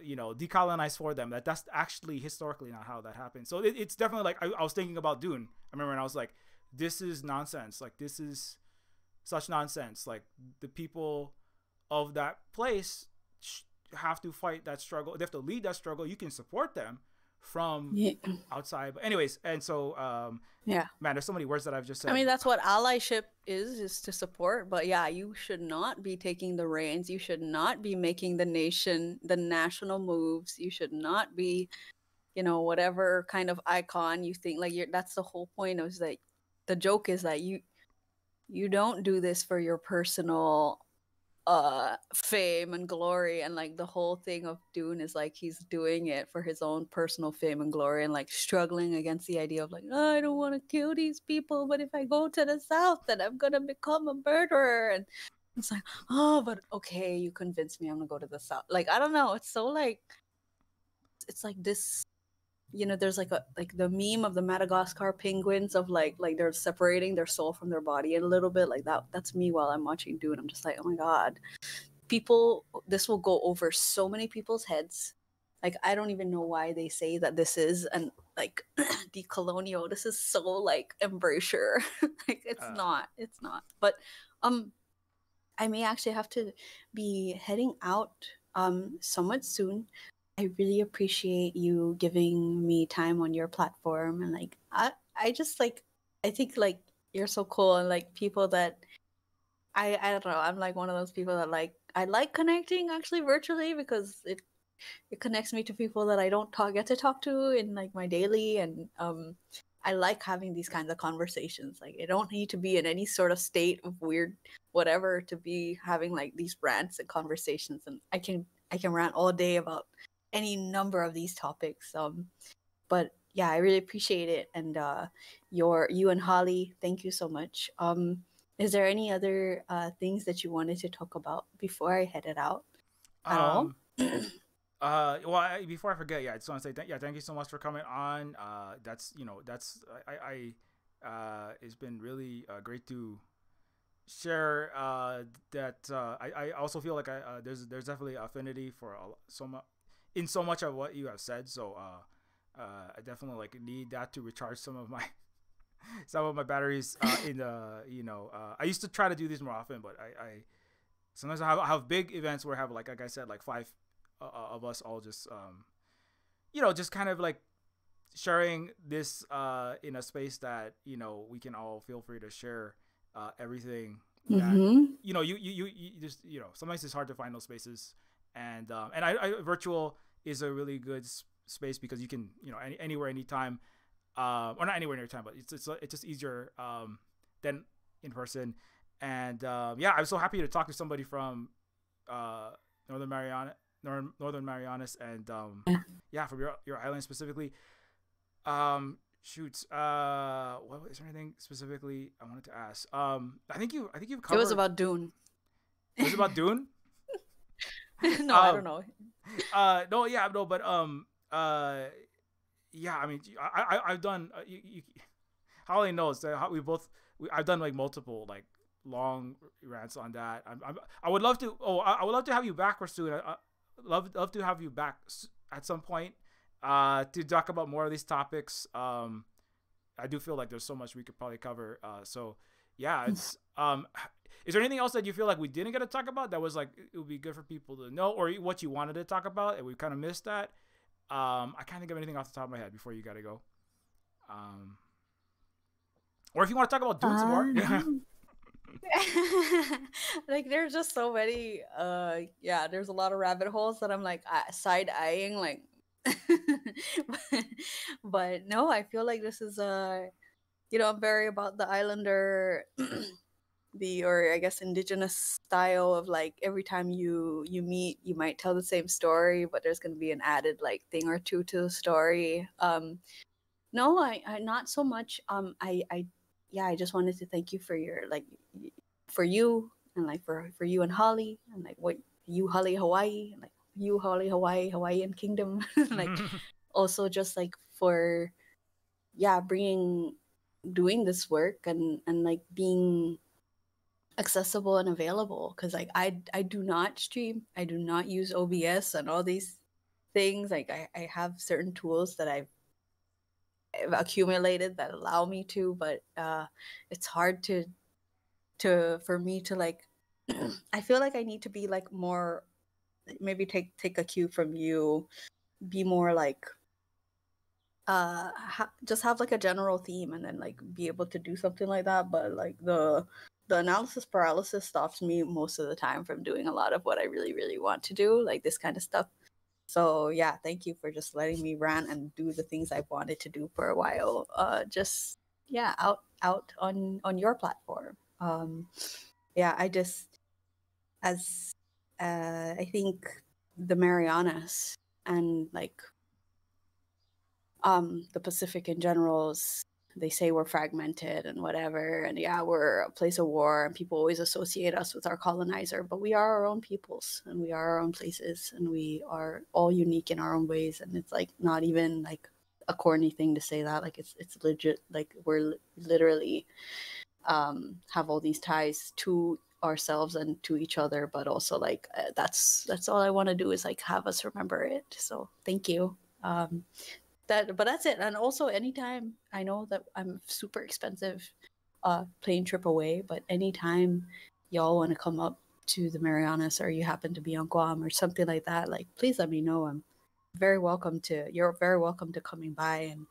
you know, decolonize for them. That's actually historically not how that happened. So it's definitely like, I was thinking about Dune. I remember, and I was like, this is nonsense. Like this is such nonsense. Like the people of that place have to fight that struggle. They have to lead that struggle. You can support them from outside, but anyways. And so man, there's so many words that I've just said. I mean, that's what allyship is to support. But yeah, you should not be taking the reins. You should not be making the national moves. You should not be, you know, whatever kind of icon you think like that's the whole point. Is that the joke is that you don't do this for your personal fame and glory, and like the whole thing of Dune is like he's doing it for his own personal fame and glory, and like struggling against the idea of like, oh, I don't want to kill these people, but if I go to the south then I'm gonna become a murderer. And it's like, oh, but okay, you convinced me, I'm gonna go to the south. Like, I don't know, it's so like, it's like this, you know, there's like the meme of the Madagascar penguins of like they're separating their soul from their body a little bit like that. That's me while I'm watching Dune. I'm just like, oh my god, people, this will go over so many people's heads. Like, I don't even know why they say that this is and like decolonial. This is so like embrasure. Like it's not. But I may actually have to be heading out somewhat soon. I really appreciate you giving me time on your platform, and like I just like, I think like you're so cool, and like people that I don't know, I'm like one of those people that like, I like connecting actually virtually because it connects me to people that I don't get to talk to in like my daily, and I like having these kinds of conversations. Like, I don't need to be in any sort of state of weird whatever to be having like these rants and conversations, and I can rant all day about any number of these topics. But yeah, I really appreciate it. And you and Holly, thank you so much. Is there any other things that you wanted to talk about before I headed out at all? Well, before I forget, I just want to say thank you so much for coming on. It's been really great to share that. I also feel like there's definitely affinity for so much of what you have said. So I definitely like need that to recharge some of my batteries. I used to try to do these more often, but I sometimes I have big events where I have like I said, like 5 of us all just just kind of like sharing this in a space that we can all feel free to share everything that you just sometimes it's hard to find those spaces, and I virtual is a really good space because you can anywhere, anytime, or not anywhere, anytime, but it's just easier than in person. And I'm so happy to talk to somebody from Northern Marianas, and from your island specifically. What was there anything specifically I wanted to ask? I think you've covered. It was about Dune. It was about Dune? No, I don't know. But I mean, I've done. Holly knows that we both I've done like multiple like long rants on that. I would love to. Oh, I would love to have you back soon. Love to have you back at some point to talk about more of these topics. I do feel like there's so much we could probably cover. So yeah, it's is there anything else that you feel like we didn't get to talk about that was like it would be good for people to know, or what you wanted to talk about and we kind of missed that? I can't think of anything off the top of my head before you gotta go. Or if you want to talk about Dune some more. Yeah. No. Like there's just so many yeah, there's a lot of rabbit holes that I'm like side eyeing like but, but no, I feel like this is I'm very about the islander the or I guess indigenous style of like every time you meet you might tell the same story, but there's going to be an added like thing or two to the story. No, I not so much. I yeah, I just wanted to thank you for your like for you and like for you and Holly and like what you Holly Hawaii and like you Holly Hawaii Hawaiian Kingdom like also just like for yeah doing this work and like being accessible and available because like I do not stream, I do not use OBS and all these things. Like I have certain tools that I've accumulated that allow me to, but it's hard to for me to like I feel like I need to be like more maybe take a cue from you, be more like just have like a general theme and then like be able to do something like that. But like the analysis paralysis stops me most of the time from doing a lot of what I really really want to do, like this kind of stuff. So yeah, thank you for just letting me rant and do the things I wanted to do for a while. Just yeah, out on your platform. Yeah, I just as I think the Marianas and like the Pacific in general, they say we're fragmented and whatever, and yeah, we're a place of war, and people always associate us with our colonizer, but we are our own peoples, and we are our own places, and we are all unique in our own ways, and it's like not even like a corny thing to say that, like it's legit, like we're literally have all these ties to ourselves and to each other, but also like that's all I want to do is like have us remember it. So thank you. But that's it. And also anytime, I know that I'm super expensive plane trip away, but anytime y'all want to come up to the Marianas or you happen to be on Guam or something like that, like please let me know. You're very welcome to coming by. And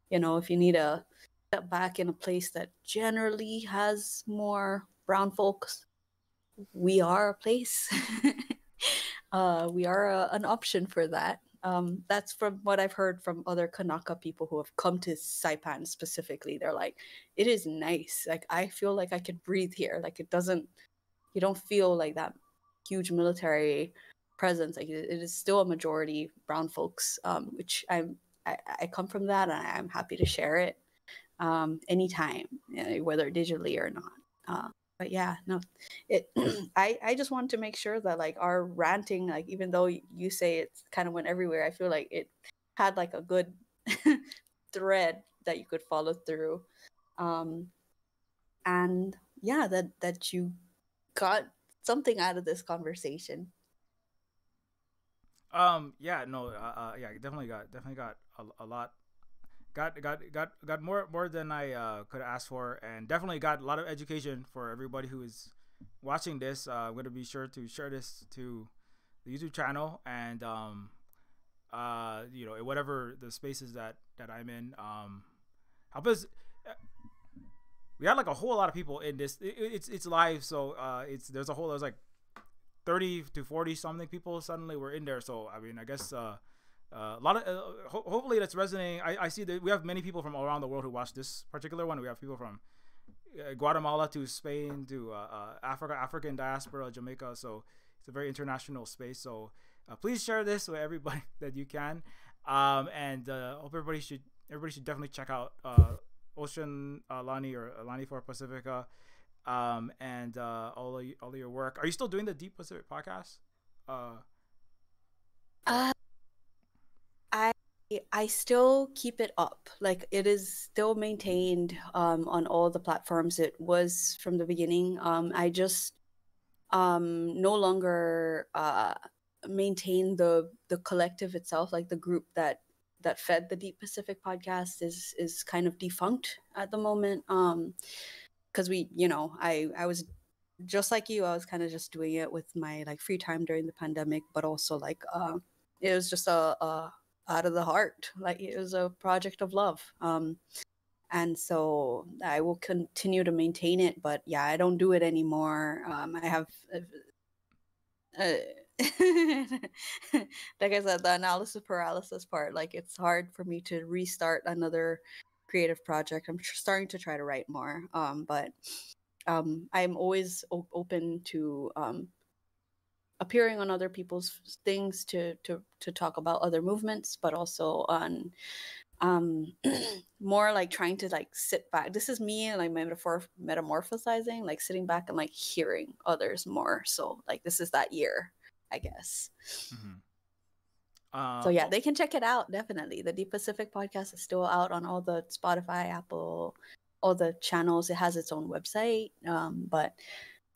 if you need a step back in a place that generally has more brown folks, we are a place. We are an option for that. That's from what I've heard from other Kanaka people who have come to Saipan specifically. They're like, it is nice. Like I feel like I could breathe here. Like you don't feel like that huge military presence. Like it is still a majority brown folks, which I come from that, and I'm happy to share it anytime, whether digitally or not. But yeah, no, it. I just want to make sure that like our ranting, like even though you say it kind of went everywhere, I feel like it had like a good thread that you could follow through, and yeah, that you got something out of this conversation. Yeah, no, yeah, definitely got a lot. Got more than I could ask for, and definitely got a lot of education for everybody who is watching this. I'm gonna be sure to share this to the YouTube channel and whatever the spaces that I'm in. Help us. We had like a whole lot of people in this. It's live, so there's like 30 to 40 something people suddenly were in there. So I mean, I guess a lot of hopefully that's resonating. I see that we have many people from around the world who watch this particular one. We have people from Guatemala to Spain to African diaspora, Jamaica. So it's a very international space. So please share this with everybody that you can, and hope everybody should definitely check out OceanLani or Lani for Pacifica, and all of your work. Are you still doing the Deep Pacific podcast? Uh, I I still keep it up. Like it is still maintained on all the platforms it was from the beginning. I just no longer maintain the collective itself, like the group that fed the Deep Pacific podcast is kind of defunct at the moment. Because we, I was just like you, I was kind of just doing it with my like free time during the pandemic, but also like it was just a out of the heart, like it was a project of love. And so I will continue to maintain it, but yeah, I don't do it anymore. I have uh, like I said, the analysis paralysis part, like it's hard for me to restart another creative project. I'm starting to try to write more, but I'm always open to appearing on other people's things to talk about other movements, but also on more like trying to like sit back. This is me like metamorphosizing, like sitting back and like hearing others more. So like this is that year, I guess. Mm-hmm. So yeah, they can check it out. Definitely, the Deep Pacific podcast is still out on all the Spotify, Apple, all the channels. It has its own website, but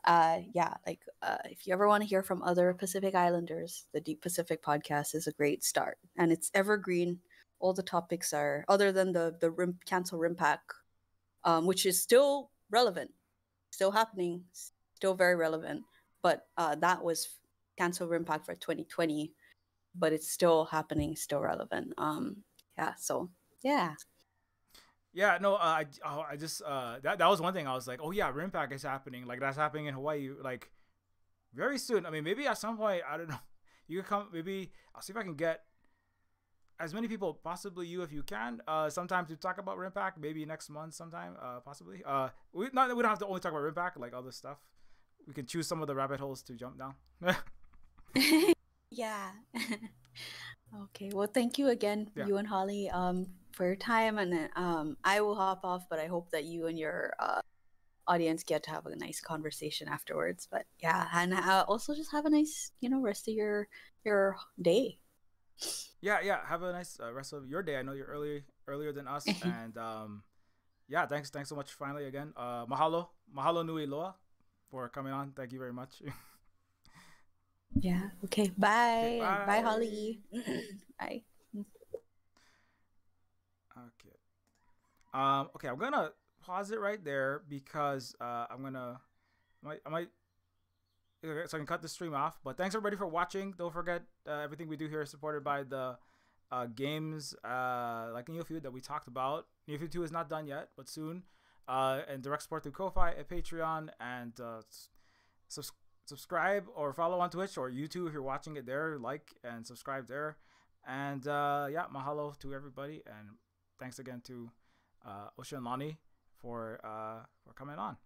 yeah, like if you ever want to hear from other Pacific Islanders, the Deep Pacific podcast is a great start, and it's evergreen. All the topics are, other than the cancel RIMPAC, which is still relevant, still happening, still very relevant. But that was cancel RIMPAC for 2020, but it's still happening, still relevant. Yeah, so yeah. Yeah, no, I just that was one thing I was like, oh yeah, RIMPAC is happening, like that's happening in Hawaii, like very soon. I mean, maybe at some point, I don't know, you could come. Maybe I'll see if I can get as many people, possibly you if you can, sometime to talk about RIMPAC. Maybe next month, sometime, possibly. We don't have to only talk about RIMPAC, like other stuff. We can choose some of the rabbit holes to jump down. Yeah. Okay. Well, thank you again, Yeah. you and Holly, for your time. And I will hop off, but I hope that you and your audience get to have a nice conversation afterwards. But yeah, and also just have a nice, rest of your day. Yeah. Have a nice rest of your day. I know you're earlier than us, and yeah, thanks so much. Finally, again, mahalo nui loa for coming on. Thank you very much. Yeah. Okay. Okay, Bye. And bye, bye. Holly. Bye. Okay. Okay, I'm gonna pause it right there because I might okay, so I can cut the stream off. But thanks everybody for watching. Don't forget everything we do here is supported by the games like Neofood that we talked about. Neofood 2 is not done yet, but soon. And direct support through Ko-Fi and Patreon, and subscribe or follow on Twitch or YouTube if you're watching it there. Like and subscribe there. And yeah, mahalo to everybody, and thanks again to OceanLani for coming on.